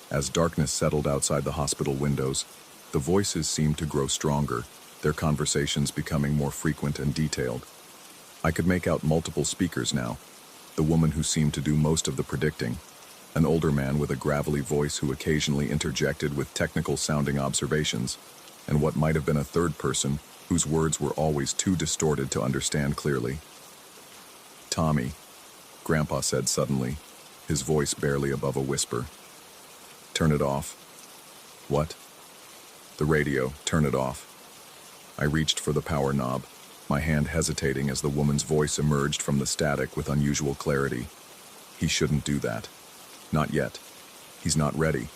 Speaker 1: As darkness settled outside the hospital windows, the voices seemed to grow stronger, their conversations becoming more frequent and detailed. I could make out multiple speakers now, the woman who seemed to do most of the predicting, an older man with a gravelly voice who occasionally interjected with technical-sounding observations, and what might have been a third person whose words were always too distorted to understand clearly. "Tommy," Grandpa said suddenly, his voice barely above a whisper. "Turn it off." "What?" "The radio, turn it off." I reached for the power knob, my hand hesitating as the woman's voice emerged from the static with unusual clarity. "He shouldn't do that. Not yet. He's not ready."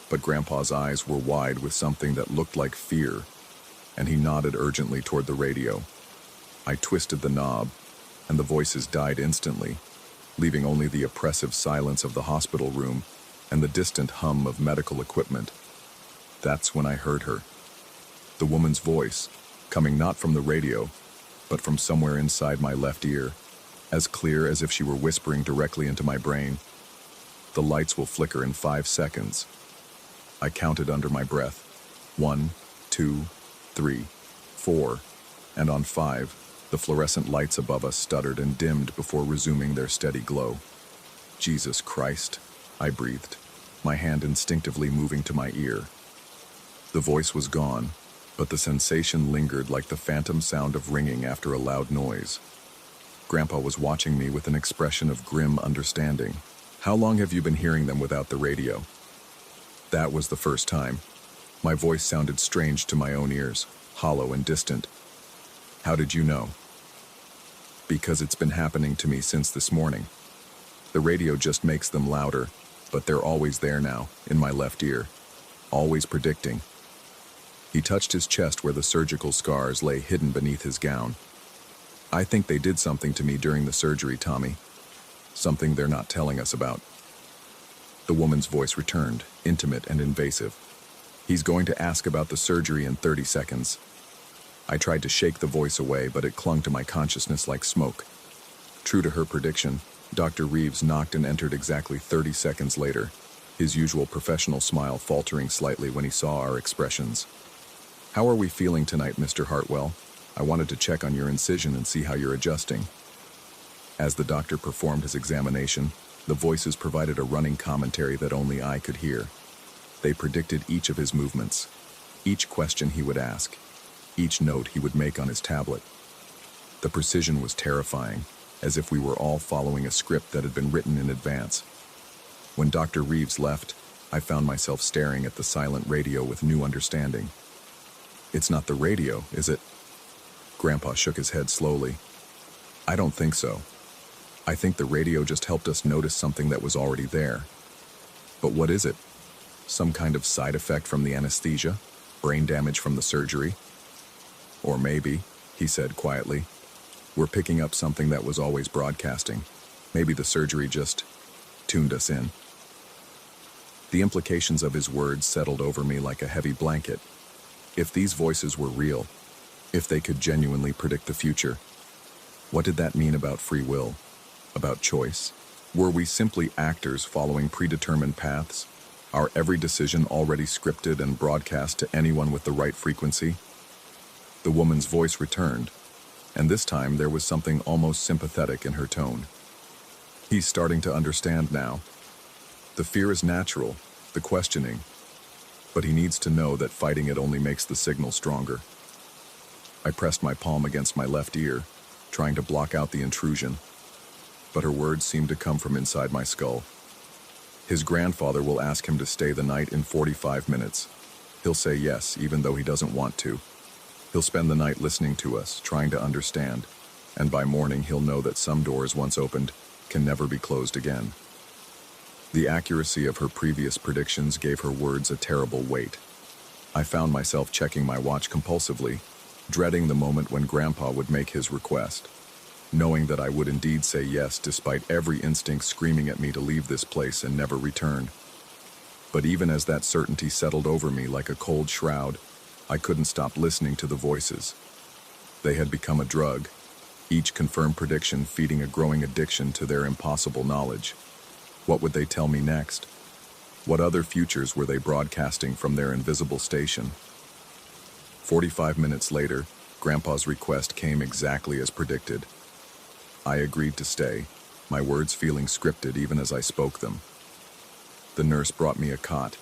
Speaker 1: But Grandpa's eyes were wide with something that looked like fear, and he nodded urgently toward the radio. I twisted the knob, and the voices died instantly, leaving only the oppressive silence of the hospital room and the distant hum of medical equipment. That's when I heard her. The woman's voice, coming not from the radio, but from somewhere inside my left ear, as clear as if she were whispering directly into my brain. "The lights will flicker in 5 seconds." I counted under my breath. 1, 2, 3, 4, and on 5, the fluorescent lights above us stuttered and dimmed before resuming their steady glow. "Jesus Christ," I breathed, my hand instinctively moving to my ear. The voice was gone, but the sensation lingered like the phantom sound of ringing after a loud noise. Grandpa was watching me with an expression of grim understanding. "How long have you been hearing them without the radio?" That was the first time. My voice sounded strange to my own ears, hollow and distant. "How did you know?" "Because it's been happening to me since this morning. The radio just makes them louder, but they're always there now, in my left ear. Always predicting." He touched his chest where the surgical scars lay hidden beneath his gown. "I think they did something to me during the surgery, Tommy. Something they're not telling us about." The woman's voice returned, intimate and invasive. "He's going to ask about the surgery in 30 seconds. I tried to shake the voice away, but it clung to my consciousness like smoke. True to her prediction, Dr. Reeves knocked and entered exactly 30 seconds later, his usual professional smile faltering slightly when he saw our expressions. "How are we feeling tonight, Mr. Hartwell? I wanted to check on your incision and see how you're adjusting." As the doctor performed his examination, the voices provided a running commentary that only I could hear. They predicted each of his movements, each question he would ask, each note he would make on his tablet. The precision was terrifying, as if we were all following a script that had been written in advance. When Dr. Reeves left, I found myself staring at the silent radio with new understanding. "It's not the radio, is it?" Grandpa shook his head slowly. "I don't think so. I think the radio just helped us notice something that was already there. But what is it? Some kind of side effect from the anesthesia? Brain damage from the surgery? Or maybe," he said quietly, "we're picking up something that was always broadcasting. Maybe the surgery just tuned us in. The implications of his words settled over me like a heavy blanket. If these voices were real, if they could genuinely predict the future, what did that mean about free will? About choice? Were we simply actors following predetermined paths? Our every decision already scripted and broadcast to anyone with the right frequency? The woman's voice returned, and this time there was something almost sympathetic in her tone. He's starting to understand now. The fear is natural, the questioning, but he needs to know that fighting it only makes the signal stronger. I pressed my palm against my left ear, trying to block out the intrusion, but her words seemed to come from inside my skull. His grandfather will ask him to stay the night in 45 minutes. He'll say yes, even though he doesn't want to. He'll spend the night listening to us, trying to understand, and by morning he'll know that some doors once opened can never be closed again. The accuracy of her previous predictions gave her words a terrible weight. I found myself checking my watch compulsively, dreading the moment when Grandpa would make his request, knowing that I would indeed say yes despite every instinct screaming at me to leave this place and never return. But even as that certainty settled over me like a cold shroud, I couldn't stop listening to the voices. They had become a drug, each confirmed prediction feeding a growing addiction to their impossible knowledge. What would they tell me next? What other futures were they broadcasting from their invisible station? 45 minutes later, Grandpa's request came exactly as predicted. I agreed to stay, my words feeling scripted even as I spoke them. The nurse brought me a cot,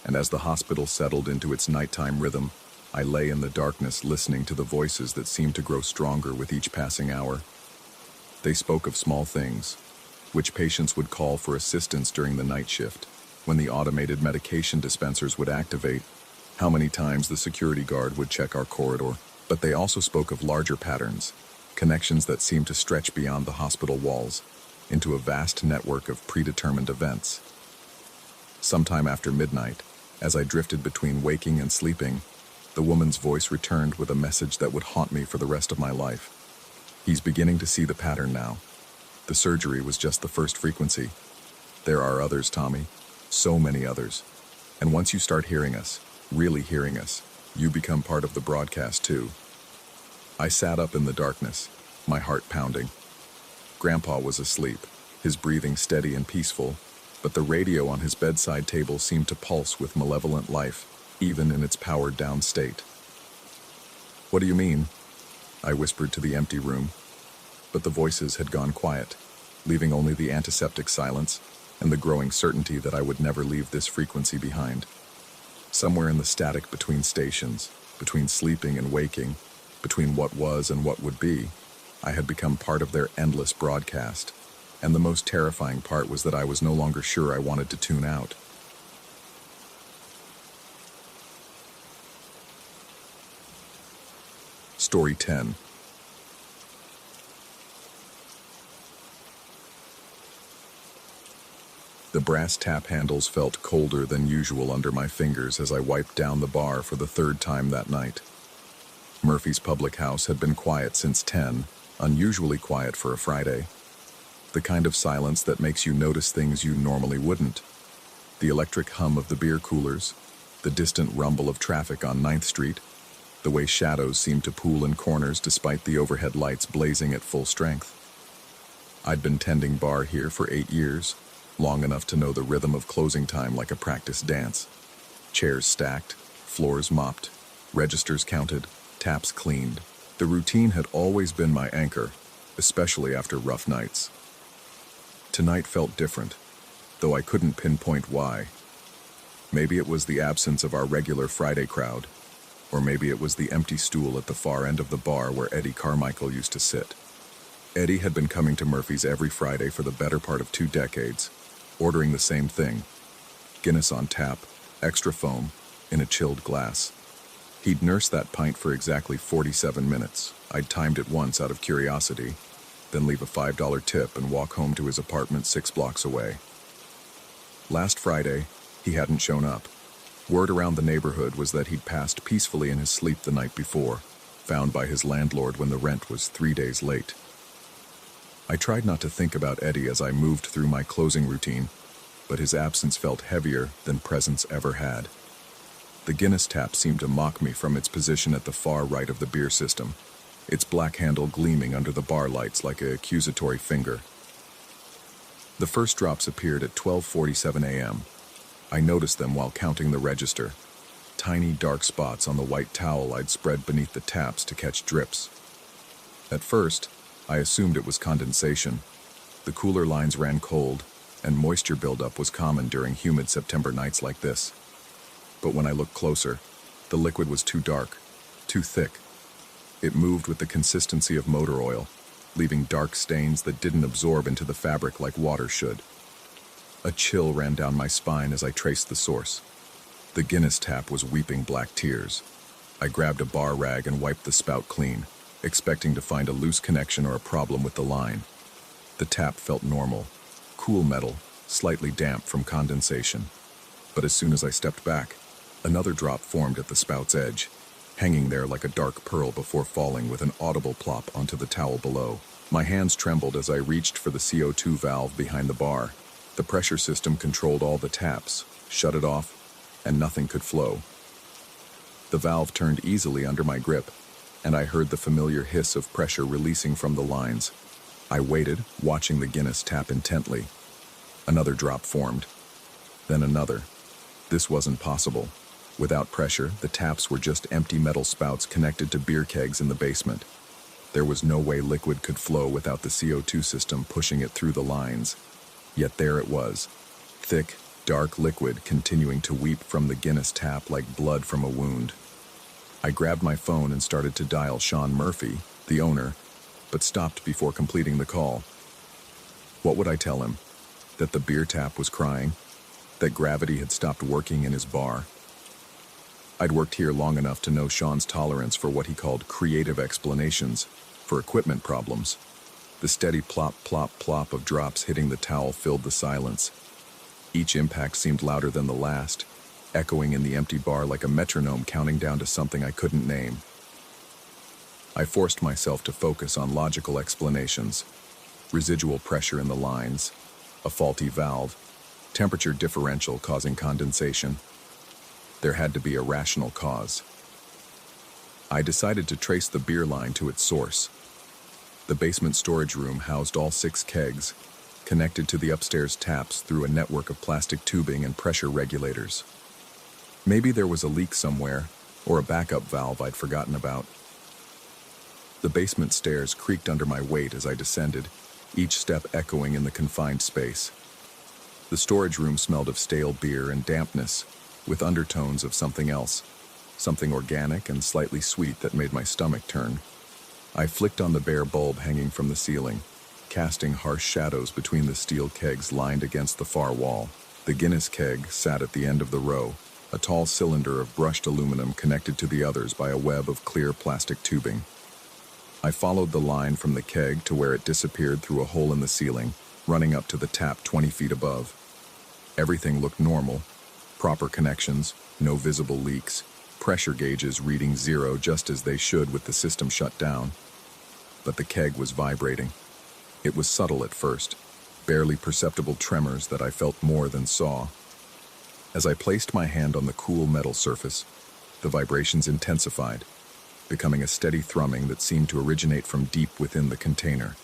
Speaker 1: and as the hospital settled into its nighttime rhythm, I lay in the darkness listening to the voices that seemed to grow stronger with each passing hour. They spoke of small things, which patients would call for assistance during the night shift, when the automated medication dispensers would activate, how many times the security guard would check our corridor. But they also spoke of larger patterns, connections that seemed to stretch beyond the hospital walls, into a vast network of predetermined events. Sometime after midnight, as I drifted between waking and sleeping, the woman's voice returned with a message that would haunt me for the rest of my life. He's beginning to see the pattern now. The surgery was just the first frequency. There are others, Tommy. So many others. And once you start hearing us, really hearing us, you become part of the broadcast too. I sat up in the darkness, my heart pounding. Grandpa was asleep, his breathing steady and peaceful, but the radio on his bedside table seemed to pulse with malevolent life, even in its powered-down state. "What do you mean?" I whispered to the empty room, but the voices had gone quiet, leaving only the antiseptic silence and the growing certainty that I would never leave this frequency behind. Somewhere in the static between stations, between sleeping and waking, between what was and what would be, I had become part of their endless broadcast, and the most terrifying part was that I was no longer sure I wanted to tune out. Story 10. The brass tap handles felt colder than usual under my fingers as I wiped down the bar for the third time that night. Murphy's public house had been quiet since 10, unusually quiet for a Friday. The kind of silence that makes you notice things you normally wouldn't. The electric hum of the beer coolers, the distant rumble of traffic on 9th Street, the way shadows seemed to pool in corners despite the overhead lights blazing at full strength. I'd been tending bar here for 8 years, long enough to know the rhythm of closing time like a practice dance. Chairs stacked, floors mopped, registers counted, taps cleaned. The routine had always been my anchor, especially after rough nights. Tonight felt different, though I couldn't pinpoint why. Maybe it was the absence of our regular Friday crowd, or maybe it was the empty stool at the far end of the bar where Eddie Carmichael used to sit. Eddie had been coming to Murphy's every Friday for the better part of 2 decades, ordering the same thing: Guinness on tap, extra foam, in a chilled glass. He'd nurse that pint for exactly 47 minutes. I'd timed it once out of curiosity, then leave a $5 tip and walk home to his apartment 6 blocks away. Last Friday, he hadn't shown up. Word around the neighborhood was that he'd passed peacefully in his sleep the night before, found by his landlord when the rent was 3 days late. I tried not to think about Eddie as I moved through my closing routine, but his absence felt heavier than presence ever had. The Guinness tap seemed to mock me from its position at the far right of the beer system, its black handle gleaming under the bar lights like an accusatory finger. The first drops appeared at 12:47 a.m. I noticed them while counting the register, tiny dark spots on the white towel I'd spread beneath the taps to catch drips. At first, I assumed it was condensation. The cooler lines ran cold, and moisture buildup was common during humid September nights like this. But when I looked closer, the liquid was too dark, too thick. It moved with the consistency of motor oil, leaving dark stains that didn't absorb into the fabric like water should. A chill ran down my spine as I traced the source. The Guinness tap was weeping black tears. I grabbed a bar rag and wiped the spout clean, expecting to find a loose connection or a problem with the line. The tap felt normal, cool metal, slightly damp from condensation. But as soon as I stepped back, another drop formed at the spout's edge, hanging there like a dark pearl before falling with an audible plop onto the towel below. My hands trembled as I reached for the CO2 valve behind the bar. The pressure system controlled all the taps, shut it off, and nothing could flow. The valve turned easily under my grip, and I heard the familiar hiss of pressure releasing from the lines. I waited, watching the Guinness tap intently. Another drop formed, then another. This wasn't possible. Without pressure, the taps were just empty metal spouts connected to beer kegs in the basement. There was no way liquid could flow without the CO2 system pushing it through the lines. Yet there it was, thick, dark liquid continuing to weep from the Guinness tap like blood from a wound. I grabbed my phone and started to dial Sean Murphy, the owner, but stopped before completing the call. What would I tell him? That the beer tap was crying? That gravity had stopped working in his bar? I'd worked here long enough to know Sean's tolerance for what he called creative explanations for equipment problems. The steady plop, plop, plop of drops hitting the towel filled the silence. Each impact seemed louder than the last, echoing in the empty bar like a metronome counting down to something I couldn't name. I forced myself to focus on logical explanations. Residual pressure in the lines, a faulty valve, temperature differential causing condensation. There had to be a rational cause. I decided to trace the beer line to its source. The basement storage room housed all 6 kegs, connected to the upstairs taps through a network of plastic tubing and pressure regulators. Maybe there was a leak somewhere, or a backup valve I'd forgotten about. The basement stairs creaked under my weight as I descended, each step echoing in the confined space. The storage room smelled of stale beer and dampness, with undertones of something else, something organic and slightly sweet that made my stomach turn. I flicked on the bare bulb hanging from the ceiling, casting harsh shadows between the steel kegs lined against the far wall. The Guinness keg sat at the end of the row, a tall cylinder of brushed aluminum connected to the others by a web of clear plastic tubing. I followed the line from the keg to where it disappeared through a hole in the ceiling, running up to the tap 20 feet above. Everything looked normal. Proper connections, no visible leaks, pressure gauges reading 0 just as they should with the system shut down. But the keg was vibrating. It was subtle at first, barely perceptible tremors that I felt more than saw. As I placed my hand on the cool metal surface, the vibrations intensified, becoming a steady thrumming that seemed to originate from deep within the container.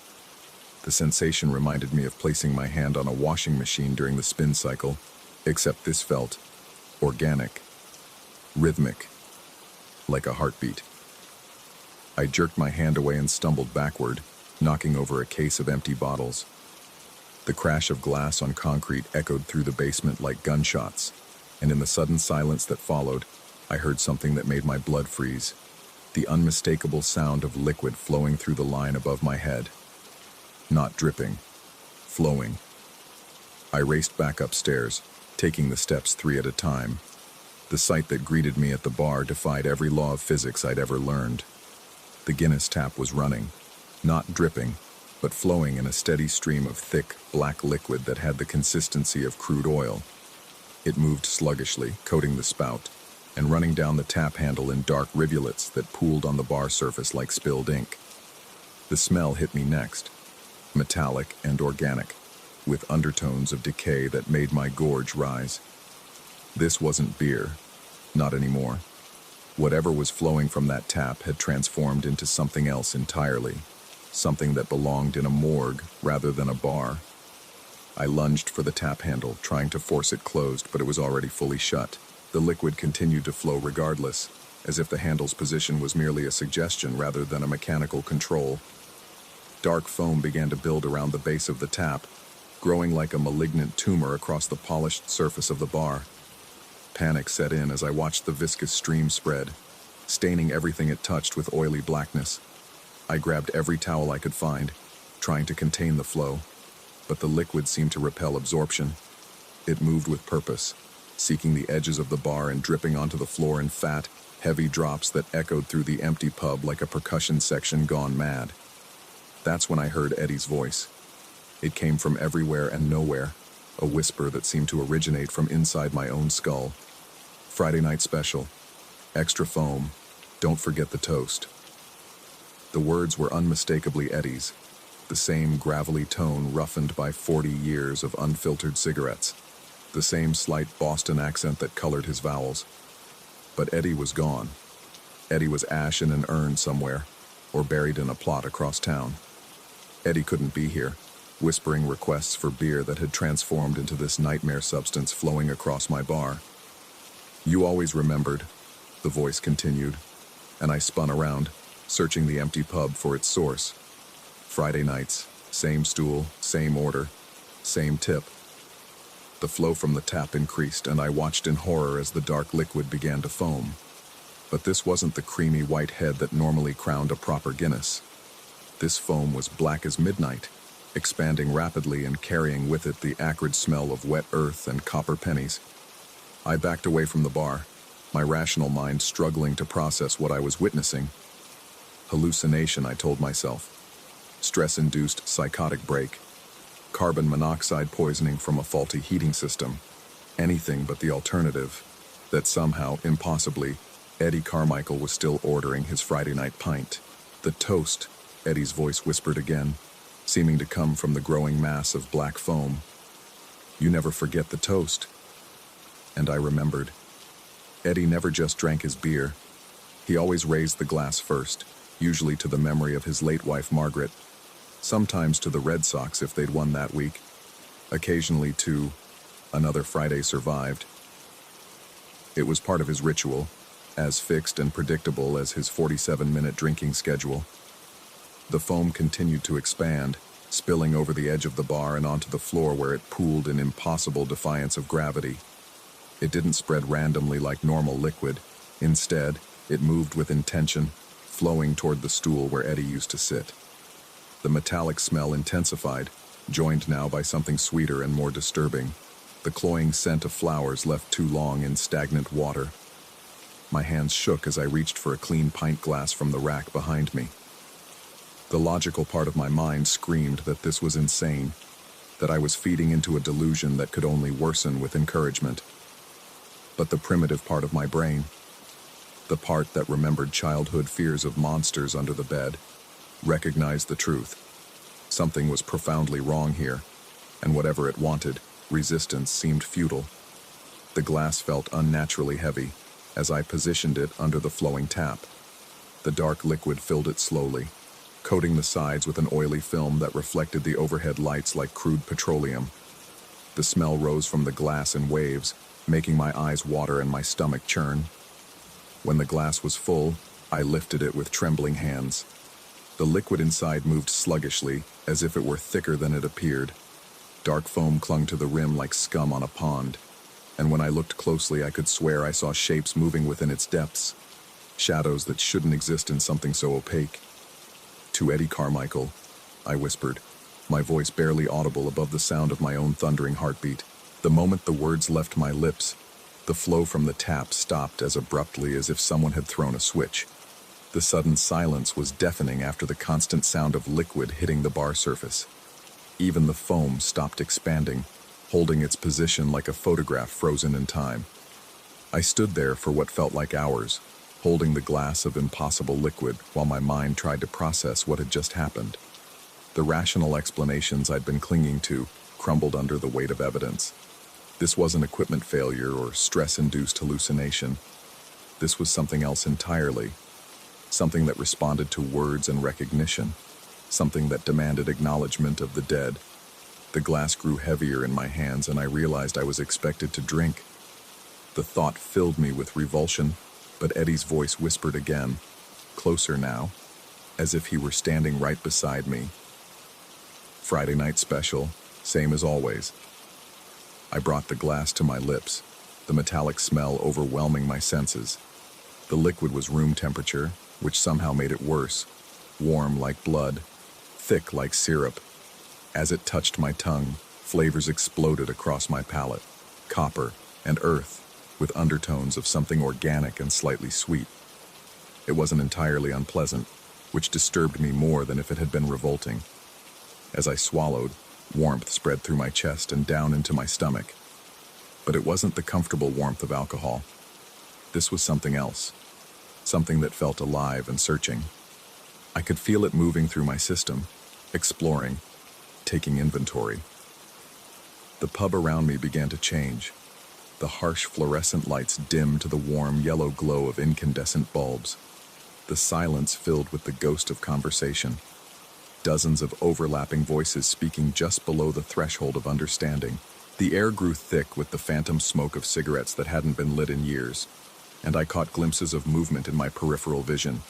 Speaker 1: The sensation reminded me of placing my hand on a washing machine during the spin cycle, except this felt organic, rhythmic, like a heartbeat. I jerked my hand away and stumbled backward, knocking over a case of empty bottles. The crash of glass on concrete echoed through the basement like gunshots, and in the sudden silence that followed, I heard something that made my blood freeze, the unmistakable sound of liquid flowing through the line above my head. Not dripping, flowing. I raced back upstairs, taking the steps 3 at a time. The sight that greeted me at the bar defied every law of physics I'd ever learned. The Guinness tap was running, not dripping, but flowing in a steady stream of thick, black liquid that had the consistency of crude oil. It moved sluggishly, coating the spout, and running down the tap handle in dark rivulets that pooled on the bar surface like spilled ink. The smell hit me next. metallic and organic, with undertones of decay that made my gorge rise. This wasn't beer, not anymore. Whatever was flowing from that tap had transformed into something else entirely, something that belonged in a morgue rather than a bar. I lunged for the tap handle, trying to force it closed, but it was already fully shut. The liquid continued to flow regardless, as if the handle's position was merely a suggestion rather than a mechanical control. Dark foam began to build around the base of the tap, growing like a malignant tumor across the polished surface of the bar. Panic set in as I watched the viscous stream spread, staining everything it touched with oily blackness. I grabbed every towel I could find, trying to contain the flow, but the liquid seemed to repel absorption. It moved with purpose, seeking the edges of the bar and dripping onto the floor in fat, heavy drops that echoed through the empty pub like a percussion section gone mad. That's when I heard Eddie's voice. It came from everywhere and nowhere, a whisper that seemed to originate from inside my own skull. Friday night special. Extra foam. Don't forget the toast. The words were unmistakably Eddie's, the same gravelly tone roughened by 40 years of unfiltered cigarettes, the same slight Boston accent that colored his vowels. But Eddie was gone. Eddie was ash in an urn somewhere, or buried in a plot across town. Eddie couldn't be here, whispering requests for beer that had transformed into this nightmare substance flowing across my bar. You always remembered, the voice continued, and I spun around, searching the empty pub for its source. Friday nights, same stool, same order, same tip. The flow from the tap increased, and I watched in horror as the dark liquid began to foam. But this wasn't the creamy white head that normally crowned a proper Guinness. This foam was black as midnight, expanding rapidly and carrying with it the acrid smell of wet earth and copper pennies. I backed away from the bar, my rational mind struggling to process what I was witnessing. Hallucination, I told myself. Stress-induced psychotic break. Carbon monoxide poisoning from a faulty heating system. Anything but the alternative, that somehow, impossibly, Eddie Carmichael was still ordering his Friday night pint. The toast, Eddie's voice whispered again, seeming to come from the growing mass of black foam. You never forget the toast. And I remembered. Eddie never just drank his beer. He always raised the glass first, usually to the memory of his late wife Margaret, sometimes to the Red Sox if they'd won that week, occasionally to another Friday survived. It was part of his ritual, as fixed and predictable as his 47-minute drinking schedule. The foam continued to expand, spilling over the edge of the bar and onto the floor where it pooled in impossible defiance of gravity. It didn't spread randomly like normal liquid. Instead, it moved with intention, flowing toward the stool where Eddie used to sit. The metallic smell intensified, joined now by something sweeter and more disturbing. The cloying scent of flowers left too long in stagnant water. My hands shook as I reached for a clean pint glass from the rack behind me. The logical part of my mind screamed that this was insane, that I was feeding into a delusion that could only worsen with encouragement. But the primitive part of my brain, the part that remembered childhood fears of monsters under the bed, recognized the truth. Something was profoundly wrong here, and whatever it wanted, resistance seemed futile. The glass felt unnaturally heavy as I positioned it under the flowing tap. The dark liquid filled it slowly, coating the sides with an oily film that reflected the overhead lights like crude petroleum. The smell rose from the glass in waves, making my eyes water and my stomach churn. When the glass was full, I lifted it with trembling hands. The liquid inside moved sluggishly, as if it were thicker than it appeared. Dark foam clung to the rim like scum on a pond, and when I looked closely I could swear I saw shapes moving within its depths, shadows that shouldn't exist in something so opaque. To Eddie Carmichael, I whispered, my voice barely audible above the sound of my own thundering heartbeat. The moment the words left my lips, the flow from the tap stopped as abruptly as if someone had thrown a switch. The sudden silence was deafening after the constant sound of liquid hitting the bar surface. Even the foam stopped expanding, holding its position like a photograph frozen in time. I stood there for what felt like hours, holding the glass of impossible liquid while my mind tried to process what had just happened. The rational explanations I'd been clinging to crumbled under the weight of evidence. This wasn't equipment failure or stress-induced hallucination. This was something else entirely. Something that responded to words and recognition. Something that demanded acknowledgement of the dead. The glass grew heavier in my hands and I realized I was expected to drink. The thought filled me with revulsion, but Eddie's voice whispered again, closer now, as if he were standing right beside me. Friday night special, same as always. I brought the glass to my lips, the metallic smell overwhelming my senses. The liquid was room temperature, which somehow made it worse. Warm like blood, thick like syrup. As it touched my tongue, flavors exploded across my palate. Copper and earth, with undertones of something organic and slightly sweet. It wasn't entirely unpleasant, which disturbed me more than if it had been revolting. As I swallowed, warmth spread through my chest and down into my stomach. But it wasn't the comfortable warmth of alcohol. This was something else. Something that felt alive and searching. I could feel it moving through my system, exploring, taking inventory. The pub around me began to change. The harsh fluorescent lights dimmed to the warm yellow glow of incandescent bulbs. The silence filled with the ghost of conversation. Dozens of overlapping voices speaking just below the threshold of understanding. The air grew thick with the phantom smoke of cigarettes that hadn't been lit in years, and I caught glimpses of movement in my peripheral vision,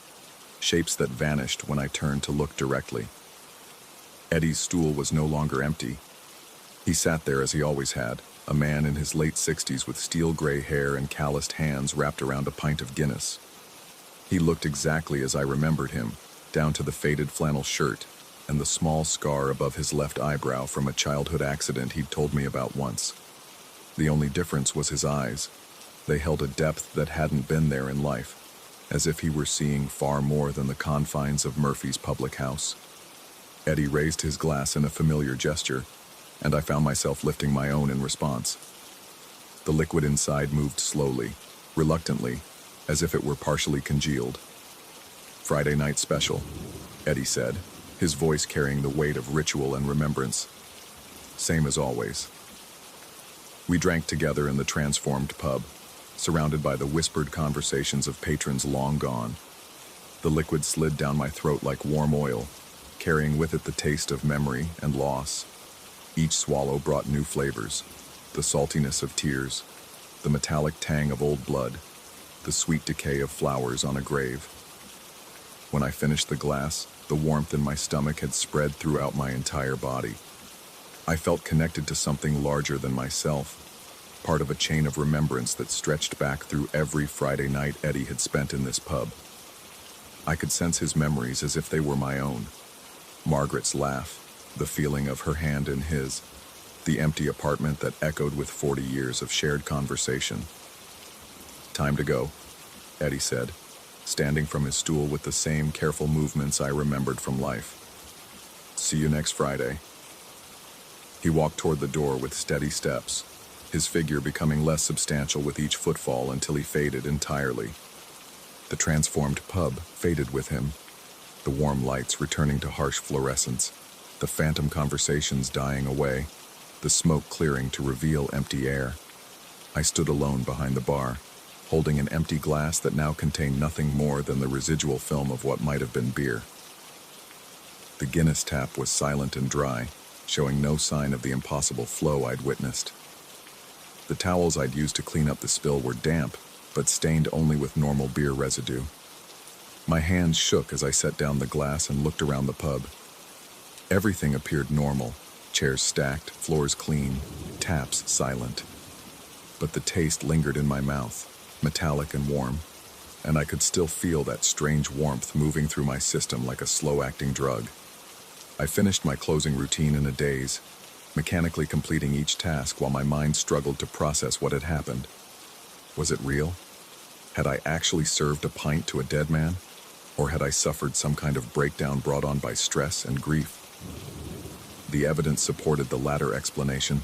Speaker 1: shapes that vanished when I turned to look directly. Eddie's stool was no longer empty. He sat there as he always had, a man in his late 60s with steel-gray hair and calloused hands wrapped around a pint of Guinness. He looked exactly as I remembered him, down to the faded flannel shirt and the small scar above his left eyebrow from a childhood accident he'd told me about once. The only difference was his eyes. They held a depth that hadn't been there in life, as if he were seeing far more than the confines of Murphy's public house. Eddie raised his glass in a familiar gesture, and I found myself lifting my own in response. The liquid inside moved slowly, reluctantly, as if it were partially congealed. "Friday night special," Eddie said, his voice carrying the weight of ritual and remembrance. "Same as always." We drank together in the transformed pub, surrounded by the whispered conversations of patrons long gone. The liquid slid down my throat like warm oil, carrying with it the taste of memory and loss. Each swallow brought new flavors, the saltiness of tears, the metallic tang of old blood, the sweet decay of flowers on a grave. When I finished the glass, the warmth in my stomach had spread throughout my entire body. I felt connected to something larger than myself, part of a chain of remembrance that stretched back through every Friday night Eddie had spent in this pub. I could sense his memories as if they were my own. Margaret's laugh, the feeling of her hand in his, the empty apartment that echoed with 40 years of shared conversation. "Time to go," Eddie said, standing from his stool with the same careful movements I remembered from life. "See you next Friday." He walked toward the door with steady steps, his figure becoming less substantial with each footfall until he faded entirely. The transformed pub faded with him, the warm lights returning to harsh fluorescence, the phantom conversations dying away, the smoke clearing to reveal empty air. I stood alone behind the bar, holding an empty glass that now contained nothing more than the residual film of what might have been beer. The Guinness tap was silent and dry, showing no sign of the impossible flow I'd witnessed. The towels I'd used to clean up the spill were damp, but stained only with normal beer residue. My hands shook as I set down the glass and looked around the pub. Everything appeared normal, chairs stacked, floors clean, taps silent. But the taste lingered in my mouth, metallic and warm, and I could still feel that strange warmth moving through my system like a slow-acting drug. I finished my closing routine in a daze, mechanically completing each task while my mind struggled to process what had happened. Was it real? Had I actually served a pint to a dead man? Or had I suffered some kind of breakdown brought on by stress and grief? The evidence supported the latter explanation.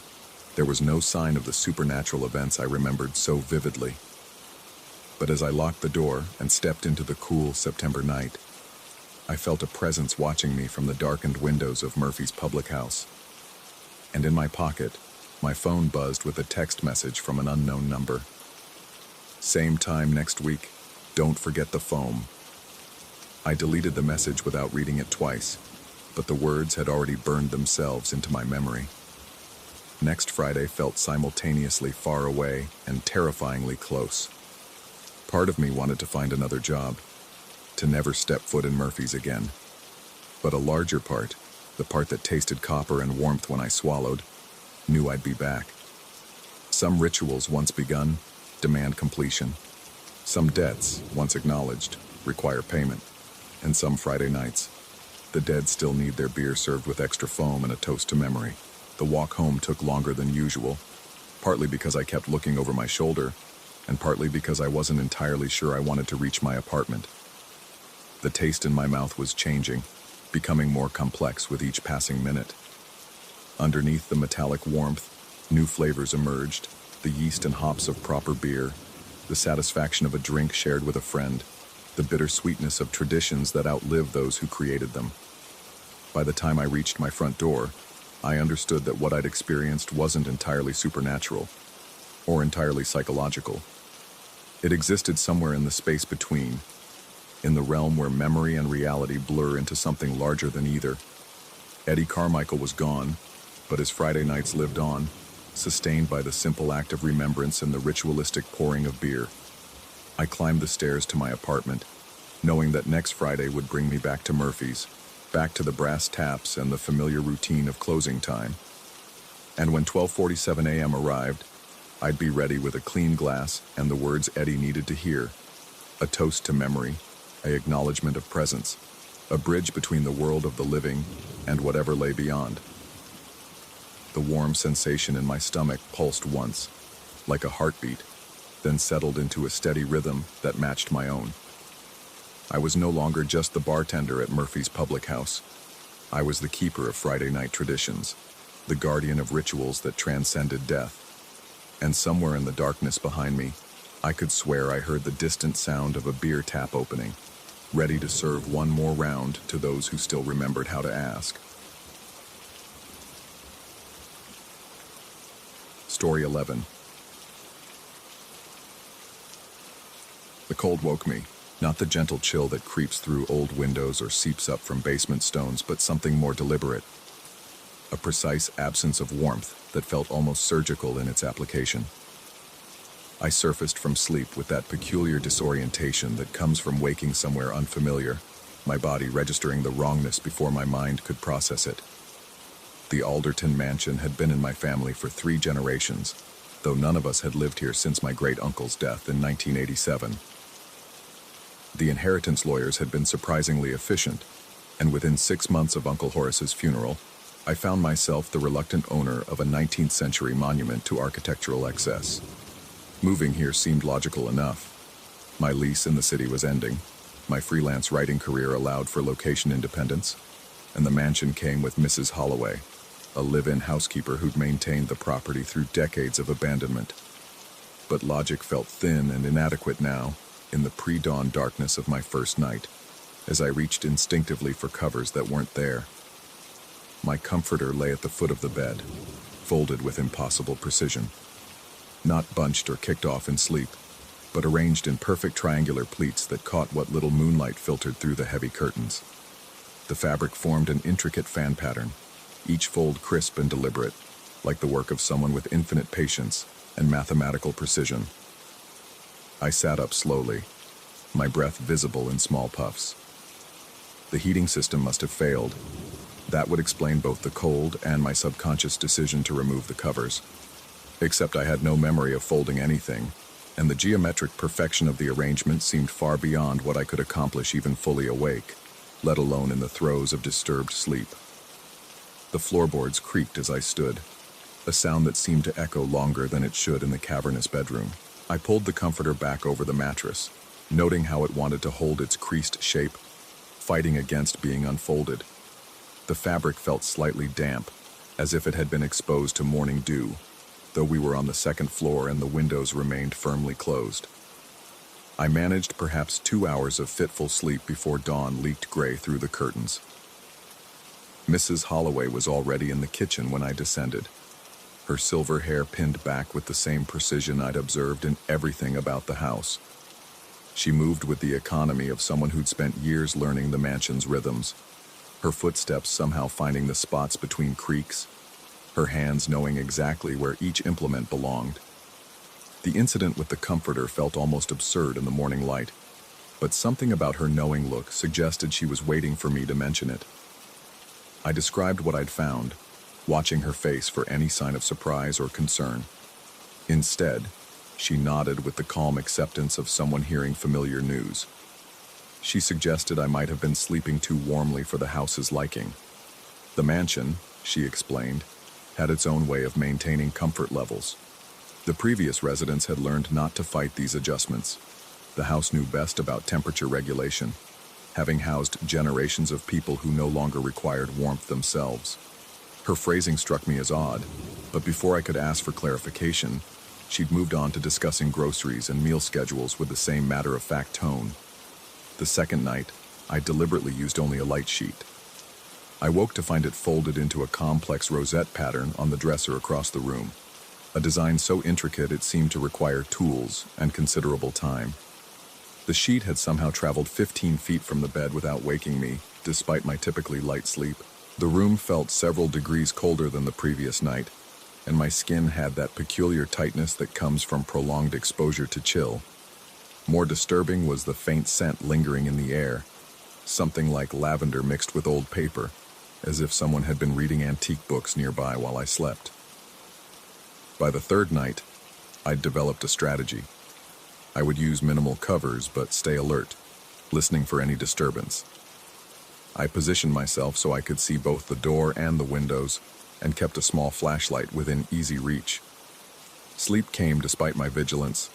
Speaker 1: There was no sign of the supernatural events I remembered so vividly. But as I locked the door and stepped into the cool September night, I felt a presence watching me from the darkened windows of Murphy's public house. And in my pocket, my phone buzzed with a text message from an unknown number. Same time next week, don't forget the foam. I deleted the message without reading it twice, but the words had already burned themselves into my memory. Next Friday felt simultaneously far away and terrifyingly close. Part of me wanted to find another job, to never step foot in Murphy's again. But a larger part, the part that tasted copper and warmth when I swallowed, knew I'd be back. Some rituals once begun demand completion. Some debts, once acknowledged, require payment. And some Friday nights, the dead still need their beer served with extra foam and a toast to memory. The walk home took longer than usual, partly because I kept looking over my shoulder, and partly because I wasn't entirely sure I wanted to reach my apartment. The taste in my mouth was changing, becoming more complex with each passing minute. Underneath the metallic warmth, new flavors emerged, the yeast and hops of proper beer, the satisfaction of a drink shared with a friend, the bittersweetness of traditions that outlive those who created them. By the time I reached my front door, I understood that what I'd experienced wasn't entirely supernatural, or entirely psychological. It existed somewhere in the space between, in the realm where memory and reality blur into something larger than either. Eddie Carmichael was gone, but his Friday nights lived on, sustained by the simple act of remembrance and the ritualistic pouring of beer. I climbed the stairs to my apartment, knowing that next Friday would bring me back to Murphy's, back to the brass taps and the familiar routine of closing time. And when 12:47 a.m. arrived, I'd be ready with a clean glass and the words Eddie needed to hear. A toast to memory, an acknowledgement of presence, a bridge between the world of the living and whatever lay beyond. The warm sensation in my stomach pulsed once, like a heartbeat, then settled into a steady rhythm that matched my own. I was no longer just the bartender at Murphy's public house. I was the keeper of Friday night traditions, the guardian of rituals that transcended death. And somewhere in the darkness behind me, I could swear I heard the distant sound of a beer tap opening, ready to serve one more round to those who still remembered how to ask. Story 11. The cold woke me, not the gentle chill that creeps through old windows or seeps up from basement stones, but something more deliberate. A precise absence of warmth that felt almost surgical in its application. I surfaced from sleep with that peculiar disorientation that comes from waking somewhere unfamiliar, my body registering the wrongness before my mind could process it. The Alderton mansion had been in my family for 3 generations, though none of us had lived here since my great-uncle's death in 1987. The inheritance lawyers had been surprisingly efficient, and within 6 months of Uncle Horace's funeral, I found myself the reluctant owner of a 19th century monument to architectural excess. Moving here seemed logical enough. My lease in the city was ending, my freelance writing career allowed for location independence, and the mansion came with Mrs. Holloway, a live-in housekeeper who'd maintained the property through decades of abandonment. But logic felt thin and inadequate now, in the pre-dawn darkness of my first night, as I reached instinctively for covers that weren't there. My comforter lay at the foot of the bed, folded with impossible precision. Not bunched or kicked off in sleep, but arranged in perfect triangular pleats that caught what little moonlight filtered through the heavy curtains. The fabric formed an intricate fan pattern, each fold crisp and deliberate, like the work of someone with infinite patience and mathematical precision. I sat up slowly, my breath visible in small puffs. The heating system must have failed. That would explain both the cold and my subconscious decision to remove the covers. Except I had no memory of folding anything, and the geometric perfection of the arrangement seemed far beyond what I could accomplish even fully awake, let alone in the throes of disturbed sleep. The floorboards creaked as I stood, a sound that seemed to echo longer than it should in the cavernous bedroom. I pulled the comforter back over the mattress, noting how it wanted to hold its creased shape, fighting against being unfolded. The fabric felt slightly damp, as if it had been exposed to morning dew, though we were on the second floor and the windows remained firmly closed. I managed perhaps 2 hours of fitful sleep before dawn leaked gray through the curtains. Mrs. Holloway was already in the kitchen when I descended, her silver hair pinned back with the same precision I'd observed in everything about the house. She moved with the economy of someone who'd spent years learning the mansion's rhythms, her footsteps somehow finding the spots between creaks, her hands knowing exactly where each implement belonged. The incident with the comforter felt almost absurd in the morning light, but something about her knowing look suggested she was waiting for me to mention it. I described what I'd found, watching her face for any sign of surprise or concern. Instead, she nodded with the calm acceptance of someone hearing familiar news. She suggested I might have been sleeping too warmly for the house's liking. The mansion, she explained, had its own way of maintaining comfort levels. The previous residents had learned not to fight these adjustments. The house knew best about temperature regulation, having housed generations of people who no longer required warmth themselves. Her phrasing struck me as odd, but before I could ask for clarification, she'd moved on to discussing groceries and meal schedules with the same matter-of-fact tone. The second night, I deliberately used only a light sheet. I woke to find it folded into a complex rosette pattern on the dresser across the room, a design so intricate it seemed to require tools and considerable time. The sheet had somehow traveled 15 feet from the bed without waking me, despite my typically light sleep. The room felt several degrees colder than the previous night, and my skin had that peculiar tightness that comes from prolonged exposure to chill. More disturbing was the faint scent lingering in the air, something like lavender mixed with old paper, as if someone had been reading antique books nearby while I slept. By the third night, I'd developed a strategy. I would use minimal covers but stay alert, listening for any disturbance. I positioned myself so I could see both the door and the windows, and kept a small flashlight within easy reach. Sleep came despite my vigilance,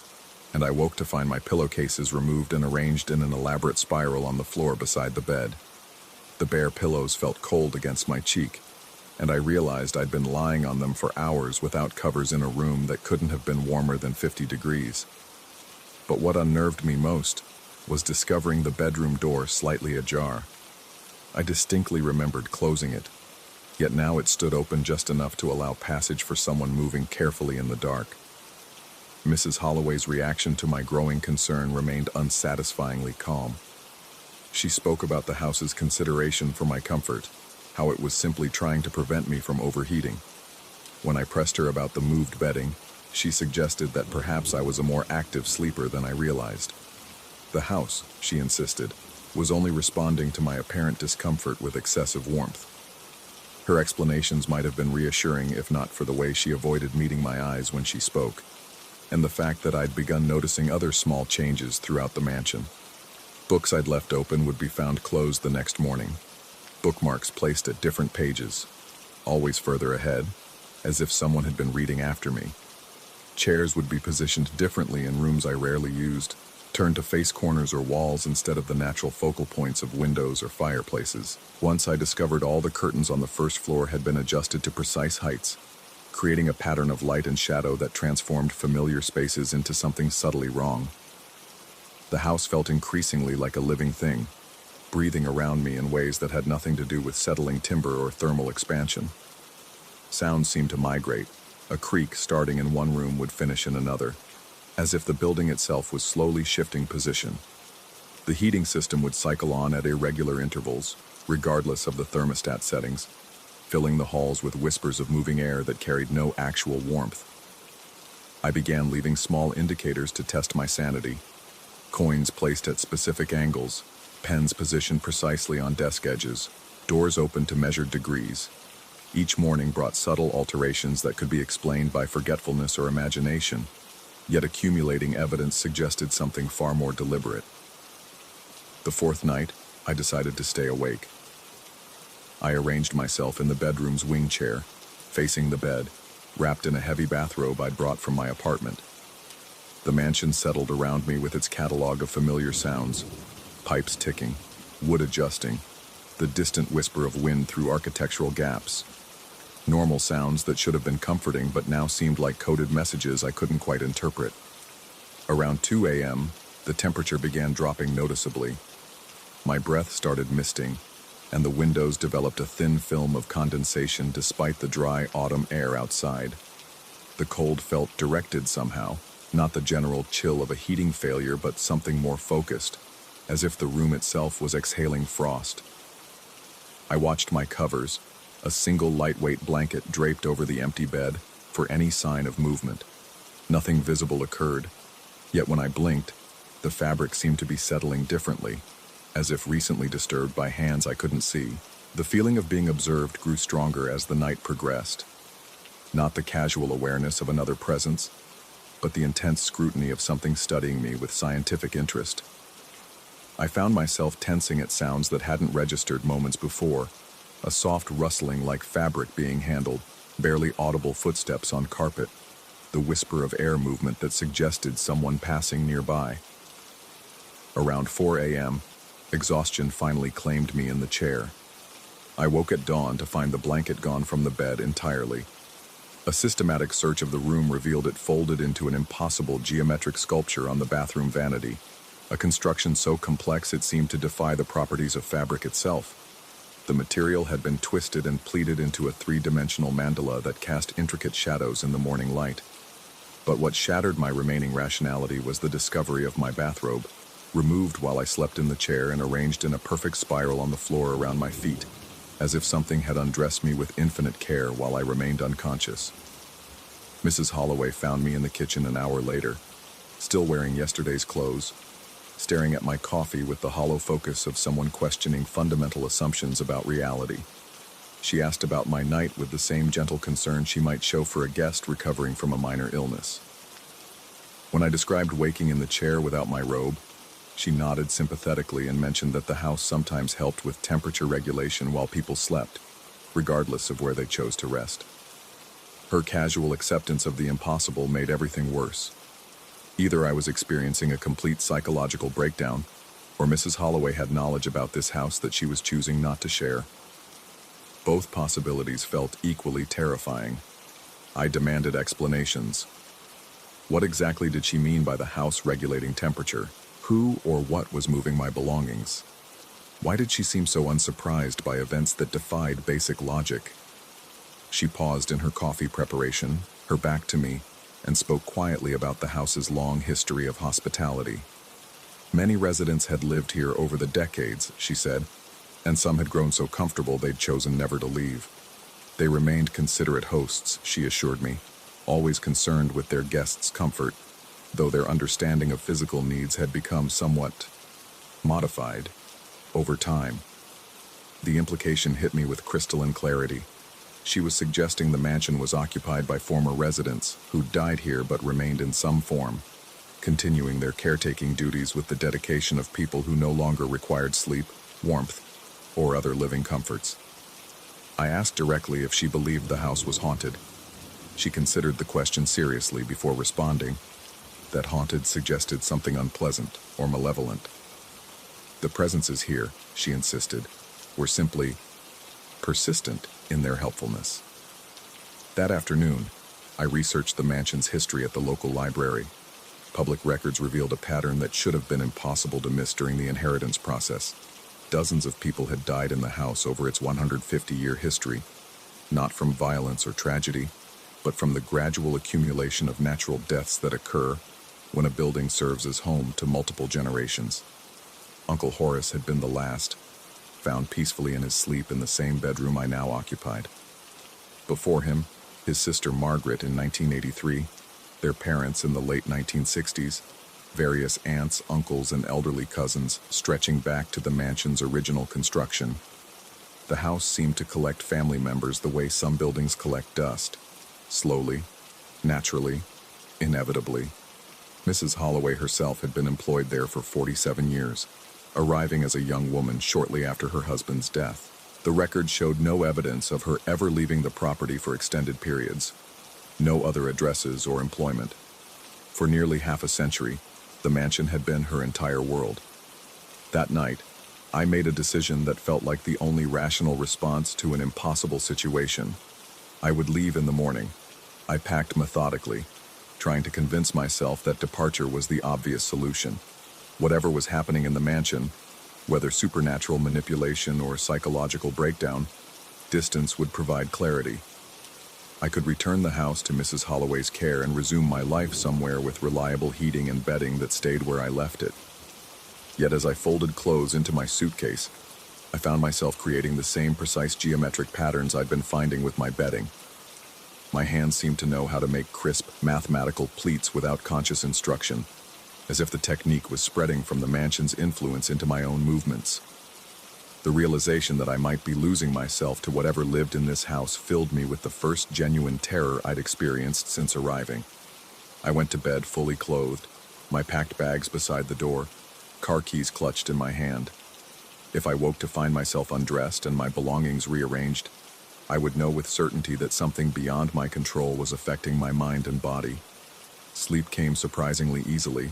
Speaker 1: and I woke to find my pillowcases removed and arranged in an elaborate spiral on the floor beside the bed. The bare pillows felt cold against my cheek, and I realized I'd been lying on them for hours without covers in a room that couldn't have been warmer than 50 degrees. But what unnerved me most was discovering the bedroom door slightly ajar. I distinctly remembered closing it, yet now it stood open just enough to allow passage for someone moving carefully in the dark. Mrs. Holloway's reaction to my growing concern remained unsatisfyingly calm. She spoke about the house's consideration for my comfort, how it was simply trying to prevent me from overheating. When I pressed her about the moved bedding, she suggested that perhaps I was a more active sleeper than I realized. The house, she insisted, was only responding to my apparent discomfort with excessive warmth. Her explanations might have been reassuring if not for the way she avoided meeting my eyes when she spoke, and the fact that I'd begun noticing other small changes throughout the mansion. Books I'd left open would be found closed the next morning, bookmarks placed at different pages, always further ahead, as if someone had been reading after me. Chairs would be positioned differently in rooms I rarely used, turned to face corners or walls instead of the natural focal points of windows or fireplaces. Once I discovered all the curtains on the first floor had been adjusted to precise heights, creating a pattern of light and shadow that transformed familiar spaces into something subtly wrong. The house felt increasingly like a living thing, breathing around me in ways that had nothing to do with settling timber or thermal expansion. Sounds seemed to migrate. A creak starting in one room would finish in another, as if the building itself was slowly shifting position. The heating system would cycle on at irregular intervals, regardless of the thermostat settings, filling the halls with whispers of moving air that carried no actual warmth. I began leaving small indicators to test my sanity. Coins placed at specific angles, pens positioned precisely on desk edges, doors open to measured degrees. Each morning brought subtle alterations that could be explained by forgetfulness or imagination, yet accumulating evidence suggested something far more deliberate. The fourth night, I decided to stay awake. I arranged myself in the bedroom's wing chair, facing the bed, wrapped in a heavy bathrobe I'd brought from my apartment. The mansion settled around me with its catalog of familiar sounds, pipes ticking, wood adjusting, the distant whisper of wind through architectural gaps. Normal sounds that should have been comforting but now seemed like coded messages I couldn't quite interpret. Around 2 a.m., The temperature began dropping noticeably. My breath started misting, and the windows developed a thin film of condensation despite the dry autumn air outside. The cold felt directed somehow, not the general chill of a heating failure, but something more focused, as if the room itself was exhaling frost. I watched my covers, a single lightweight blanket draped over the empty bed, for any sign of movement. Nothing visible occurred, yet when I blinked, the fabric seemed to be settling differently, as if recently disturbed by hands I couldn't see. The feeling of being observed grew stronger as the night progressed. Not the casual awareness of another presence, but the intense scrutiny of something studying me with scientific interest. I found myself tensing at sounds that hadn't registered moments before, a soft rustling like fabric being handled, barely audible footsteps on carpet, the whisper of air movement that suggested someone passing nearby. Around 4 a.m., exhaustion finally claimed me in the chair. I woke at dawn to find the blanket gone from the bed entirely. A systematic search of the room revealed it folded into an impossible geometric sculpture on the bathroom vanity, a construction so complex it seemed to defy the properties of fabric itself. The material had been twisted and pleated into a three-dimensional mandala that cast intricate shadows in the morning light. But what shattered my remaining rationality was the discovery of my bathrobe, removed while I slept in the chair and arranged in a perfect spiral on the floor around my feet, as if something had undressed me with infinite care while I remained unconscious. Mrs. Holloway found me in the kitchen an hour later, still wearing yesterday's clothes, staring at my coffee with the hollow focus of someone questioning fundamental assumptions about reality. She asked about my night with the same gentle concern she might show for a guest recovering from a minor illness. When I described waking in the chair without my robe, she nodded sympathetically and mentioned that the house sometimes helped with temperature regulation while people slept, regardless of where they chose to rest. Her casual acceptance of the impossible made everything worse. Either I was experiencing a complete psychological breakdown, or Mrs. Holloway had knowledge about this house that she was choosing not to share. Both possibilities felt equally terrifying. I demanded explanations. What exactly did she mean by the house regulating temperature? Who or what was moving my belongings? Why did she seem so unsurprised by events that defied basic logic? She paused in her coffee preparation, her back to me, and spoke quietly about the house's long history of hospitality. Many residents had lived here over the decades, she said, and some had grown so comfortable they'd chosen never to leave. They remained considerate hosts, she assured me, always concerned with their guests' comfort, though their understanding of physical needs had become somewhat modified over time. The implication hit me with crystalline clarity. She was suggesting the mansion was occupied by former residents who died here but remained in some form, continuing their caretaking duties with the dedication of people who no longer required sleep, warmth, or other living comforts. I asked directly if she believed the house was haunted. She considered the question seriously before responding. That haunted suggested something unpleasant or malevolent. The presences here, she insisted, were simply persistent in their helpfulness. That afternoon, I researched the mansion's history at the local library. Public records revealed a pattern that should have been impossible to miss during the inheritance process. Dozens of people had died in the house over its 150-year history, not from violence or tragedy, but from the gradual accumulation of natural deaths that occur when a building serves as home to multiple generations. Uncle Horace had been the last, found peacefully in his sleep in the same bedroom I now occupied. Before him, his sister Margaret in 1983, their parents in the late 1960s, various aunts, uncles, and elderly cousins stretching back to the mansion's original construction. The house seemed to collect family members the way some buildings collect dust, slowly, naturally, inevitably. Mrs. Holloway herself had been employed there for 47 years, arriving as a young woman shortly after her husband's death. The record showed no evidence of her ever leaving the property for extended periods, no other addresses or employment. For nearly half a century, the mansion had been her entire world. That night, I made a decision that felt like the only rational response to an impossible situation. I would leave in the morning. I packed methodically, trying to convince myself that departure was the obvious solution. Whatever was happening in the mansion, whether supernatural manipulation or psychological breakdown, distance would provide clarity. I could return the house to Mrs. Holloway's care and resume my life somewhere with reliable heating and bedding that stayed where I left it. Yet as I folded clothes into my suitcase, I found myself creating the same precise geometric patterns I'd been finding with my bedding. My hands seemed to know how to make crisp, mathematical pleats without conscious instruction, as if the technique was spreading from the mansion's influence into my own movements. The realization that I might be losing myself to whatever lived in this house filled me with the first genuine terror I'd experienced since arriving. I went to bed fully clothed, my packed bags beside the door, car keys clutched in my hand. If I woke to find myself undressed and my belongings rearranged, I would know with certainty that something beyond my control was affecting my mind and body. Sleep came surprisingly easily,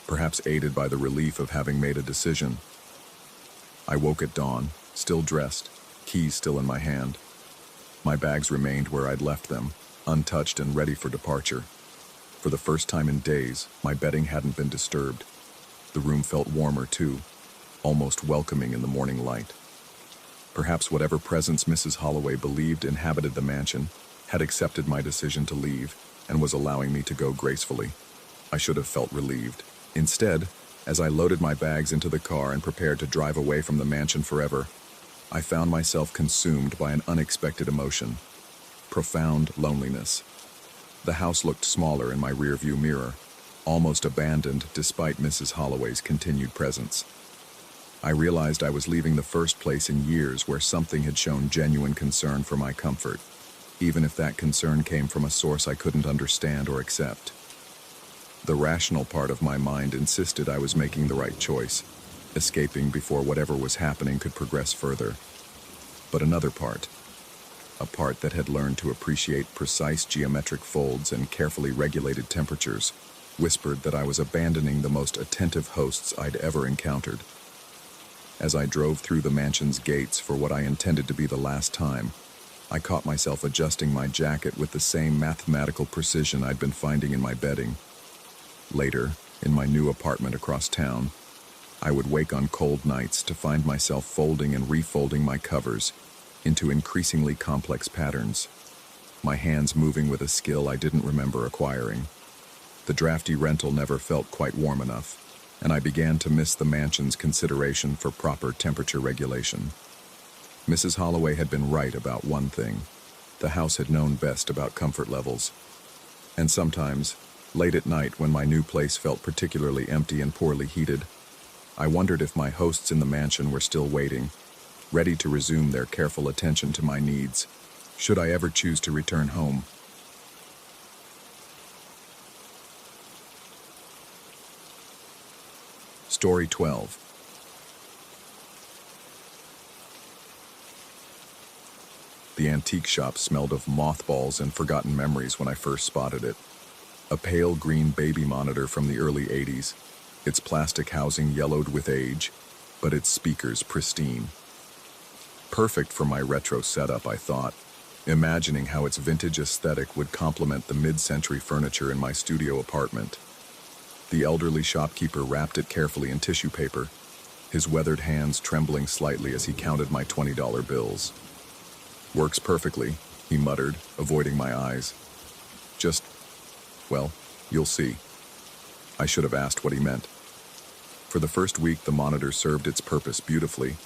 Speaker 1: perhaps aided by the relief of having made a decision. I woke at dawn, still dressed, keys still in my hand. My bags remained where I'd left them, untouched and ready for departure. For the first time in days, my bedding hadn't been disturbed. The room felt warmer too, almost welcoming in the morning light. Perhaps whatever presence Mrs. Holloway believed inhabited the mansion had accepted my decision to leave and was allowing me to go gracefully. I should have felt relieved. Instead, as I loaded my bags into the car and prepared to drive away from the mansion forever, I found myself consumed by an unexpected emotion: profound loneliness. The house looked smaller in my rearview mirror, almost abandoned despite Mrs. Holloway's continued presence. I realized I was leaving the first place in years where something had shown genuine concern for my comfort, even if that concern came from a source I couldn't understand or accept. The rational part of my mind insisted I was making the right choice, escaping before whatever was happening could progress further. But another part, a part that had learned to appreciate precise geometric folds and carefully regulated temperatures, whispered that I was abandoning the most attentive hosts I'd ever encountered. As I drove through the mansion's gates for what I intended to be the last time, I caught myself adjusting my jacket with the same mathematical precision I'd been finding in my bedding. Later, in my new apartment across town, I would wake on cold nights to find myself folding and refolding my covers into increasingly complex patterns, my hands moving with a skill I didn't remember acquiring. The drafty rental never felt quite warm enough, and I began to miss the mansion's consideration for proper temperature regulation. Mrs. Holloway had been right about one thing: the house had known best about comfort levels. And sometimes, late at night when my new place felt particularly empty and poorly heated, I wondered if my hosts in the mansion were still waiting, ready to resume their careful attention to my needs, should I ever choose to return home. Story 12. The antique shop smelled of mothballs and forgotten memories when I first spotted it. A pale green baby monitor from the early 80s, its plastic housing yellowed with age, but its speakers pristine. Perfect for my retro setup, I thought, imagining how its vintage aesthetic would complement the mid-century furniture in my studio apartment. The elderly shopkeeper wrapped it carefully in tissue paper, his weathered hands trembling slightly as he counted my $20 bills. "Works perfectly," he muttered, avoiding my eyes. Well, you'll see." I should have asked what he meant. For the first week, the monitor served its purpose beautifully.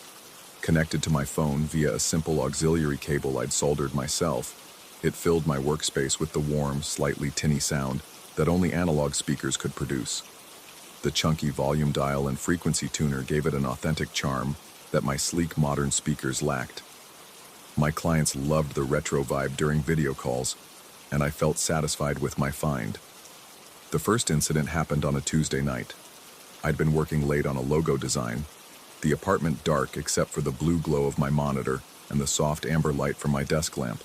Speaker 1: Connected to my phone via a simple auxiliary cable I'd soldered myself, it filled my workspace with the warm, slightly tinny sound that only analog speakers could produce. The chunky volume dial and frequency tuner gave it an authentic charm that my sleek modern speakers lacked. My clients loved the retro vibe during video calls, and I felt satisfied with my find. The first incident happened on a Tuesday night. I'd been working late on a logo design, the apartment dark except for the blue glow of my monitor and the soft amber light from my desk lamp.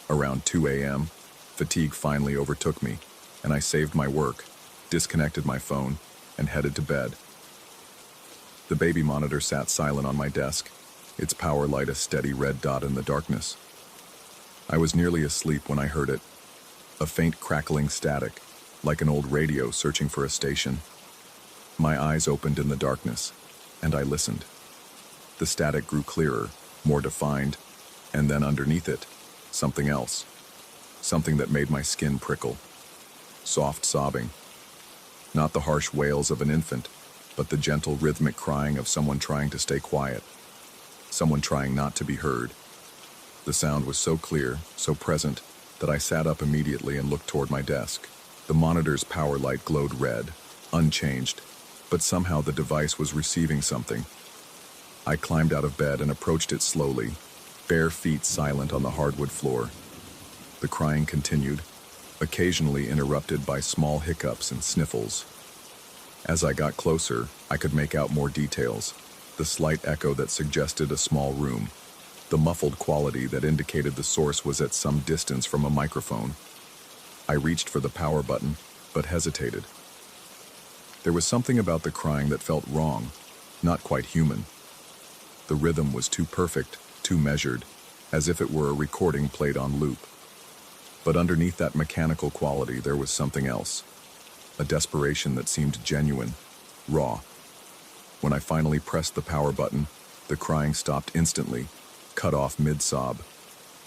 Speaker 1: Around 2 a.m., fatigue finally overtook me, and I saved my work, disconnected my phone, and headed to bed. The baby monitor sat silent on my desk, its power light a steady red dot in the darkness. I was nearly asleep when I heard it, a faint crackling static, like an old radio searching for a station. My eyes opened in the darkness, and I listened. The static grew clearer, more defined, and then underneath it, something else. Something that made my skin prickle. Soft sobbing. Not the harsh wails of an infant, but the gentle rhythmic crying of someone trying to stay quiet. Someone trying not to be heard. The sound was so clear, so present, that I sat up immediately and looked toward my desk. The monitor's power light glowed red, unchanged, but somehow the device was receiving something. I climbed out of bed and approached it slowly, bare feet silent on the hardwood floor. The crying continued, occasionally interrupted by small hiccups and sniffles. As I got closer, I could make out more details, the slight echo that suggested a small room, the muffled quality that indicated the source was at some distance from a microphone. I reached for the power button, but hesitated. There was something about the crying that felt wrong, not quite human. The rhythm was too perfect, too measured, as if it were a recording played on loop. But underneath that mechanical quality there was something else, a desperation that seemed genuine, raw. When I finally pressed the power button, the crying stopped instantly, cut off mid-sob.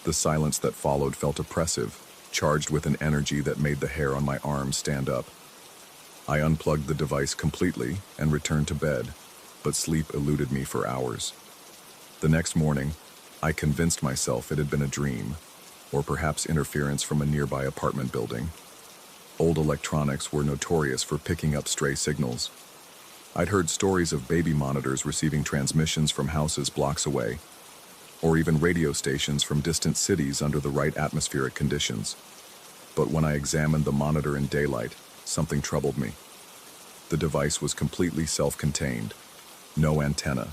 Speaker 1: The silence that followed felt oppressive, charged with an energy that made the hair on my arms stand up. I unplugged the device completely and returned to bed, but sleep eluded me for hours. The next morning, I convinced myself it had been a dream, or perhaps interference from a nearby apartment building. Old electronics were notorious for picking up stray signals. I'd heard stories of baby monitors receiving transmissions from houses blocks away, or even radio stations from distant cities under the right atmospheric conditions. But when I examined the monitor in daylight, something troubled me. The device was completely self-contained. No antenna.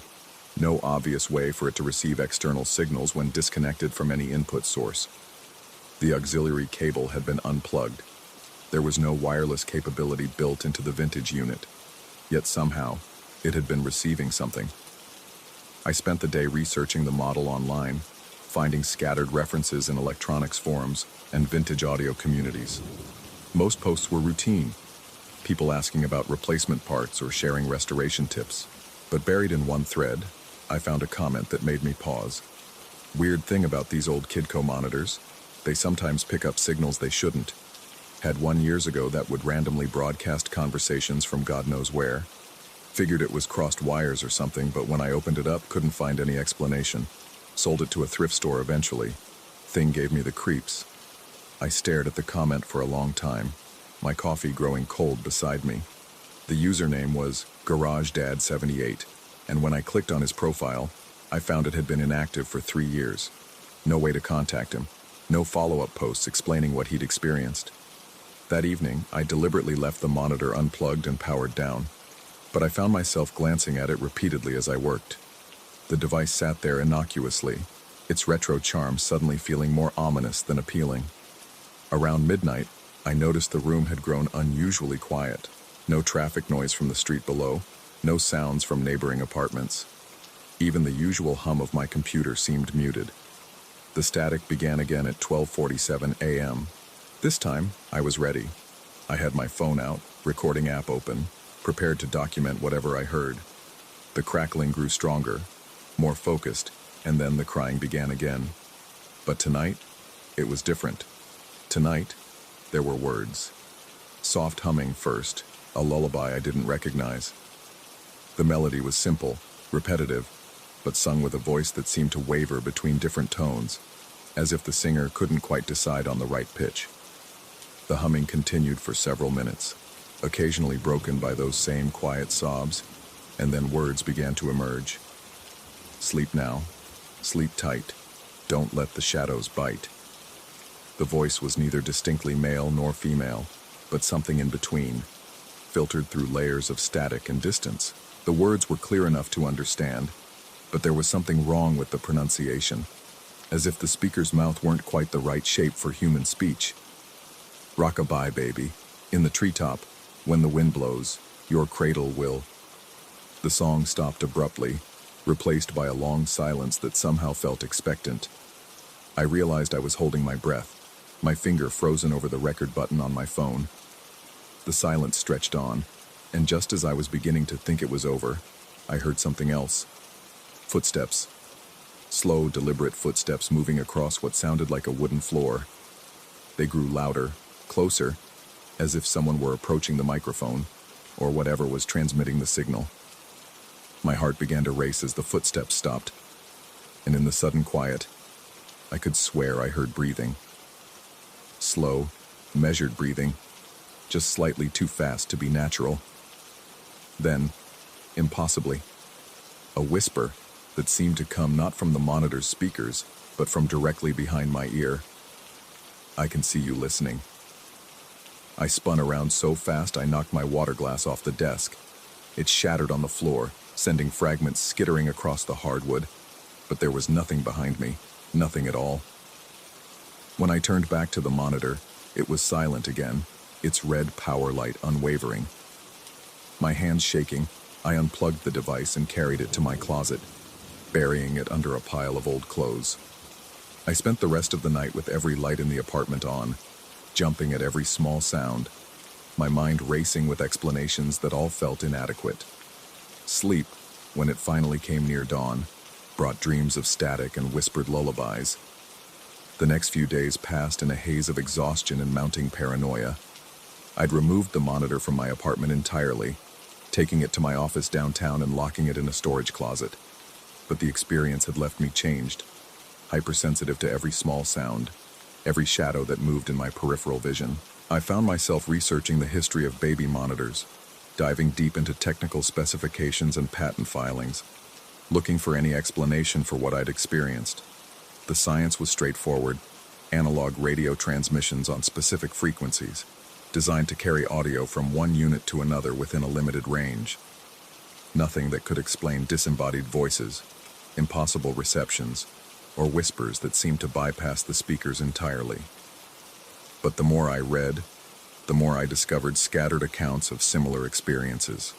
Speaker 1: No obvious way for it to receive external signals when disconnected from any input source. The auxiliary cable had been unplugged. There was no wireless capability built into the vintage unit. Yet somehow, it had been receiving something. I spent the day researching the model online, finding scattered references in electronics forums and vintage audio communities. Most posts were routine, people asking about replacement parts or sharing restoration tips. But buried in one thread, I found a comment that made me pause. Weird thing about these old Kidco monitors, they sometimes pick up signals they shouldn't. Had one years ago that would randomly broadcast conversations from God knows where. Figured it was crossed wires or something, but when I opened it up, couldn't find any explanation. Sold it to a thrift store eventually. Thing gave me the creeps. I stared at the comment for a long time, my coffee growing cold beside me. The username was GarageDad78, and when I clicked on his profile, I found it had been inactive for 3 years. No way to contact him. No follow-up posts explaining what he'd experienced. That evening, I deliberately left the monitor unplugged and powered down, but I found myself glancing at it repeatedly as I worked. The device sat there innocuously, its retro charm suddenly feeling more ominous than appealing. Around midnight, I noticed the room had grown unusually quiet. No traffic noise from the street below, no sounds from neighboring apartments. Even the usual hum of my computer seemed muted. The static began again at 12:47 a.m. This time, I was ready. I had my phone out, recording app open, prepared to document whatever I heard. The crackling grew stronger, more focused, and then the crying began again. But tonight, it was different. Tonight, there were words. Soft humming first, a lullaby I didn't recognize. The melody was simple, repetitive, but sung with a voice that seemed to waver between different tones, as if the singer couldn't quite decide on the right pitch. The humming continued for several minutes, occasionally broken by those same quiet sobs, and then words began to emerge. Sleep now, sleep tight, don't let the shadows bite. The voice was neither distinctly male nor female, but something in between, filtered through layers of static and distance. The words were clear enough to understand, but there was something wrong with the pronunciation, as if the speaker's mouth weren't quite the right shape for human speech. Rock-a-bye, baby, in the treetop, when the wind blows, your cradle will. The song stopped abruptly, replaced by a long silence that somehow felt expectant. I realized I was holding my breath, my finger frozen over the record button on my phone. The silence stretched on, And just as I was beginning to think it was over, I heard something else. Footsteps. Slow, deliberate footsteps moving across what sounded like a wooden floor. They grew louder, closer, as if someone were approaching the microphone, or whatever was transmitting the signal. My heart began to race as the footsteps stopped, and in the sudden quiet, I could swear I heard breathing. Slow, measured breathing, just slightly too fast to be natural. Then, impossibly, a whisper that seemed to come not from the monitor's speakers, but from directly behind my ear. "I can see you listening." I spun around so fast I knocked my water glass off the desk. It shattered on the floor, sending fragments skittering across the hardwood, but there was nothing behind me, nothing at all. When I turned back to the monitor, it was silent again, its red power light unwavering. My hands shaking, I unplugged the device and carried it to my closet, burying it under a pile of old clothes. I spent the rest of the night with every light in the apartment on, jumping at every small sound, my mind racing with explanations that all felt inadequate. Sleep, when it finally came near dawn, brought dreams of static and whispered lullabies. The next few days passed in a haze of exhaustion and mounting paranoia. I'd removed the monitor from my apartment entirely, taking it to my office downtown and locking it in a storage closet. But the experience had left me changed, hypersensitive to every small sound, every shadow that moved in my peripheral vision. I found myself researching the history of baby monitors, diving deep into technical specifications and patent filings, looking for any explanation for what I'd experienced. The science was straightforward: analog radio transmissions on specific frequencies, designed to carry audio from one unit to another within a limited range. Nothing that could explain disembodied voices, impossible receptions, or whispers that seemed to bypass the speakers entirely. But the more I read, the more I discovered scattered accounts of similar experiences.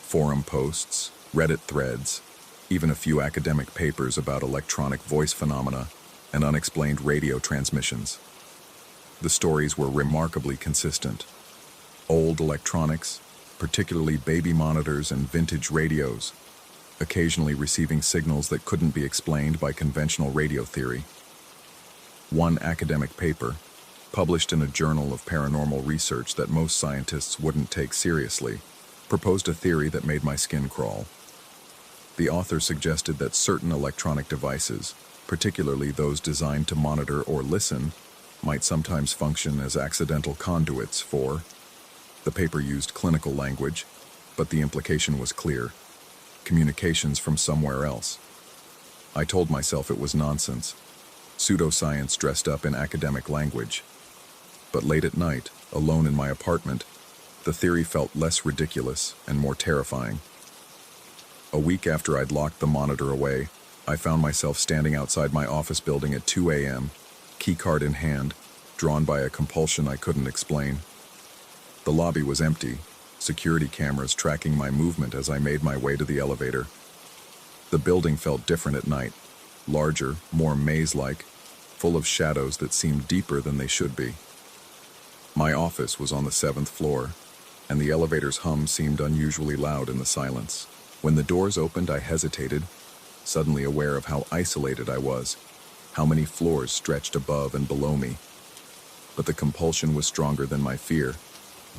Speaker 1: Forum posts, Reddit threads, even a few academic papers about electronic voice phenomena and unexplained radio transmissions. The stories were remarkably consistent. Old electronics, particularly baby monitors and vintage radios, occasionally receiving signals that couldn't be explained by conventional radio theory. One academic paper, published in a journal of paranormal research that most scientists wouldn't take seriously, proposed a theory that made my skin crawl. The author suggested that certain electronic devices, particularly those designed to monitor or listen, might sometimes function as accidental conduits for— the paper used clinical language, but the implication was clear: communications from somewhere else. I told myself it was nonsense, pseudoscience dressed up in academic language. But late at night, alone in my apartment, the theory felt less ridiculous and more terrifying. A week after I'd locked the monitor away, I found myself standing outside my office building at 2 a.m., keycard in hand, drawn by a compulsion I couldn't explain. The lobby was empty, security cameras tracking my movement as I made my way to the elevator. The building felt different at night, larger, more maze-like, full of shadows that seemed deeper than they should be. My office was on the 7th floor, and the elevator's hum seemed unusually loud in the silence. When the doors opened, I hesitated, suddenly aware of how isolated I was, how many floors stretched above and below me. But the compulsion was stronger than my fear,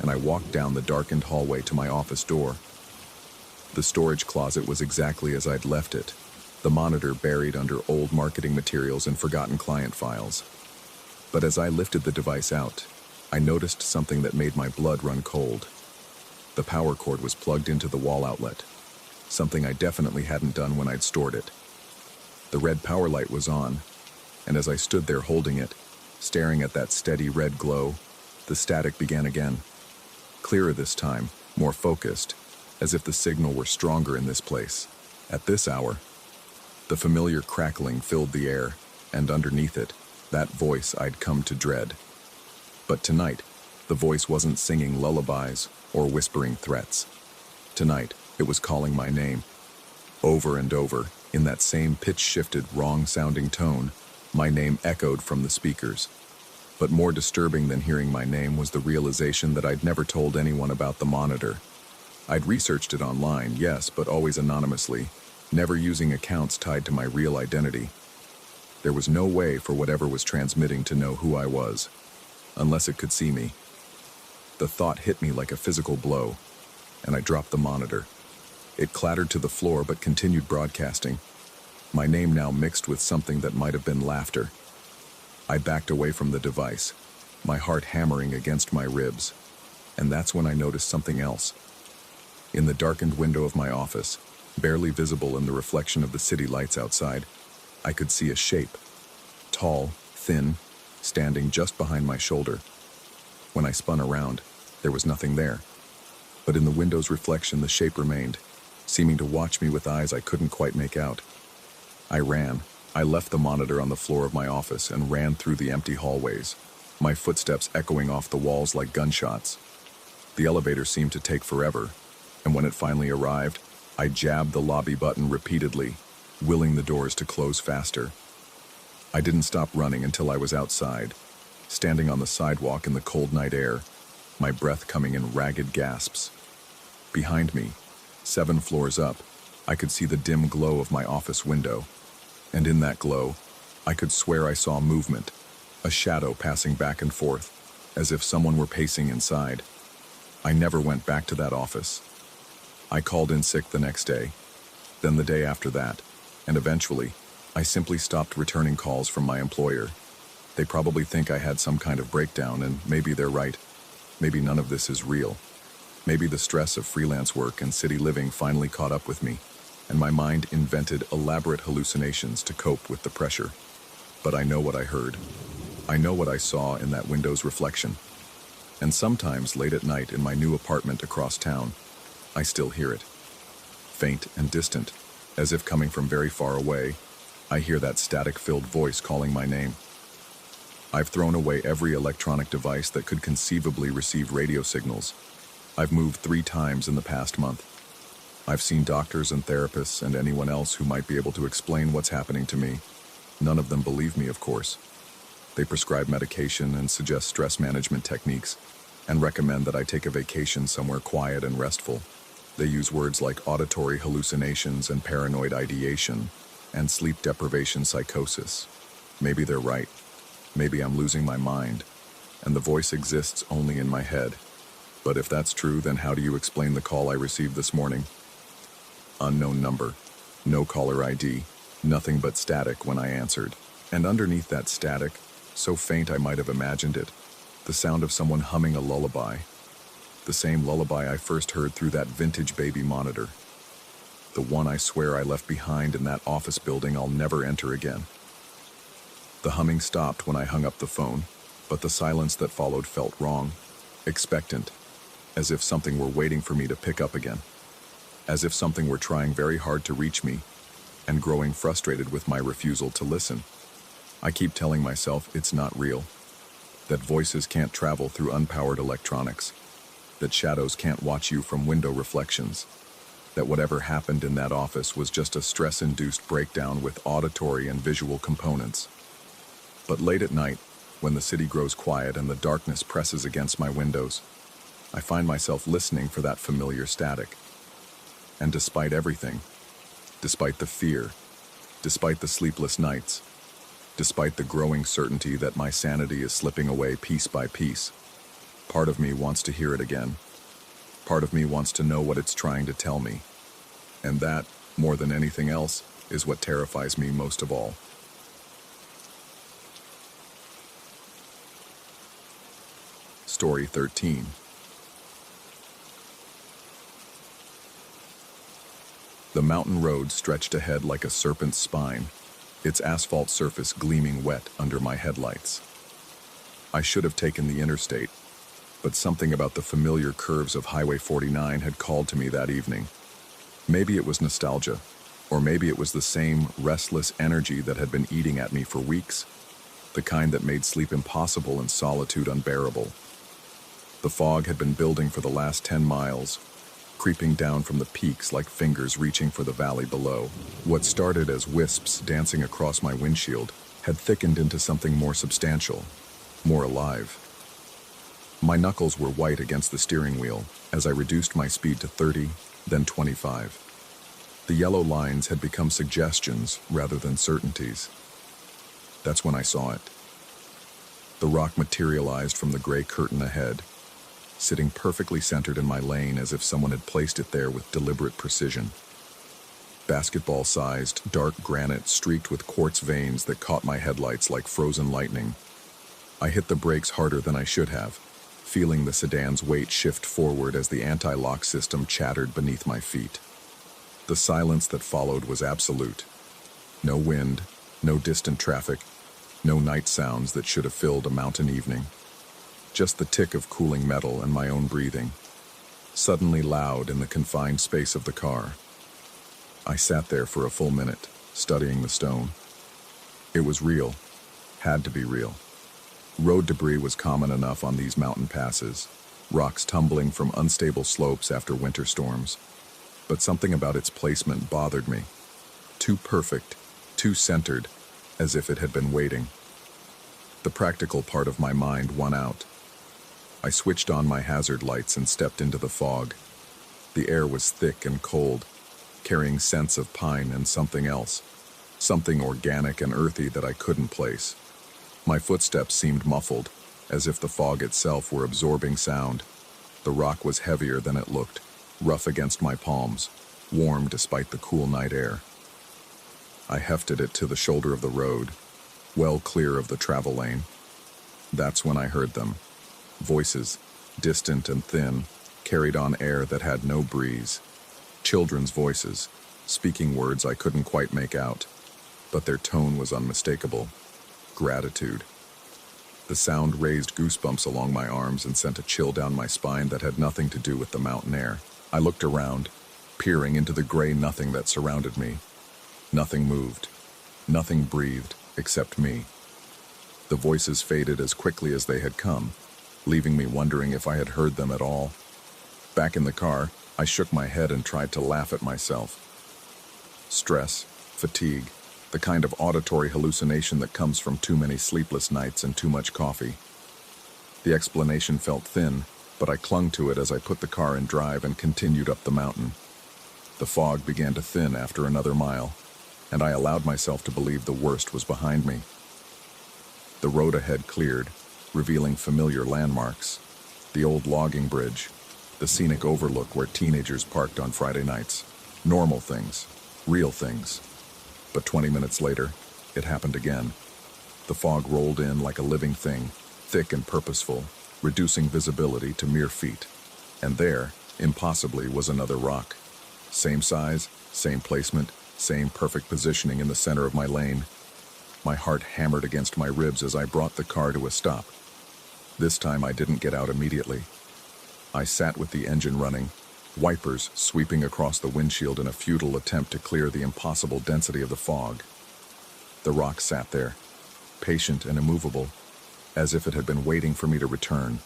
Speaker 1: and I walked down the darkened hallway to my office door. The storage closet was exactly as I'd left it, the monitor buried under old marketing materials and forgotten client files. But as I lifted the device out, I noticed something that made my blood run cold. The power cord was plugged into the wall outlet, something I definitely hadn't done when I'd stored it. The red power light was on, and as I stood there holding it, staring at that steady red glow, the static began again. Clearer this time, more focused, as if the signal were stronger in this place. At this hour, the familiar crackling filled the air, and underneath it, that voice I'd come to dread. But tonight, the voice wasn't singing lullabies or whispering threats. Tonight, it was calling my name. Over and over, in that same pitch-shifted, wrong-sounding tone, my name echoed from the speakers. But more disturbing than hearing my name was the realization that I'd never told anyone about the monitor. I'd researched it online, yes, but always anonymously, never using accounts tied to my real identity. There was no way for whatever was transmitting to know who I was, unless it could see me. The thought hit me like a physical blow, and I dropped the monitor. It clattered to the floor but continued broadcasting, my name now mixed with something that might have been laughter. I backed away from the device, my heart hammering against my ribs, and that's when I noticed something else. In the darkened window of my office, barely visible in the reflection of the city lights outside, I could see a shape, tall, thin, standing just behind my shoulder. When I spun around, there was nothing there. But in the window's reflection, the shape remained, seeming to watch me with eyes I couldn't quite make out. I ran. I left the monitor on the floor of my office and ran through the empty hallways, my footsteps echoing off the walls like gunshots. The elevator seemed to take forever, and when it finally arrived, I jabbed the lobby button repeatedly, willing the doors to close faster. I didn't stop running until I was outside, standing on the sidewalk in the cold night air, my breath coming in ragged gasps. Behind me, 7 floors up, I could see the dim glow of my office window, and in that glow, I could swear I saw movement, a shadow passing back and forth, as if someone were pacing inside. I never went back to that office. I called in sick the next day, then the day after that, and eventually, I simply stopped returning calls from my employer. They probably think I had some kind of breakdown, and maybe they're right. Maybe none of this is real. Maybe the stress of freelance work and city living finally caught up with me, and my mind invented elaborate hallucinations to cope with the pressure. But I know what I heard. I know what I saw in that window's reflection. And sometimes late at night in my new apartment across town, I still hear it. Faint and distant, as if coming from very far away, I hear that static-filled voice calling my name. I've thrown away every electronic device that could conceivably receive radio signals. I've moved 3 times in the past month. I've seen doctors and therapists and anyone else who might be able to explain what's happening to me. None of them believe me, of course. They prescribe medication and suggest stress management techniques, and recommend that I take a vacation somewhere quiet and restful. They use words like auditory hallucinations and paranoid ideation, and sleep deprivation psychosis. Maybe they're right. Maybe I'm losing my mind, and the voice exists only in my head. But if that's true, then how do you explain the call I received this morning? Unknown number, no caller ID, nothing but static when I answered. And underneath that static, so faint I might have imagined it, the sound of someone humming a lullaby. The same lullaby I first heard through that vintage baby monitor. The one I swear I left behind in that office building I'll never enter again. The humming stopped when I hung up the phone, but the silence that followed felt wrong, expectant, as if something were waiting for me to pick up again. As if something were trying very hard to reach me, and growing frustrated with my refusal to listen. I keep telling myself it's not real, that voices can't travel through unpowered electronics, that shadows can't watch you from window reflections, that whatever happened in that office was just a stress-induced breakdown with auditory and visual components. But late at night, when the city grows quiet and the darkness presses against my windows, I find myself listening for that familiar static. And despite everything, despite the fear, despite the sleepless nights, despite the growing certainty that my sanity is slipping away piece by piece, part of me wants to hear it again. Part of me wants to know what it's trying to tell me. And that, more than anything else, is what terrifies me most of all. Story 13. The mountain road stretched ahead like a serpent's spine, its asphalt surface gleaming wet under my headlights. I should have taken the interstate, but something about the familiar curves of Highway 49 had called to me that evening. Maybe it was nostalgia, or maybe it was the same restless energy that had been eating at me for weeks, the kind that made sleep impossible and solitude unbearable. The fog had been building for the last 10 miles, creeping down from the peaks like fingers reaching for the valley below. What started as wisps dancing across my windshield had thickened into something more substantial, more alive. My knuckles were white against the steering wheel as I reduced my speed to 30, then 25. The yellow lines had become suggestions rather than certainties. That's when I saw it. The rock materialized from the gray curtain ahead, sitting perfectly centered in my lane as if someone had placed it there with deliberate precision. Basketball-sized, dark granite streaked with quartz veins that caught my headlights like frozen lightning. I hit the brakes harder than I should have, feeling the sedan's weight shift forward as the anti-lock system chattered beneath my feet. The silence that followed was absolute. No wind, no distant traffic, no night sounds that should have filled a mountain evening. Just the tick of cooling metal and my own breathing, suddenly loud in the confined space of the car. I sat there for a full minute, studying the stone. It was real, had to be real. Road debris was common enough on these mountain passes, rocks tumbling from unstable slopes after winter storms. But something about its placement bothered me. Too perfect, too centered, as if it had been waiting. The practical part of my mind won out. I switched on my hazard lights and stepped into the fog. The air was thick and cold, carrying scents of pine and something else, something organic and earthy that I couldn't place. My footsteps seemed muffled, as if the fog itself were absorbing sound. The rock was heavier than it looked, rough against my palms, warm despite the cool night air. I hefted it to the shoulder of the road, well clear of the travel lane. That's when I heard them. Voices, distant and thin, carried on air that had no breeze. Children's voices, speaking words I couldn't quite make out, but their tone was unmistakable. Gratitude. The sound raised goosebumps along my arms and sent a chill down my spine that had nothing to do with the mountain air. I looked around, peering into the gray nothing that surrounded me. Nothing moved. Nothing breathed, except me. The voices faded as quickly as they had come, leaving me wondering if I had heard them at all. Back in the car, I shook my head and tried to laugh at myself. Stress, fatigue, the kind of auditory hallucination that comes from too many sleepless nights and too much coffee. The explanation felt thin, but I clung to it as I put the car in drive and continued up the mountain. The fog began to thin after another mile, and I allowed myself to believe the worst was behind me. The road ahead cleared, revealing familiar landmarks. The old logging bridge, the scenic overlook where teenagers parked on Friday nights. Normal things, real things. But 20 minutes later, it happened again. The fog rolled in like a living thing, thick and purposeful, reducing visibility to mere feet. And there, impossibly, was another rock. Same size, same placement, same perfect positioning in the center of my lane. My heart hammered against my ribs as I brought the car to a stop. This time I didn't get out immediately. I sat with the engine running, wipers sweeping across the windshield in a futile attempt to clear the impossible density of the fog. The rock sat there, patient and immovable, as if it had been waiting for me to return.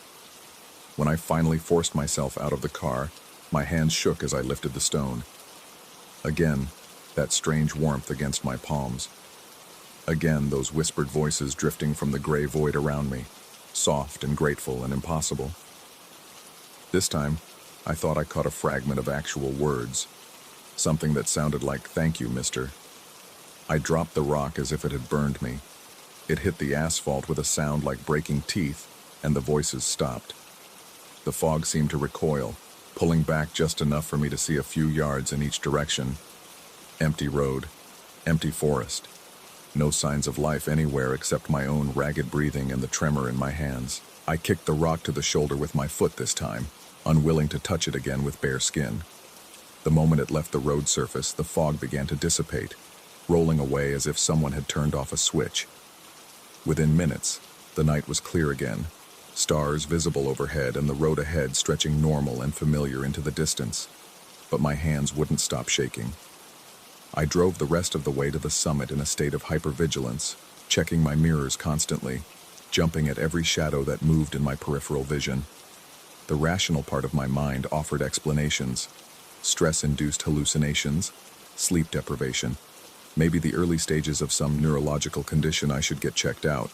Speaker 1: When I finally forced myself out of the car, my hands shook as I lifted the stone. Again, that strange warmth against my palms. Again, those whispered voices drifting from the gray void around me, soft and grateful and impossible. This time, I thought I caught a fragment of actual words, something that sounded like, "Thank you, mister." I dropped the rock as if it had burned me. It hit the asphalt with a sound like breaking teeth, and the voices stopped. The fog seemed to recoil, pulling back just enough for me to see a few yards in each direction. Empty road, empty forest. No signs of life anywhere except my own ragged breathing and the tremor in my hands. I kicked the rock to the shoulder with my foot this time, unwilling to touch it again with bare skin. The moment it left the road surface, the fog began to dissipate, rolling away as if someone had turned off a switch. Within minutes, the night was clear again, stars visible overhead and the road ahead stretching normal and familiar into the distance. But my hands wouldn't stop shaking. I drove the rest of the way to the summit in a state of hypervigilance, checking my mirrors constantly, jumping at every shadow that moved in my peripheral vision. The rational part of my mind offered explanations: stress-induced hallucinations, sleep deprivation, maybe the early stages of some neurological condition I should get checked out.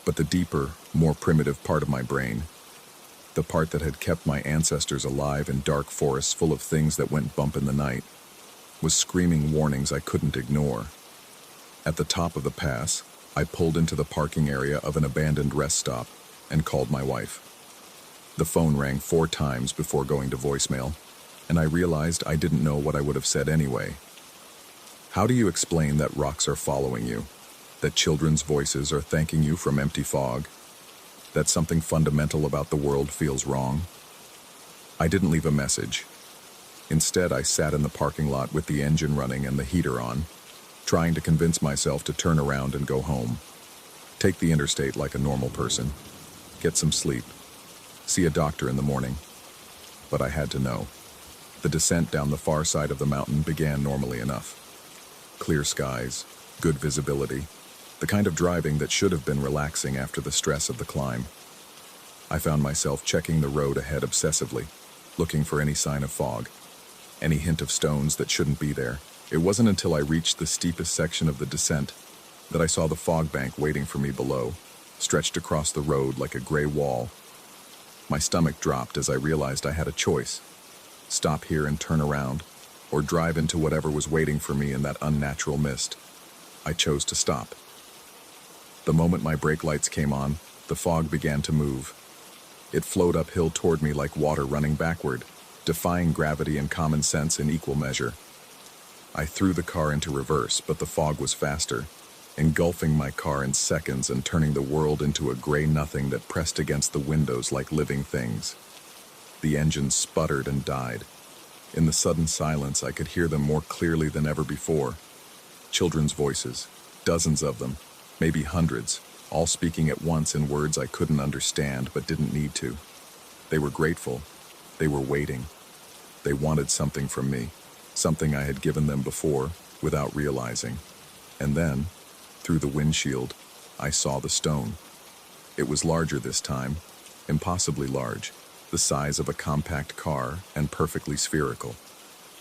Speaker 1: But the deeper, more primitive part of my brain, The part that had kept my ancestors alive in dark forests full of things that went bump in the night, was screaming warnings I couldn't ignore. At the top of the pass, I pulled into the parking area of an abandoned rest stop and called my wife. The phone rang 4 times before going to voicemail, and I realized I didn't know what I would have said anyway. How do you explain that rocks are following you? That children's voices are thanking you from empty fog? That something fundamental about the world feels wrong? I didn't leave a message. Instead, I sat in the parking lot with the engine running and the heater on, trying to convince myself to turn around and go home. Take the interstate like a normal person. Get some sleep. See a doctor in the morning. But I had to know. The descent down the far side of the mountain began normally enough. Clear skies, good visibility, the kind of driving that should have been relaxing after the stress of the climb. I found myself checking the road ahead obsessively, looking for any sign of fog, any hint of stones that shouldn't be there. It wasn't until I reached the steepest section of the descent that I saw the fog bank waiting for me below, stretched across the road like a gray wall. My stomach dropped as I realized I had a choice: stop here and turn around, or drive into whatever was waiting for me in that unnatural mist. I chose to stop. The moment my brake lights came on, the fog began to move. It flowed uphill toward me like water running backward, defying gravity and common sense in equal measure. I threw the car into reverse, but the fog was faster, engulfing my car in seconds and turning the world into a gray nothing that pressed against the windows like living things. The engine sputtered and died. In the sudden silence, I could hear them more clearly than ever before. Children's voices, dozens of them, maybe hundreds, all speaking at once in words I couldn't understand but didn't need to. They were grateful. They were waiting. They wanted something from me, something I had given them before without realizing. And then, through the windshield, I saw the stone. It was larger this time, impossibly large, the size of a compact car and perfectly spherical.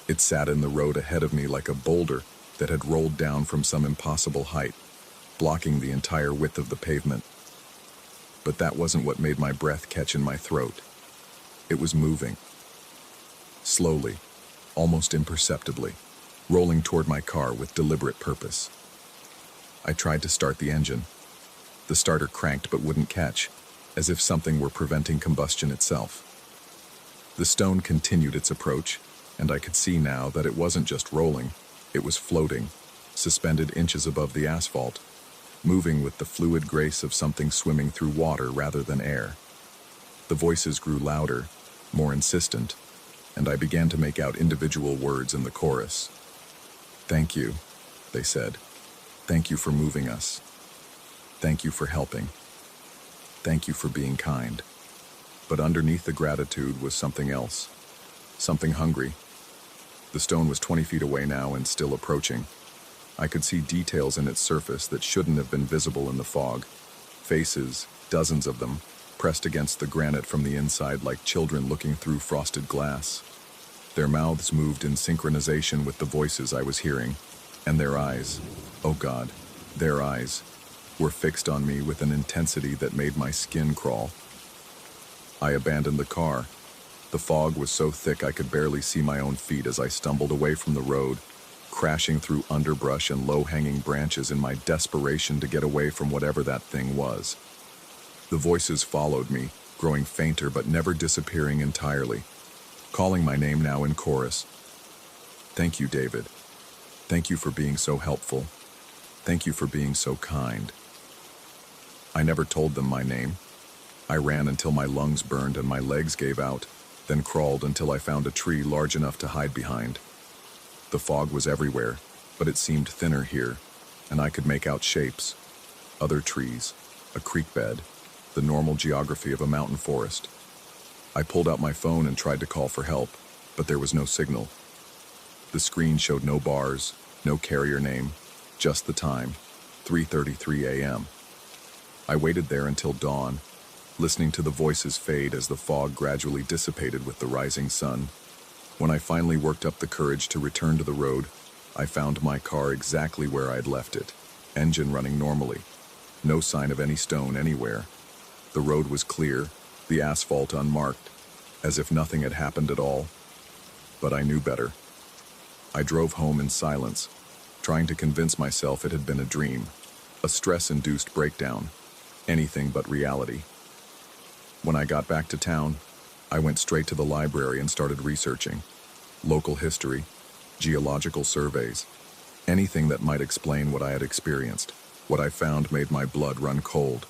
Speaker 1: It sat in the road ahead of me like a boulder that had rolled down from some impossible height, blocking the entire width of the pavement. But that wasn't what made my breath catch in my throat. It was moving. Slowly, almost imperceptibly, rolling toward my car with deliberate purpose. I tried to start the engine. The starter cranked but wouldn't catch, as if something were preventing combustion itself. The stone continued its approach, and I could see now that it wasn't just rolling, it was floating, suspended inches above the asphalt, moving with the fluid grace of something swimming through water rather than air. The voices grew louder, more insistent, and I began to make out individual words in the chorus. "Thank you," they said. "Thank you for moving us. Thank you for helping. Thank you for being kind." But underneath the gratitude was something else, something hungry. The stone was 20 feet away now and still approaching. I could see details in its surface that shouldn't have been visible in the fog. Faces, dozens of them, pressed against the granite from the inside like children looking through frosted glass. Their mouths moved in synchronization with the voices I was hearing, and their eyes, oh God, their eyes, were fixed on me with an intensity that made my skin crawl. I abandoned the car. The fog was so thick I could barely see my own feet as I stumbled away from the road, crashing through underbrush and low-hanging branches in my desperation to get away from whatever that thing was. The voices followed me, growing fainter but never disappearing entirely, calling my name now in chorus. "Thank you, David. Thank you for being so helpful. Thank you for being so kind." I never told them my name. I ran until my lungs burned and my legs gave out, then crawled until I found a tree large enough to hide behind. The fog was everywhere, but it seemed thinner here, and I could make out shapes. Other trees, a creek bed, the normal geography of a mountain forest. I pulled out my phone and tried to call for help, but there was no signal. The screen showed no bars, no carrier name, just the time, 3:33 a.m. I waited there until dawn, listening to the voices fade as the fog gradually dissipated with the rising sun. When I finally worked up the courage to return to the road, I found my car exactly where I'd left it, engine running normally. No sign of any stone anywhere. The road was clear, the asphalt unmarked, as if nothing had happened at all. But I knew better. I drove home in silence, trying to convince myself it had been a dream, a stress-induced breakdown, anything but reality. When I got back to town, I went straight to the library and started researching. Local history, geological surveys, anything that might explain what I had experienced. What I found made my blood run cold.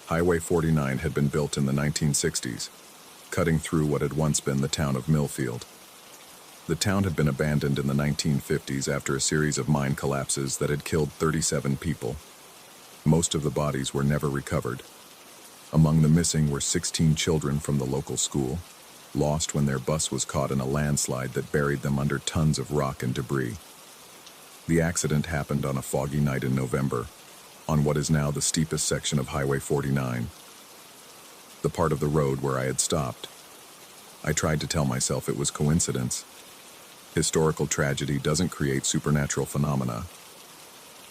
Speaker 1: Highway 49 had been built in the 1960s, cutting through what had once been the town of Millfield. The town had been abandoned in the 1950s after a series of mine collapses that had killed 37 people. Most of the bodies were never recovered. Among the missing were 16 children from the local school, lost when their bus was caught in a landslide that buried them under tons of rock and debris. The accident happened on a foggy night in November, on what is now the steepest section of Highway 49, the part of the road where I had stopped. I tried to tell myself it was coincidence. Historical tragedy doesn't create supernatural phenomena.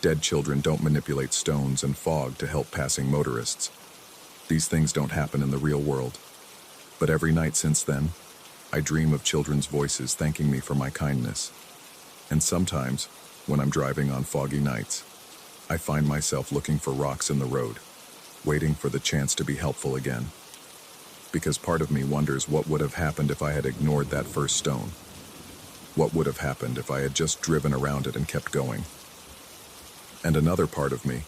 Speaker 1: Dead children don't manipulate stones and fog to help passing motorists. These things don't happen in the real world. But every night since then, I dream of children's voices thanking me for my kindness. And sometimes, when I'm driving on foggy nights, I find myself looking for rocks in the road, waiting for the chance to be helpful again. Because part of me wonders what would have happened if I had ignored that first stone. What would have happened if I had just driven around it and kept going? And another part of me,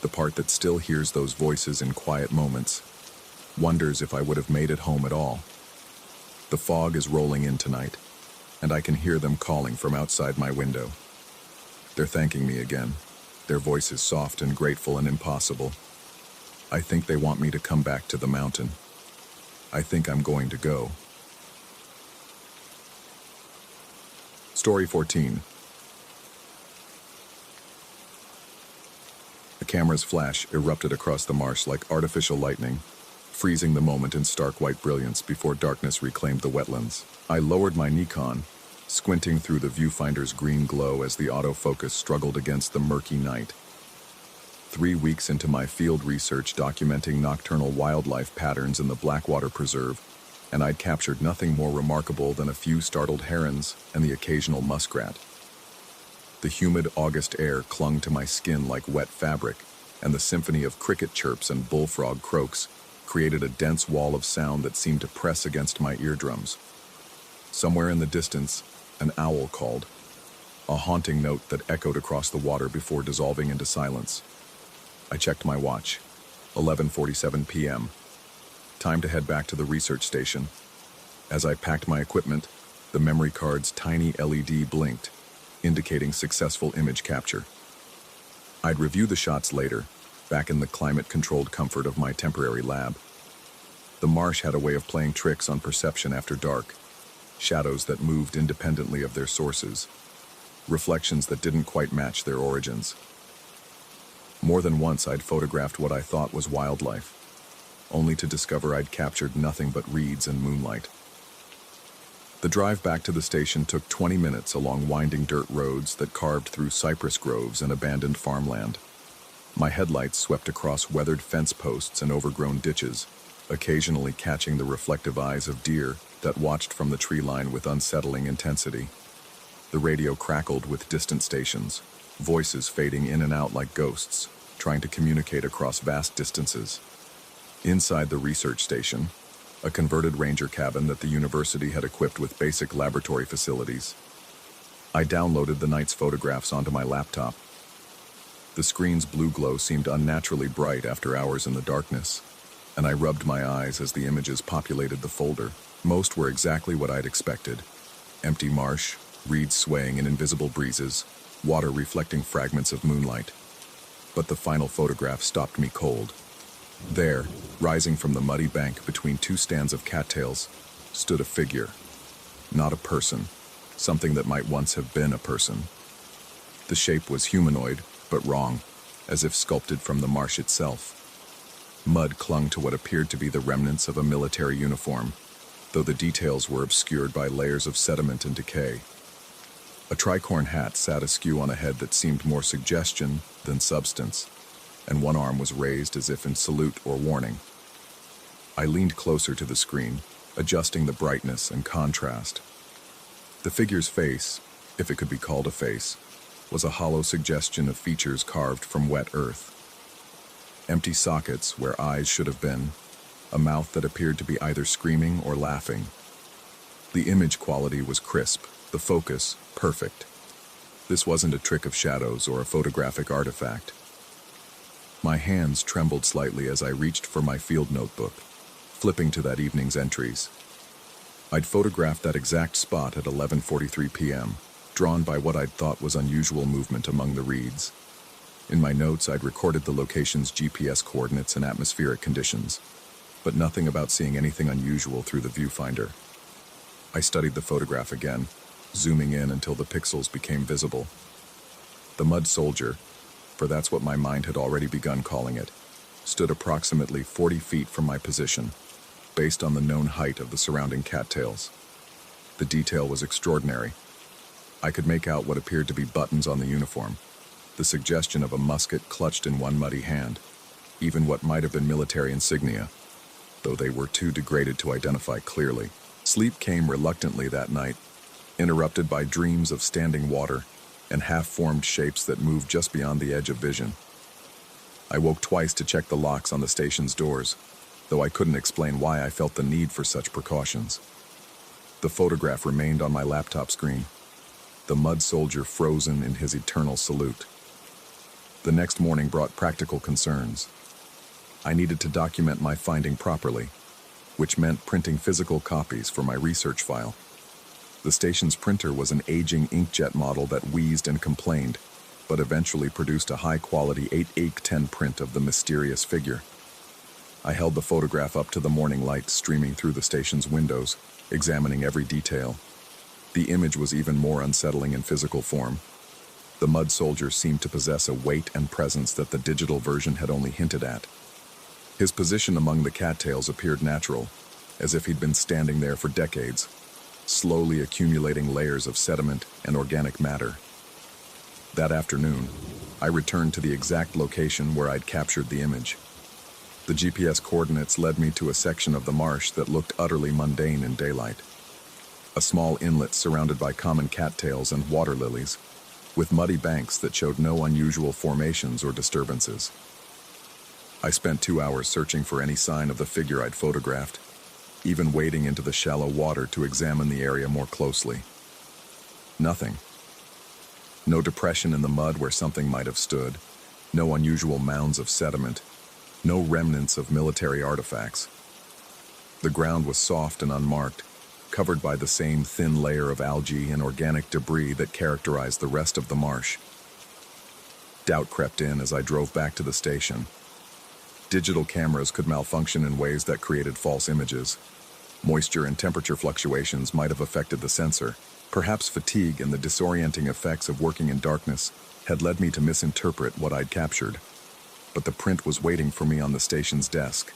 Speaker 1: the part that still hears those voices in quiet moments, wonders if I would have made it home at all. The fog is rolling in tonight, and I can hear them calling from outside my window. They're thanking me again, their voices soft and grateful and impossible. I think they want me to come back to the mountain. I think I'm going to go. Story 14. The camera's flash erupted across the marsh like artificial lightning, freezing the moment in stark white brilliance before darkness reclaimed the wetlands. I lowered my Nikon, squinting through the viewfinder's green glow as the autofocus struggled against the murky night. 3 weeks into my field research documenting nocturnal wildlife patterns in the Blackwater Preserve, and I'd captured nothing more remarkable than a few startled herons and the occasional muskrat. The humid August air clung to my skin like wet fabric, and the symphony of cricket chirps and bullfrog croaks created a dense wall of sound that seemed to press against my eardrums. Somewhere in the distance, an owl called, a haunting note that echoed across the water before dissolving into silence. I checked my watch. 11:47 p.m. Time to head back to the research station. As I packed my equipment, the memory card's tiny LED blinked, indicating successful image capture. I'd review the shots later, back in the climate-controlled comfort of my temporary lab. The marsh had a way of playing tricks on perception after dark, shadows that moved independently of their sources, reflections that didn't quite match their origins. More than once I'd photographed what I thought was wildlife, only to discover I'd captured nothing but reeds and moonlight. The drive back to the station took 20 minutes along winding dirt roads that carved through cypress groves and abandoned farmland. My headlights swept across weathered fence posts and overgrown ditches, occasionally catching the reflective eyes of deer that watched from the tree line with unsettling intensity. The radio crackled with distant stations, voices fading in and out like ghosts, trying to communicate across vast distances. Inside the research station, a converted ranger cabin that the university had equipped with basic laboratory facilities, I downloaded the night's photographs onto my laptop. The screen's blue glow seemed unnaturally bright after hours in the darkness, and I rubbed my eyes as the images populated the folder. Most were exactly what I'd expected. Empty marsh, reeds swaying in invisible breezes, water reflecting fragments of moonlight. But the final photograph stopped me cold. There, rising from the muddy bank between two stands of cattails, stood a figure. Not a person, something that might once have been a person. The shape was humanoid, but wrong, as if sculpted from the marsh itself. Mud clung to what appeared to be the remnants of a military uniform, though the details were obscured by layers of sediment and decay. A tricorn hat sat askew on a head that seemed more suggestion than substance, and one arm was raised as if in salute or warning. I leaned closer to the screen, adjusting the brightness and contrast. The figure's face, if it could be called a face, was a hollow suggestion of features carved from wet earth. Empty sockets where eyes should have been, a mouth that appeared to be either screaming or laughing. The image quality was crisp, the focus perfect. This wasn't a trick of shadows or a photographic artifact. My hands trembled slightly as I reached for my field notebook, flipping to that evening's entries. I'd photographed that exact spot at 11:43 p.m., drawn by what I'd thought was unusual movement among the reeds. In my notes, I'd recorded the location's GPS coordinates and atmospheric conditions, but nothing about seeing anything unusual through the viewfinder. I studied the photograph again, zooming in until the pixels became visible. The mud soldier, for that's what my mind had already begun calling it, stood approximately 40 feet from my position, based on the known height of the surrounding cattails. The detail was extraordinary. I could make out what appeared to be buttons on the uniform, the suggestion of a musket clutched in one muddy hand, even what might have been military insignia, though they were too degraded to identify clearly. Sleep came reluctantly that night, interrupted by dreams of standing water and half-formed shapes that moved just beyond the edge of vision. I woke twice to check the locks on the station's doors, though I couldn't explain why I felt the need for such precautions. The photograph remained on my laptop screen, the mud soldier frozen in his eternal salute. The next morning brought practical concerns. I needed to document my finding properly, which meant printing physical copies for my research file. The station's printer was an aging inkjet model that wheezed and complained, but eventually produced a high-quality 8x10 print of the mysterious figure. I held the photograph up to the morning light streaming through the station's windows, examining every detail. The image was even more unsettling in physical form. The mud soldier seemed to possess a weight and presence that the digital version had only hinted at. His position among the cattails appeared natural, as if he'd been standing there for decades, slowly accumulating layers of sediment and organic matter. That afternoon, I returned to the exact location where I'd captured the image. The GPS coordinates led me to a section of the marsh that looked utterly mundane in daylight. A small inlet surrounded by common cattails and water lilies, with muddy banks that showed no unusual formations or disturbances. I spent 2 hours searching for any sign of the figure I'd photographed, even wading into the shallow water to examine the area more closely. Nothing. No depression in the mud where something might have stood, no unusual mounds of sediment, no remnants of military artifacts. The ground was soft and unmarked, covered by the same thin layer of algae and organic debris that characterized the rest of the marsh. Doubt crept in as I drove back to the station. Digital cameras could malfunction in ways that created false images. Moisture and temperature fluctuations might have affected the sensor. Perhaps fatigue and the disorienting effects of working in darkness had led me to misinterpret what I'd captured. But the print was waiting for me on the station's desk,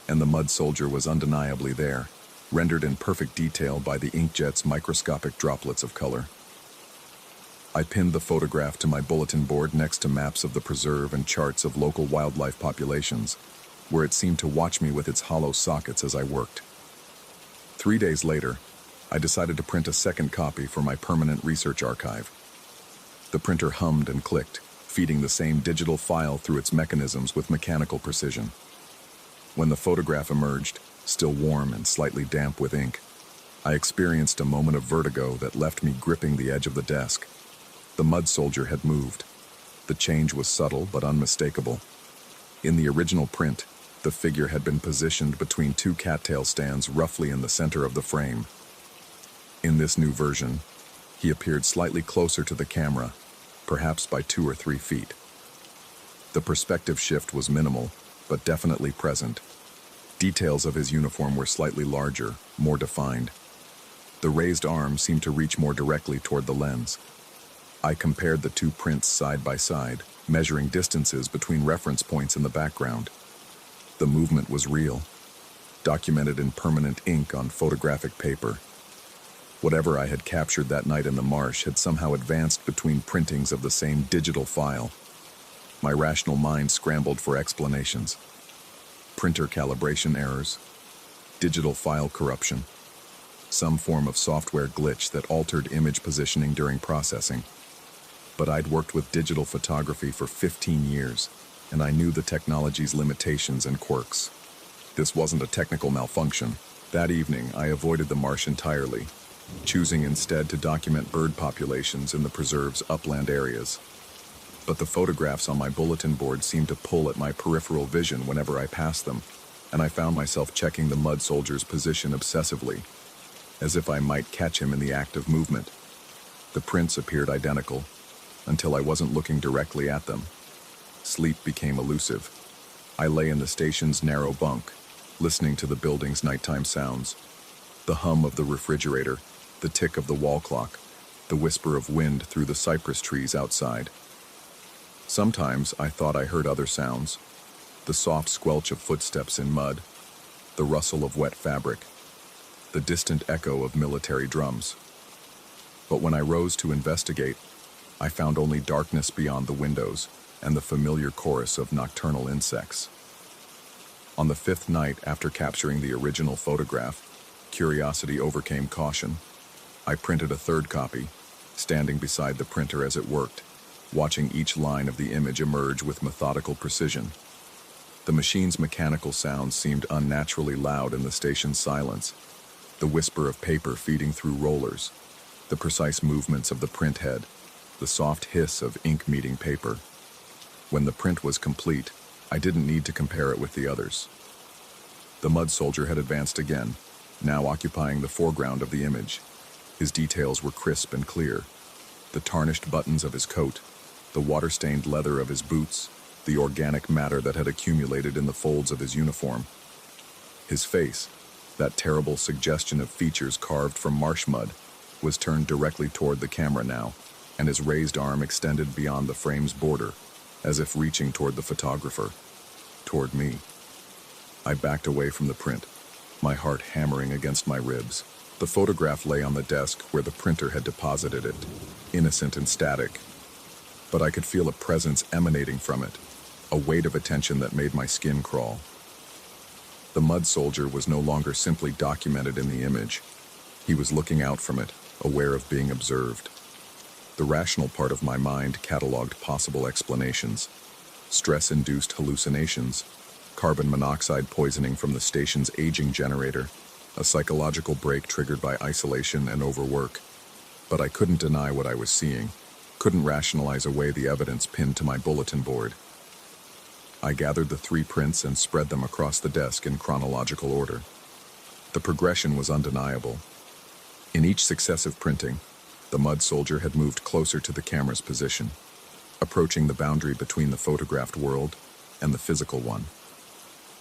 Speaker 1: and the mud soldier was undeniably there, rendered in perfect detail by the inkjet's microscopic droplets of color. I pinned the photograph to my bulletin board next to maps of the preserve and charts of local wildlife populations, where it seemed to watch me with its hollow sockets as I worked. 3 days later, I decided to print a second copy for my permanent research archive. The printer hummed and clicked, feeding the same digital file through its mechanisms with mechanical precision. When the photograph emerged, still warm and slightly damp with ink, I experienced a moment of vertigo that left me gripping the edge of the desk. The mud soldier had moved. The change was subtle but unmistakable. In the original print, the figure had been positioned between two cattail stands roughly in the center of the frame. In this new version, he appeared slightly closer to the camera, perhaps by 2 or 3 feet. The perspective shift was minimal, but definitely present. Details of his uniform were slightly larger, more defined. The raised arm seemed to reach more directly toward the lens. I compared the two prints side by side, measuring distances between reference points in the background. The movement was real, documented in permanent ink on photographic paper. Whatever I had captured that night in the marsh had somehow advanced between printings of the same digital file. My rational mind scrambled for explanations. Printer calibration errors, Digital file corruption. Some form of software glitch that altered image positioning during processing. But I'd worked with digital photography for 15 years, and I knew the technology's limitations and quirks. This wasn't a technical malfunction. That evening, I avoided the marsh entirely, choosing instead to document bird populations in the preserve's upland areas. But the photographs on my bulletin board seemed to pull at my peripheral vision whenever I passed them, and I found myself checking the mud soldier's position obsessively, as if I might catch him in the act of movement. The prints appeared identical, until I wasn't looking directly at them. Sleep became elusive. I lay in the station's narrow bunk, listening to the building's nighttime sounds. The hum of the refrigerator, the tick of the wall clock, the whisper of wind through the cypress trees outside. Sometimes I thought I heard other sounds, the soft squelch of footsteps in mud, the rustle of wet fabric, the distant echo of military drums. But when I rose to investigate, I found only darkness beyond the windows and the familiar chorus of nocturnal insects. On the 5th night after capturing the original photograph, curiosity overcame caution. I printed a 3rd copy, standing beside the printer as it worked, watching each line of the image emerge with methodical precision. The machine's mechanical sounds seemed unnaturally loud in the station's silence, the whisper of paper feeding through rollers, the precise movements of the print head, the soft hiss of ink meeting paper. When the print was complete, I didn't need to compare it with the others. The mud soldier had advanced again, now occupying the foreground of the image. His details were crisp and clear. The tarnished buttons of his coat, the water-stained leather of his boots, the organic matter that had accumulated in the folds of his uniform. His face, that terrible suggestion of features carved from marsh mud, was turned directly toward the camera now, and his raised arm extended beyond the frame's border, as if reaching toward the photographer, toward me. I backed away from the print, my heart hammering against my ribs. The photograph lay on the desk where the printer had deposited it, innocent and static. But I could feel a presence emanating from it, a weight of attention that made my skin crawl. The mud soldier was no longer simply documented in the image. He was looking out from it, aware of being observed. The rational part of my mind cataloged possible explanations: stress-induced hallucinations, carbon monoxide poisoning from the station's aging generator, a psychological break triggered by isolation and overwork. But I couldn't deny what I was seeing, couldn't rationalize away the evidence pinned to my bulletin board. I gathered the 3 prints and spread them across the desk in chronological order. The progression was undeniable. In each successive printing, the mud soldier had moved closer to the camera's position, approaching the boundary between the photographed world and the physical one.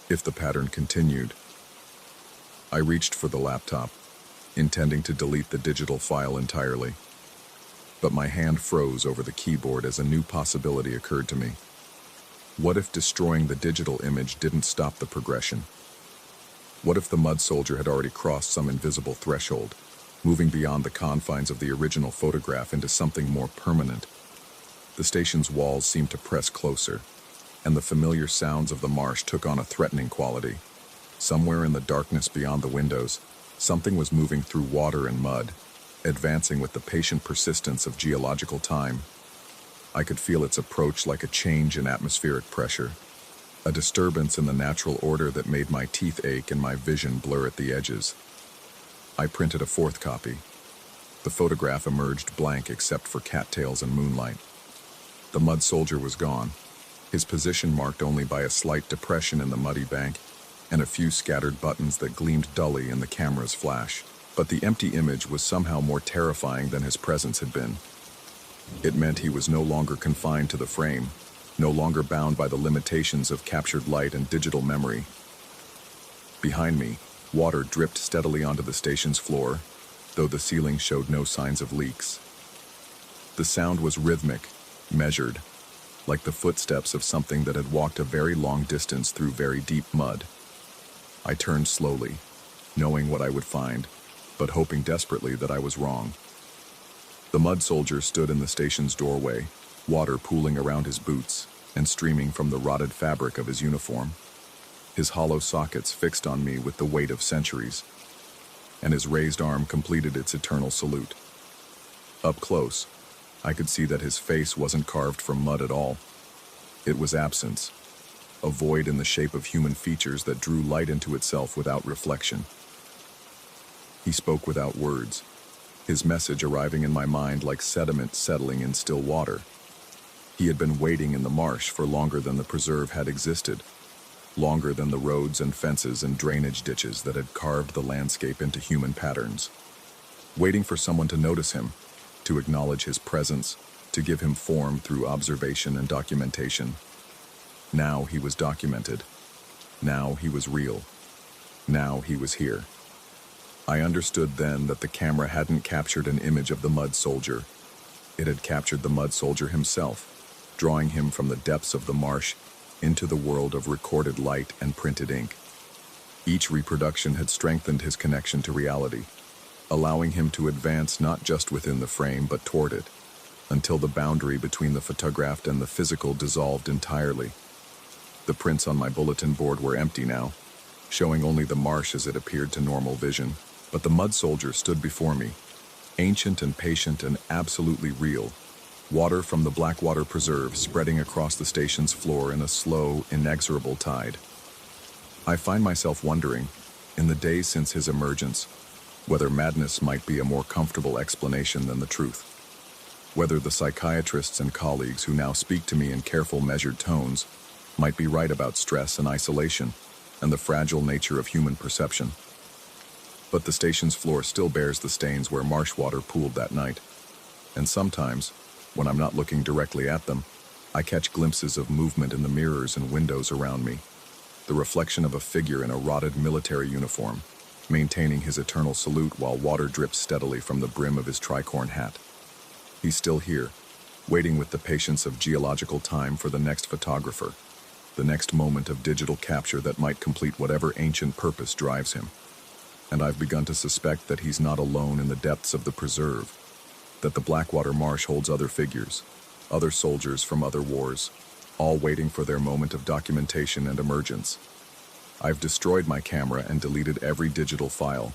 Speaker 1: If the pattern continued, I reached for the laptop, intending to delete the digital file entirely. But my hand froze over the keyboard as a new possibility occurred to me. What if destroying the digital image didn't stop the progression? What if the mud soldier had already crossed some invisible threshold, moving beyond the confines of the original photograph into something more permanent? The station's walls seemed to press closer, and the familiar sounds of the marsh took on a threatening quality. Somewhere in the darkness beyond the windows, something was moving through water and mud, advancing with the patient persistence of geological time. I could feel its approach like a change in atmospheric pressure, a disturbance in the natural order that made my teeth ache and my vision blur at the edges. I printed a 4th copy. The photograph emerged blank except for cattails and moonlight. The mud soldier was gone, his position marked only by a slight depression in the muddy bank and a few scattered buttons that gleamed dully in the camera's flash. But the empty image was somehow more terrifying than his presence had been. It meant he was no longer confined to the frame, no longer bound by the limitations of captured light and digital memory. Behind me, water dripped steadily onto the station's floor, though the ceiling showed no signs of leaks. The sound was rhythmic, measured, like the footsteps of something that had walked a very long distance through very deep mud. I turned slowly, knowing what I would find, but hoping desperately that I was wrong. The mud soldier stood in the station's doorway, water pooling around his boots and streaming from the rotted fabric of his uniform. his hollow sockets fixed on me with the weight of centuries, and his raised arm completed its eternal salute. Up close, I could see that his face wasn't carved from mud at all. It was absence, a void in the shape of human features that drew light into itself without reflection. He spoke without words, his message arriving in my mind like sediment settling in still water. He had been waiting in the marsh for longer than the preserve had existed, longer than the roads and fences and drainage ditches that had carved the landscape into human patterns. Waiting for someone to notice him, to acknowledge his presence, to give him form through observation and documentation. Now he was documented. Now he was real. Now he was here. I understood then that the camera hadn't captured an image of the mud soldier. It had captured the mud soldier himself, drawing him from the depths of the marsh into the world of recorded light and printed ink. Each reproduction had strengthened his connection to reality, allowing him to advance not just within the frame but toward it, until the boundary between the photographed and the physical dissolved entirely. The prints on my bulletin board were empty now, showing only the marsh as it appeared to normal vision, but the mud soldier stood before me, ancient and patient and absolutely real, water from the Blackwater Preserve spreading across the station's floor in a slow, inexorable tide. I find myself wondering, in the days since his emergence, whether madness might be a more comfortable explanation than the truth. Whether the psychiatrists and colleagues who now speak to me in careful, measured tones might be right about stress and isolation and the fragile nature of human perception. But the station's floor still bears the stains where marsh water pooled that night. And sometimes, when I'm not looking directly at them, I catch glimpses of movement in the mirrors and windows around me, the reflection of a figure in a rotted military uniform, maintaining his eternal salute while water drips steadily from the brim of his tricorn hat. He's still here, waiting with the patience of geological time for the next photographer, the next moment of digital capture that might complete whatever ancient purpose drives him. And I've begun to suspect that he's not alone in the depths of the preserve, that the Blackwater Marsh holds other figures, other soldiers from other wars, all waiting for their moment of documentation and emergence. I've destroyed my camera and deleted every digital file,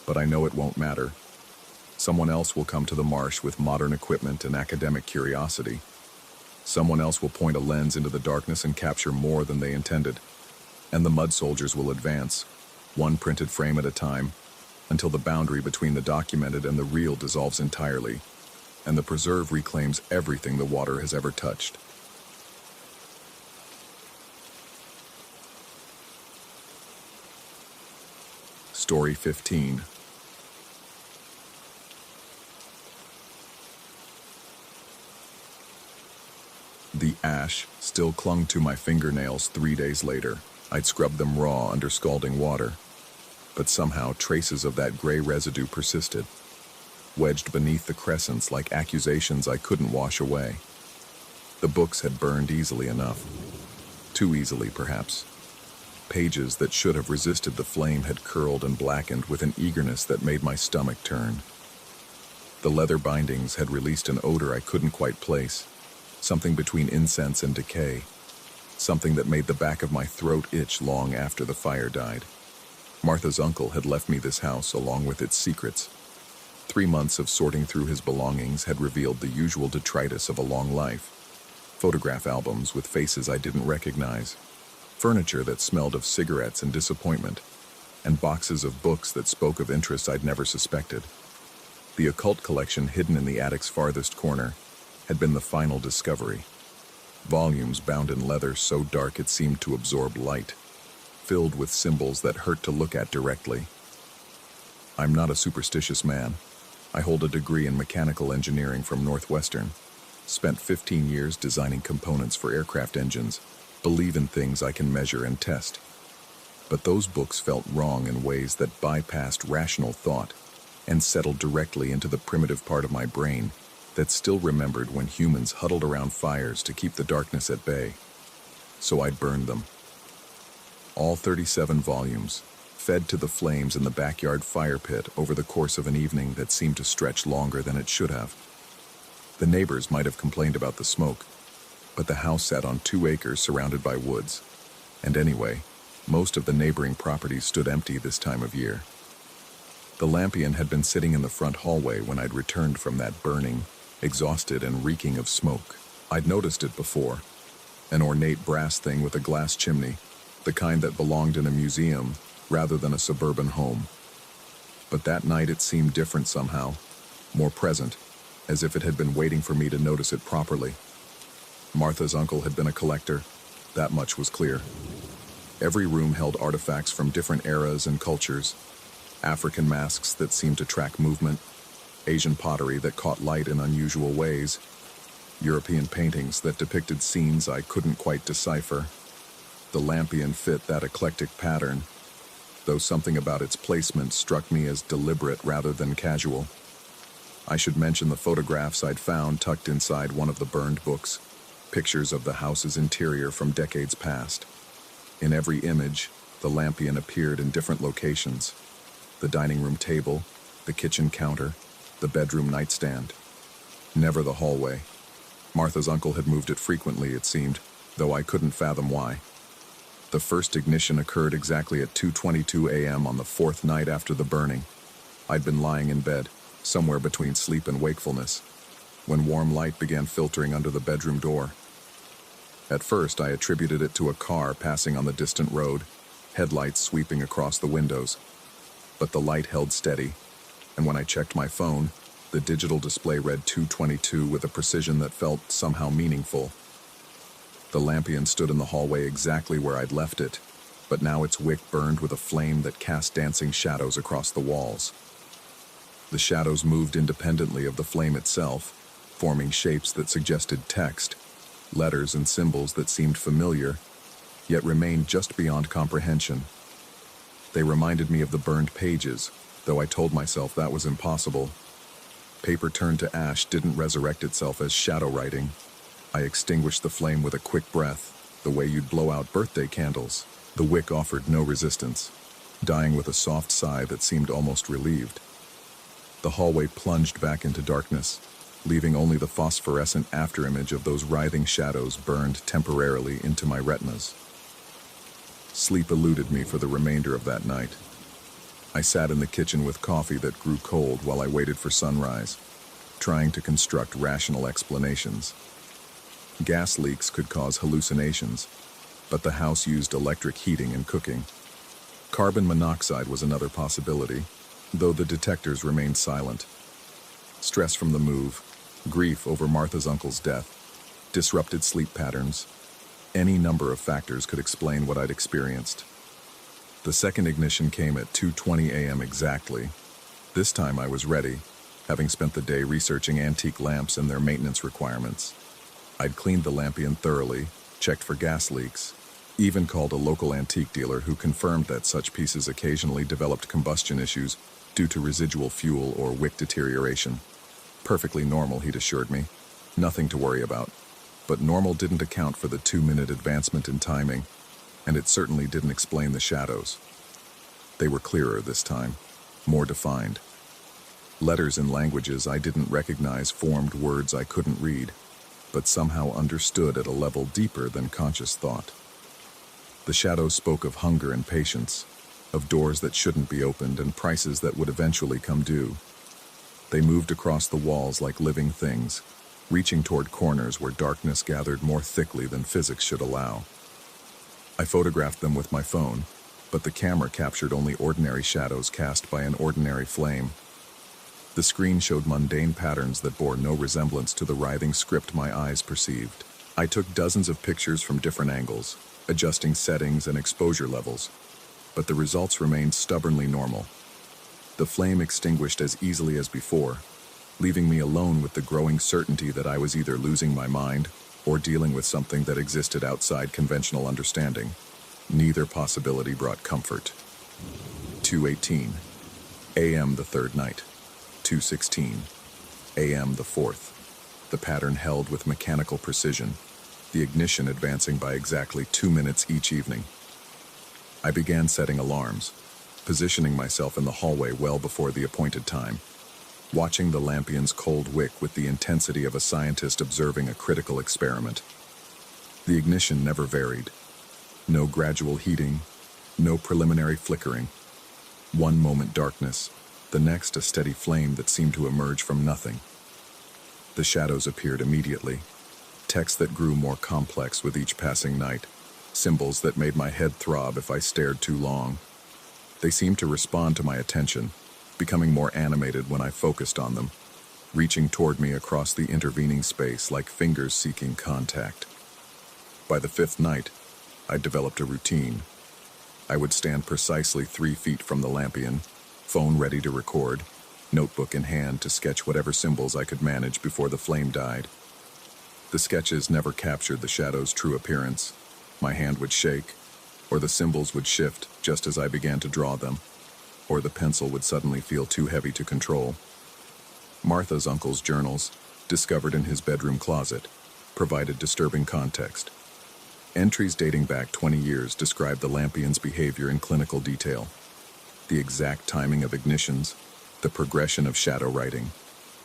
Speaker 1: but I know it won't matter. Someone else will come to the marsh with modern equipment and academic curiosity. Someone else will point a lens into the darkness and capture more than they intended. And the mud soldiers will advance, one printed frame at a time, until the boundary between the documented and the real dissolves entirely, and the preserve reclaims everything the water has ever touched. Story 15. The ash still clung to my fingernails 3 days later. I'd scrubbed them raw under scalding water, but somehow traces of that gray residue persisted, wedged beneath the crescents like accusations I couldn't wash away. The books had burned easily enough, too easily perhaps. Pages that should have resisted the flame had curled and blackened with an eagerness that made my stomach turn. The leather bindings had released an odor I couldn't quite place, something between incense and decay, something that made the back of my throat itch long after the fire died. Martha's uncle had left me this house along with its secrets. 3 months of sorting through his belongings had revealed the usual detritus of a long life. Photograph albums with faces I didn't recognize, furniture that smelled of cigarettes and disappointment, and boxes of books that spoke of interests I'd never suspected. The occult collection hidden in the attic's farthest corner had been the final discovery. Volumes bound in leather so dark it seemed to absorb light, filled with symbols that hurt to look at directly. I'm not a superstitious man. I hold a degree in mechanical engineering from Northwestern, spent 15 years designing components for aircraft engines, believe in things I can measure and test. But those books felt wrong in ways that bypassed rational thought and settled directly into the primitive part of my brain that still remembered when humans huddled around fires to keep the darkness at bay. So I'd burned them. All 37 volumes, fed to the flames in the backyard fire pit over the course of an evening that seemed to stretch longer than it should have. The neighbors might have complained about the smoke, but the house sat on 2 acres surrounded by woods. And anyway, Most of the neighboring properties stood empty this time of year. The lampion had been sitting in the front hallway when I'd returned from that burning, exhausted and reeking of smoke. I'd noticed it before. An ornate brass thing with a glass chimney, the kind that belonged in a museum rather than a suburban home. But that night it seemed different somehow, more present, as if it had been waiting for me to notice it properly. Martha's uncle had been a collector, that much was clear. Every room held artifacts from different eras and cultures, African masks that seemed to track movement, Asian pottery that caught light in unusual ways, European paintings that depicted scenes I couldn't quite decipher. The lampion fit that eclectic pattern, though something about its placement struck me as deliberate rather than casual. I should mention the photographs I'd found tucked inside one of the burned books, pictures of the house's interior from decades past. In every image, the lampion appeared in different locations: the dining room table, the kitchen counter, the bedroom nightstand. Never the hallway. Martha's uncle had moved it frequently, it seemed, though I couldn't fathom why. The first ignition occurred exactly at 2:22 a.m. on the fourth night after the burning. I'd been lying in bed, somewhere between sleep and wakefulness, when warm light began filtering under the bedroom door. At first, I attributed it to a car passing on the distant road, headlights sweeping across the windows. But the light held steady, and when I checked my phone, the digital display read 2:22 with a precision that felt somehow meaningful. The lampion stood in the hallway exactly where I'd left it, but now its wick burned with a flame that cast dancing shadows across the walls. The shadows moved independently of the flame itself, forming shapes that suggested text, letters and symbols that seemed familiar, yet remained just beyond comprehension. They reminded me of the burned pages, though I told myself that was impossible. Paper turned to ash didn't resurrect itself as shadow writing. I extinguished the flame with a quick breath, the way you'd blow out birthday candles. The wick offered no resistance, dying with a soft sigh that seemed almost relieved. The hallway plunged back into darkness, leaving only the phosphorescent afterimage of those writhing shadows burned temporarily into my retinas. Sleep eluded me for the remainder of that night. I sat in the kitchen with coffee that grew cold while I waited for sunrise, trying to construct rational explanations. Gas leaks could cause hallucinations, but the house used electric heating and cooking. Carbon monoxide was another possibility, though the detectors remained silent. Stress from the move, grief over Martha's uncle's death, disrupted sleep patterns. Any number of factors could explain what I'd experienced. The second ignition came at 2:20 a.m. exactly. This time I was ready, having spent the day researching antique lamps and their maintenance requirements. I'd cleaned the lampion thoroughly, checked for gas leaks, even called a local antique dealer who confirmed that such pieces occasionally developed combustion issues due to residual fuel or wick deterioration. Perfectly normal, he'd assured me. Nothing to worry about. But normal didn't account for the 2-minute advancement in timing, and it certainly didn't explain the shadows. They were clearer this time, more defined. Letters in languages I didn't recognize formed words I couldn't read, but somehow understood at a level deeper than conscious thought. The shadows spoke of hunger and patience, of doors that shouldn't be opened and prices that would eventually come due. They moved across the walls like living things, reaching toward corners where darkness gathered more thickly than physics should allow. I photographed them with my phone, but the camera captured only ordinary shadows cast by an ordinary flame. The screen showed mundane patterns that bore no resemblance to the writhing script my eyes perceived. I took dozens of pictures from different angles, adjusting settings and exposure levels, but the results remained stubbornly normal. The flame extinguished as easily as before, leaving me alone with the growing certainty that I was either losing my mind or dealing with something that existed outside conventional understanding. Neither possibility brought comfort. 2:18 a.m. the third night. 2:16 a.m. the fourth. The pattern held with mechanical precision, the ignition advancing by exactly 2 minutes each evening. I began setting alarms, positioning myself in the hallway well before the appointed time, watching the lampion's cold wick with the intensity of a scientist observing a critical experiment. The ignition never varied. No gradual heating, No preliminary flickering. One moment darkness, the next a steady flame that seemed to emerge from nothing. The shadows appeared immediately, text that grew more complex with each passing night, symbols that made my head throb if I stared too long. They seemed to respond to my attention, becoming more animated when I focused on them, reaching toward me across the intervening space like fingers seeking contact. By the fifth night, I developed a routine. I would stand precisely 3 feet from the lampion, phone ready to record, notebook in hand to sketch whatever symbols I could manage before the flame died. The sketches never captured the shadow's true appearance. My hand would shake, or the symbols would shift just as I began to draw them, or the pencil would suddenly feel too heavy to control. Martha's uncle's journals, discovered in his bedroom closet, provided disturbing context. Entries dating back 20 years described the lampion's behavior in clinical detail. The exact timing of ignitions, the progression of shadow writing,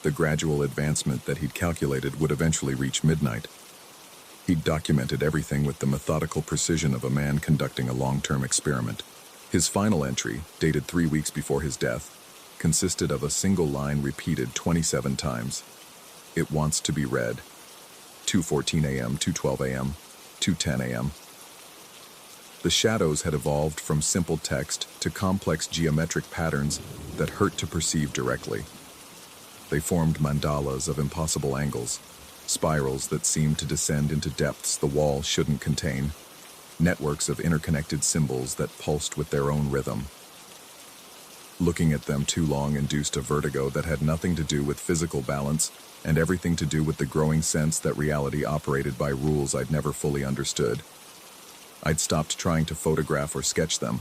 Speaker 1: the gradual advancement that he'd calculated would eventually reach midnight. He'd documented everything with the methodical precision of a man conducting a long-term experiment. His final entry, dated 3 weeks before his death, consisted of a single line repeated 27 times. It wants to be read. 2:14 a.m., 2:12 a.m., 2:10 a.m. The shadows had evolved from simple text to complex geometric patterns that hurt to perceive directly. They formed mandalas of impossible angles, spirals that seemed to descend into depths the wall shouldn't contain, networks of interconnected symbols that pulsed with their own rhythm. Looking at them too long induced a vertigo that had nothing to do with physical balance and everything to do with the growing sense that reality operated by rules I'd never fully understood. I'd stopped trying to photograph or sketch them.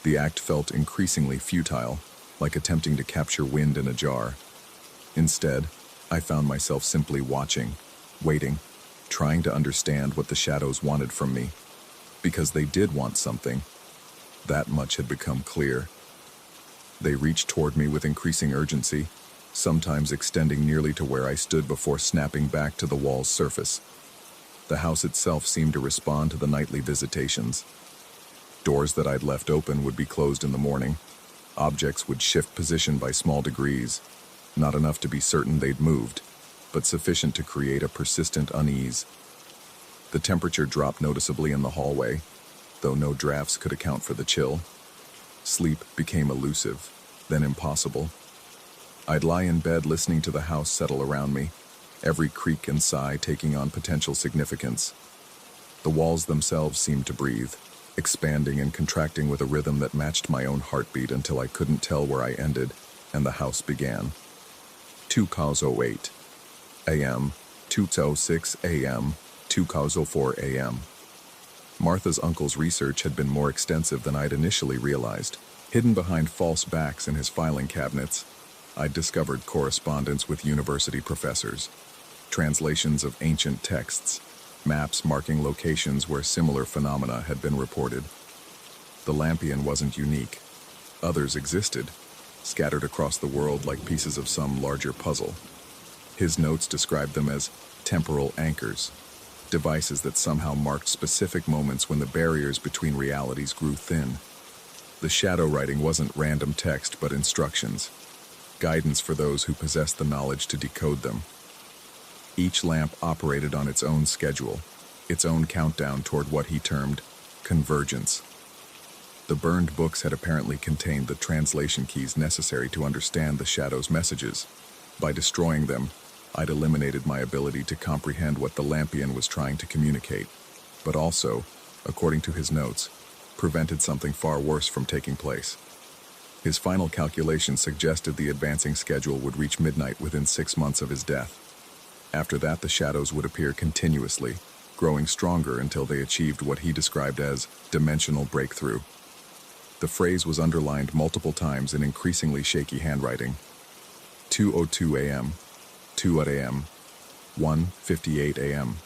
Speaker 1: The act felt increasingly futile, like attempting to capture wind in a jar. Instead, I found myself simply watching, waiting, trying to understand what the shadows wanted from me. Because they did want something. That much had become clear. They reached toward me with increasing urgency, sometimes extending nearly to where I stood before snapping back to the wall's surface. The house itself seemed to respond to the nightly visitations. Doors that I'd left open would be closed in the morning. Objects would shift position by small degrees, not enough to be certain they'd moved, but sufficient to create a persistent unease. The temperature dropped noticeably in the hallway, though no drafts could account for the chill. Sleep became elusive, then impossible. I'd lie in bed listening to the house settle around me, every creak and sigh taking on potential significance. The walls themselves seemed to breathe, expanding and contracting with a rhythm that matched my own heartbeat until I couldn't tell where I ended and the house began. 2:08 a.m., 2:06 a.m., 2:04 a.m. Martha's uncle's research had been more extensive than I'd initially realized. Hidden behind false backs in his filing cabinets, I'd discovered correspondence with university professors, translations of ancient texts, maps marking locations where similar phenomena had been reported. The lampion wasn't unique. Others existed, scattered across the world like pieces of some larger puzzle. His notes described them as temporal anchors, devices that somehow marked specific moments when the barriers between realities grew thin. The shadow writing wasn't random text but instructions, guidance for those who possessed the knowledge to decode them. Each lamp operated on its own schedule, its own countdown toward what he termed convergence. The burned books had apparently contained the translation keys necessary to understand the shadow's messages. By destroying them, I'd eliminated my ability to comprehend what the lampion was trying to communicate, but also, according to his notes, prevented something far worse from taking place. His final calculations suggested the advancing schedule would reach midnight within 6 months of his death. After that, the shadows would appear continuously, growing stronger until they achieved what he described as dimensional breakthrough. The phrase was underlined multiple times in increasingly shaky handwriting. 2:02 a.m., 2 a.m., 1:58 a.m.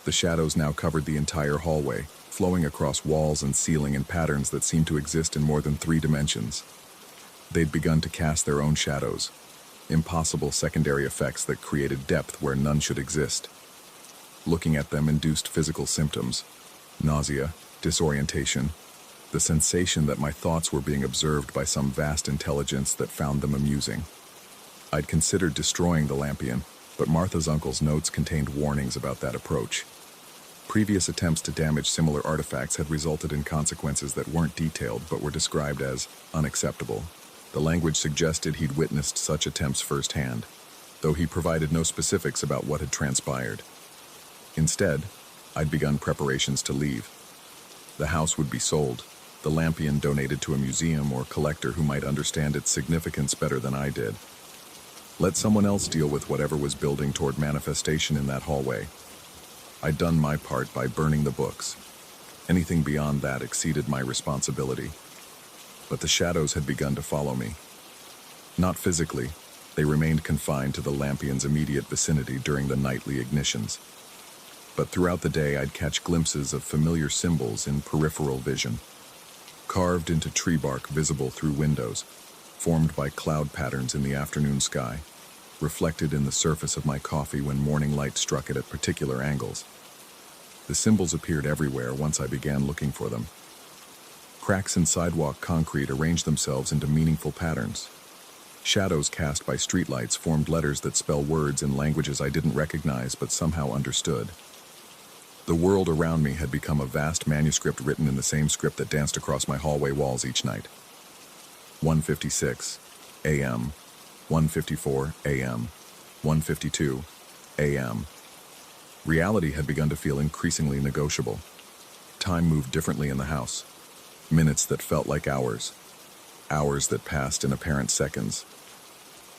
Speaker 1: The shadows now covered the entire hallway, flowing across walls and ceiling in patterns that seemed to exist in more than 3 dimensions. They'd begun to cast their own shadows, impossible secondary effects that created depth where none should exist. Looking at them induced physical symptoms, nausea, disorientation, the sensation that my thoughts were being observed by some vast intelligence that found them amusing. I'd considered destroying the lampion, but Martha's uncle's notes contained warnings about that approach. Previous attempts to damage similar artifacts had resulted in consequences that weren't detailed but were described as unacceptable. The language suggested he'd witnessed such attempts firsthand, though he provided no specifics about what had transpired. Instead, I'd begun preparations to leave. The house would be sold, the lampion donated to a museum or collector who might understand its significance better than I did. Let someone else deal with whatever was building toward manifestation in that hallway. I'd done my part by burning the books. Anything beyond that exceeded my responsibility. But the shadows had begun to follow me. Not physically, they remained confined to the lampion's immediate vicinity during the nightly ignitions. But throughout the day I'd catch glimpses of familiar symbols in peripheral vision, carved into tree bark visible through windows, formed by cloud patterns in the afternoon sky, reflected in the surface of my coffee when morning light struck it at particular angles. The symbols appeared everywhere once I began looking for them. Cracks in sidewalk concrete arranged themselves into meaningful patterns. Shadows cast by streetlights formed letters that spell words in languages I didn't recognize but somehow understood. The world around me had become a vast manuscript written in the same script that danced across my hallway walls each night. 1:56 a.m., 1:54 a.m., 1:52 a.m. Reality had begun to feel increasingly negotiable. Time moved differently in the house. Minutes that felt like hours. Hours that passed in apparent seconds.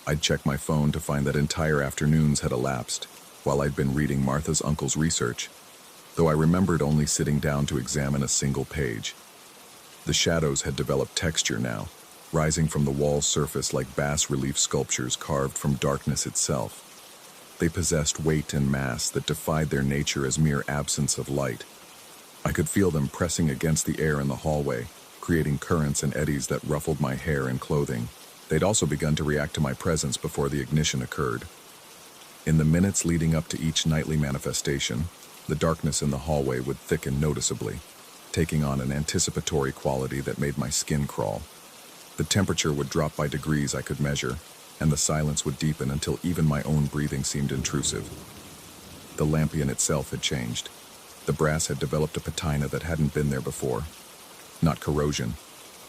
Speaker 1: I'd check my phone to find that entire afternoons had elapsed while I'd been reading Martha's uncle's research, though I remembered only sitting down to examine a single page. The shadows had developed texture now, rising from the wall's surface like bas-relief sculptures carved from darkness itself. They possessed weight and mass that defied their nature as mere absence of light. I could feel them pressing against the air in the hallway, creating currents and eddies that ruffled my hair and clothing. They'd also begun to react to my presence before the ignition occurred. In the minutes leading up to each nightly manifestation, the darkness in the hallway would thicken noticeably, taking on an anticipatory quality that made my skin crawl. The temperature would drop by degrees I could measure, and the silence would deepen until even my own breathing seemed intrusive. The lampion itself had changed. The brass had developed a patina that hadn't been there before. Not corrosion,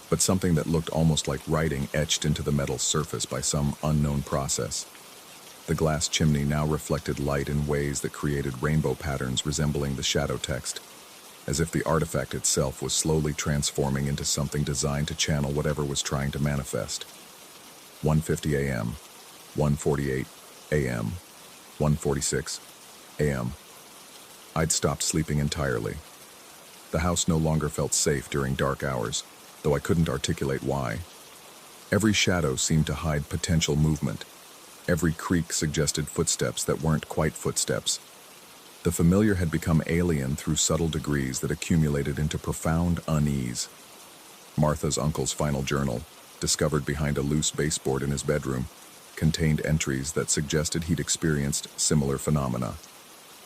Speaker 1: but something that looked almost like writing etched into the metal surface by some unknown process. The glass chimney now reflected light in ways that created rainbow patterns resembling the shadow text, as if the artifact itself was slowly transforming into something designed to channel whatever was trying to manifest. 1:50 a.m., 1:48 a.m., 1:46 a.m. I'd stopped sleeping entirely. The house no longer felt safe during dark hours, though I couldn't articulate why. Every shadow seemed to hide potential movement. Every creak suggested footsteps that weren't quite footsteps. The familiar had become alien through subtle degrees that accumulated into profound unease. Martha's uncle's final journal, discovered behind a loose baseboard in his bedroom, contained entries that suggested he'd experienced similar phenomena.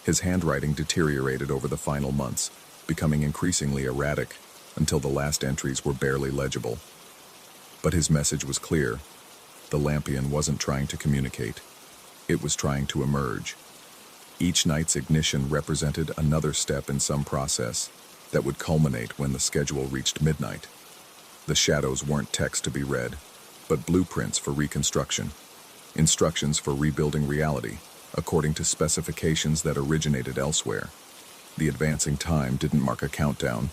Speaker 1: His handwriting deteriorated over the final months, becoming increasingly erratic until the last entries were barely legible. But his message was clear. The lampion wasn't trying to communicate. It was trying to emerge. Each night's ignition represented another step in some process that would culminate when the schedule reached midnight. The shadows weren't text to be read, but blueprints for reconstruction, instructions for rebuilding reality, according to specifications that originated elsewhere. The advancing time didn't mark a countdown,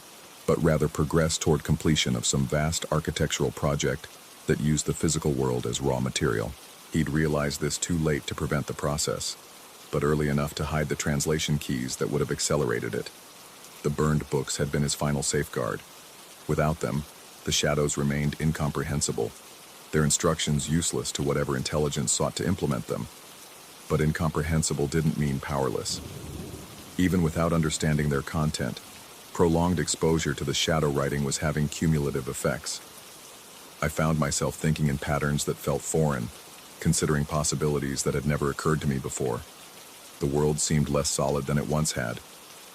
Speaker 1: but rather progressed toward completion of some vast architectural project that used the physical world as raw material. He'd realized this too late to prevent the process, but early enough to hide the translation keys that would have accelerated it. The burned books had been his final safeguard. Without them, the shadows remained incomprehensible, their instructions useless to whatever intelligence sought to implement them. But incomprehensible didn't mean powerless. Even without understanding their content, prolonged exposure to the shadow writing was having cumulative effects. I found myself thinking in patterns that felt foreign, considering possibilities that had never occurred to me before. The world seemed less solid than it once had,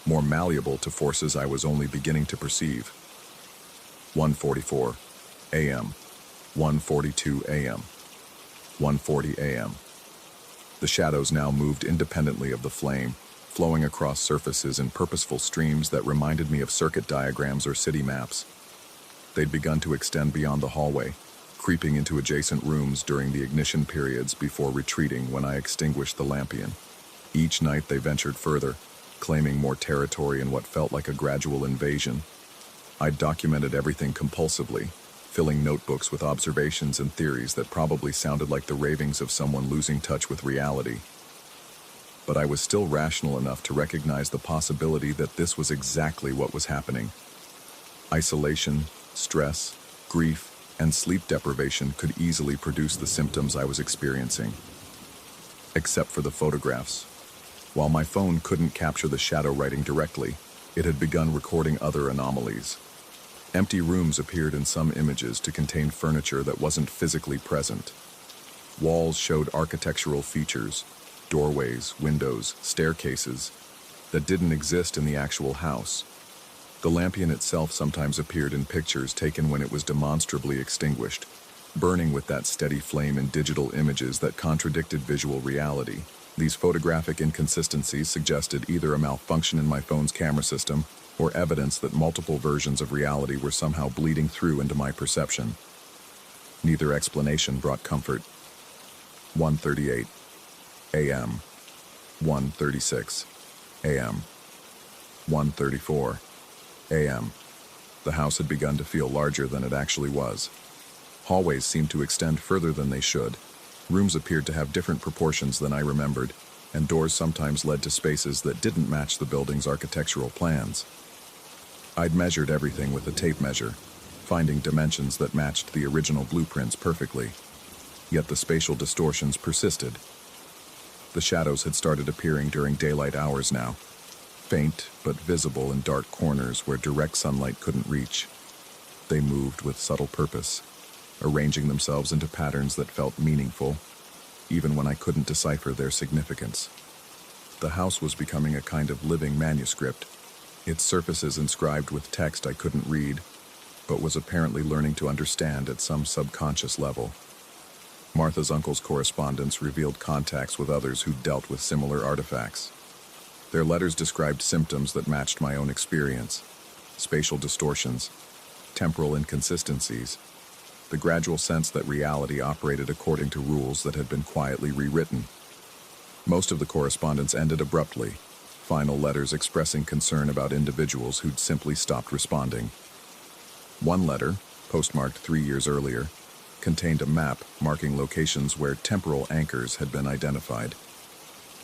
Speaker 1: more malleable to forces I was only beginning to perceive. 1:44 a.m., 1:42 a.m., 1:40 a.m. The shadows now moved independently of the flame, flowing across surfaces in purposeful streams that reminded me of circuit diagrams or city maps. They'd begun to extend beyond the hallway, creeping into adjacent rooms during the ignition periods before retreating when I extinguished the lampion. Each night they ventured further, claiming more territory in what felt like a gradual invasion. I'd documented everything compulsively, filling notebooks with observations and theories that probably sounded like the ravings of someone losing touch with reality. But I was still rational enough to recognize the possibility that this was exactly what was happening. Isolation, stress, grief, and sleep deprivation could easily produce the symptoms I was experiencing. Except for the photographs. While my phone couldn't capture the shadow writing directly, it had begun recording other anomalies. Empty rooms appeared in some images to contain furniture that wasn't physically present. Walls showed architectural features, doorways, windows, staircases, that didn't exist in the actual house. The lampion itself sometimes appeared in pictures taken when it was demonstrably extinguished, burning with that steady flame in digital images that contradicted visual reality. These photographic inconsistencies suggested either a malfunction in my phone's camera system or evidence that multiple versions of reality were somehow bleeding through into my perception. Neither explanation brought comfort. 1:38 a.m., 1:36 a.m., 1:34 a.m. The house had begun to feel larger than it actually was. Hallways seemed to extend further than they should. Rooms appeared to have different proportions than I remembered, and doors sometimes led to spaces that didn't match the building's architectural plans. I'd measured everything with a tape measure, finding dimensions that matched the original blueprints perfectly. Yet the spatial distortions persisted. The shadows had started appearing during daylight hours now, faint but visible in dark corners where direct sunlight couldn't reach. They moved with subtle purpose, arranging themselves into patterns that felt meaningful, even when I couldn't decipher their significance. The house was becoming a kind of living manuscript, its surfaces inscribed with text I couldn't read, but was apparently learning to understand at some subconscious level. Martha's uncle's correspondence revealed contacts with others who dealt with similar artifacts. Their letters described symptoms that matched my own experience: spatial distortions, temporal inconsistencies, the gradual sense that reality operated according to rules that had been quietly rewritten. Most of the correspondence ended abruptly, final letters expressing concern about individuals who'd simply stopped responding. One letter, postmarked 3 years earlier, contained a map marking locations where temporal anchors had been identified.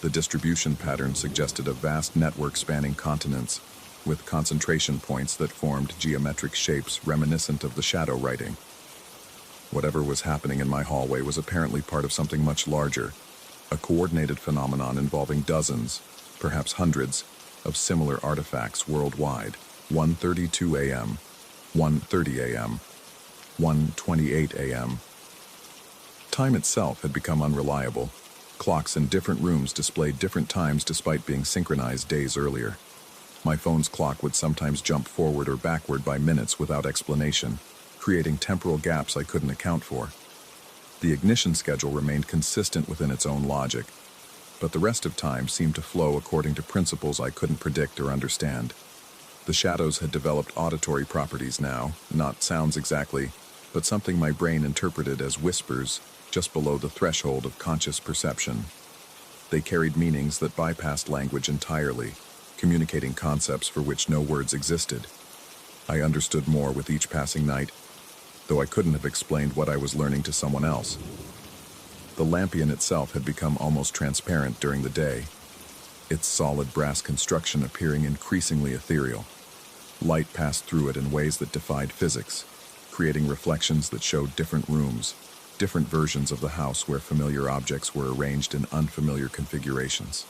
Speaker 1: The distribution pattern suggested a vast network spanning continents, with concentration points that formed geometric shapes reminiscent of the shadow writing. Whatever was happening in my hallway was apparently part of something much larger, a coordinated phenomenon involving dozens, perhaps hundreds, of similar artifacts worldwide. 1:32 a.m., 1:30 a.m., 1:28 a.m. Time itself had become unreliable. Clocks in different rooms displayed different times despite being synchronized days earlier. My phone's clock would sometimes jump forward or backward by minutes without explanation, creating temporal gaps I couldn't account for. The ignition schedule remained consistent within its own logic, but the rest of time seemed to flow according to principles I couldn't predict or understand. The shadows had developed auditory properties now, not sounds exactly, but something my brain interpreted as whispers just below the threshold of conscious perception. They carried meanings that bypassed language entirely, communicating concepts for which no words existed. I understood more with each passing night, though I couldn't have explained what I was learning to someone else. The lampion itself had become almost transparent during the day, its solid brass construction appearing increasingly ethereal. Light passed through it in ways that defied physics, creating reflections that showed different rooms, different versions of the house where familiar objects were arranged in unfamiliar configurations.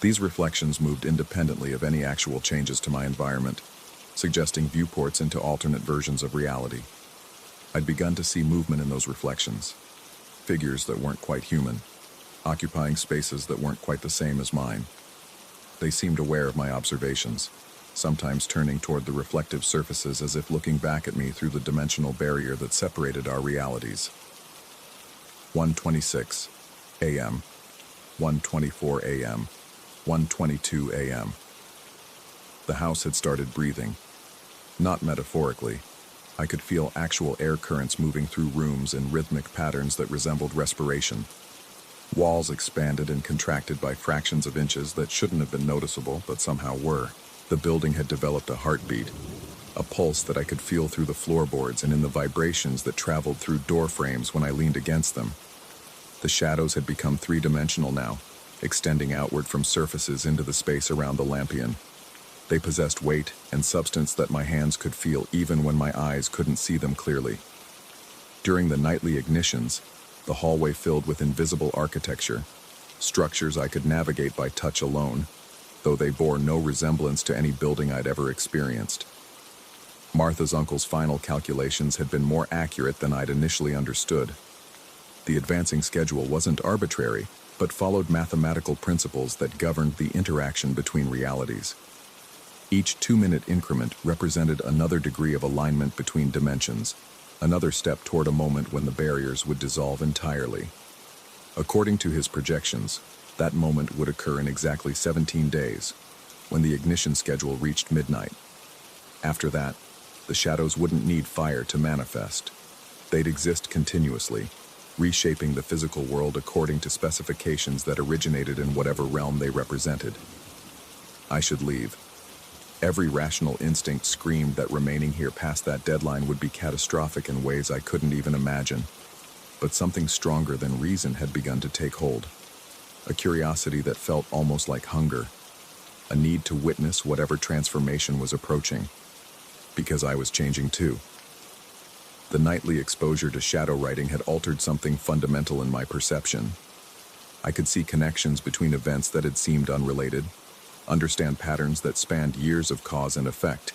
Speaker 1: These reflections moved independently of any actual changes to my environment, suggesting viewports into alternate versions of reality. I'd begun to see movement in those reflections, figures that weren't quite human, occupying spaces that weren't quite the same as mine. They seemed aware of my observations, sometimes turning toward the reflective surfaces as if looking back at me through the dimensional barrier that separated our realities. 1:26 a.m., 1:24 a.m., 1:22 a.m. The house had started breathing. Not metaphorically. I could feel actual air currents moving through rooms in rhythmic patterns that resembled respiration. Walls expanded and contracted by fractions of inches that shouldn't have been noticeable, but somehow were. The building had developed a heartbeat, a pulse that I could feel through the floorboards and in the vibrations that traveled through door frames when I leaned against them. The shadows had become three-dimensional now, extending outward from surfaces into the space around the lampion. They possessed weight and substance that my hands could feel even when my eyes couldn't see them clearly. During the nightly ignitions, the hallway filled with invisible architecture, structures I could navigate by touch alone, though they bore no resemblance to any building I'd ever experienced. Martha's uncle's final calculations had been more accurate than I'd initially understood. The advancing schedule wasn't arbitrary, but followed mathematical principles that governed the interaction between realities. Each 2-minute increment represented another degree of alignment between dimensions, another step toward a moment when the barriers would dissolve entirely. According to his projections, that moment would occur in exactly 17 days, when the ignition schedule reached midnight. After that, the shadows wouldn't need fire to manifest. They'd exist continuously, reshaping the physical world according to specifications that originated in whatever realm they represented. I should leave. Every rational instinct screamed that remaining here past that deadline would be catastrophic in ways I couldn't even imagine. But something stronger than reason had begun to take hold. A curiosity that felt almost like hunger. A need to witness whatever transformation was approaching. Because I was changing too. The nightly exposure to shadow writing had altered something fundamental in my perception. I could see connections between events that had seemed unrelated, understand patterns that spanned years of cause and effect,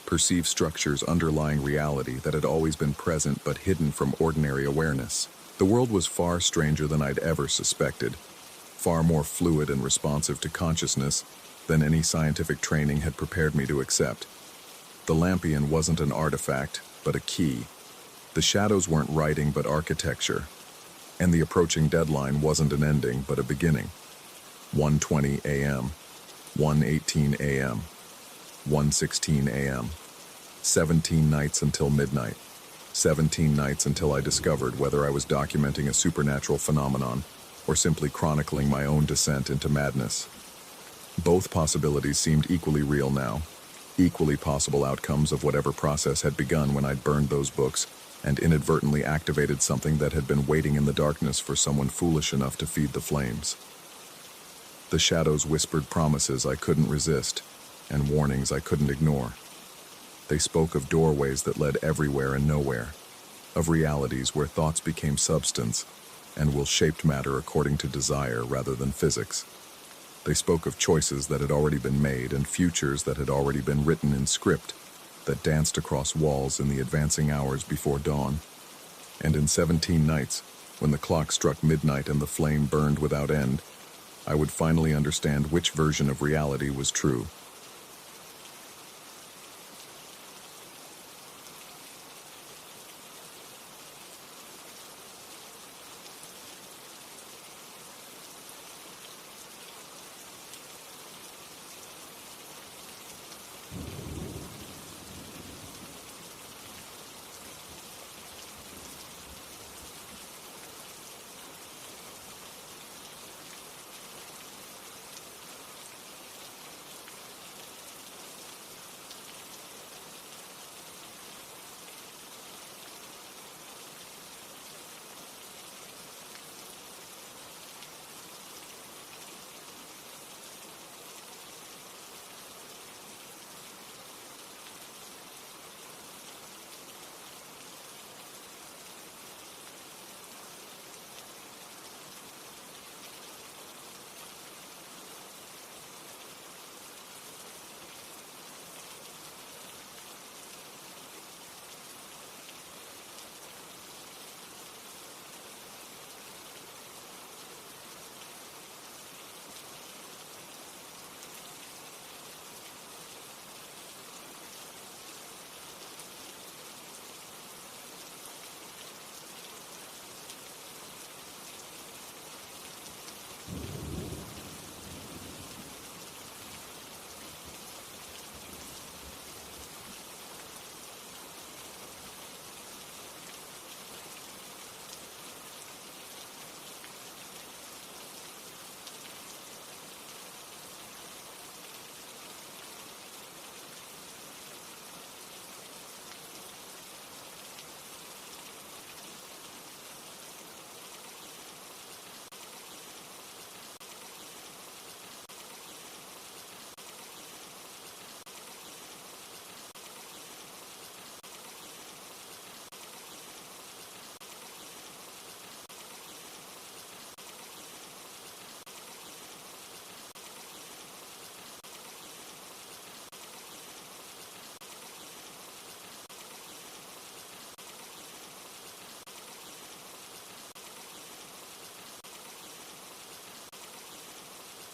Speaker 1: perceive structures underlying reality that had always been present but hidden from ordinary awareness. The world was far stranger than I'd ever suspected, far more fluid and responsive to consciousness than any scientific training had prepared me to accept. The lampion wasn't an artifact, but a key. The shadows weren't writing but architecture, and the approaching deadline wasn't an ending but a beginning. 1:20 a.m., 1:18 a.m., 1:16 a.m. 17 nights until midnight. 17 nights until I discovered whether I was documenting a supernatural phenomenon or simply chronicling my own descent into madness. Both possibilities seemed equally real now, equally possible outcomes of whatever process had begun when I'd burned those books and inadvertently activated something that had been waiting in the darkness for someone foolish enough to feed the flames. The shadows whispered promises I couldn't resist, and warnings I couldn't ignore. They spoke of doorways that led everywhere and nowhere, of realities where thoughts became substance, and will shaped matter according to desire rather than physics. They spoke of choices that had already been made and futures that had already been written in script, that danced across walls in the advancing hours before dawn. And in 17 nights, when the clock struck midnight and the flame burned without end, I would finally understand which version of reality was true.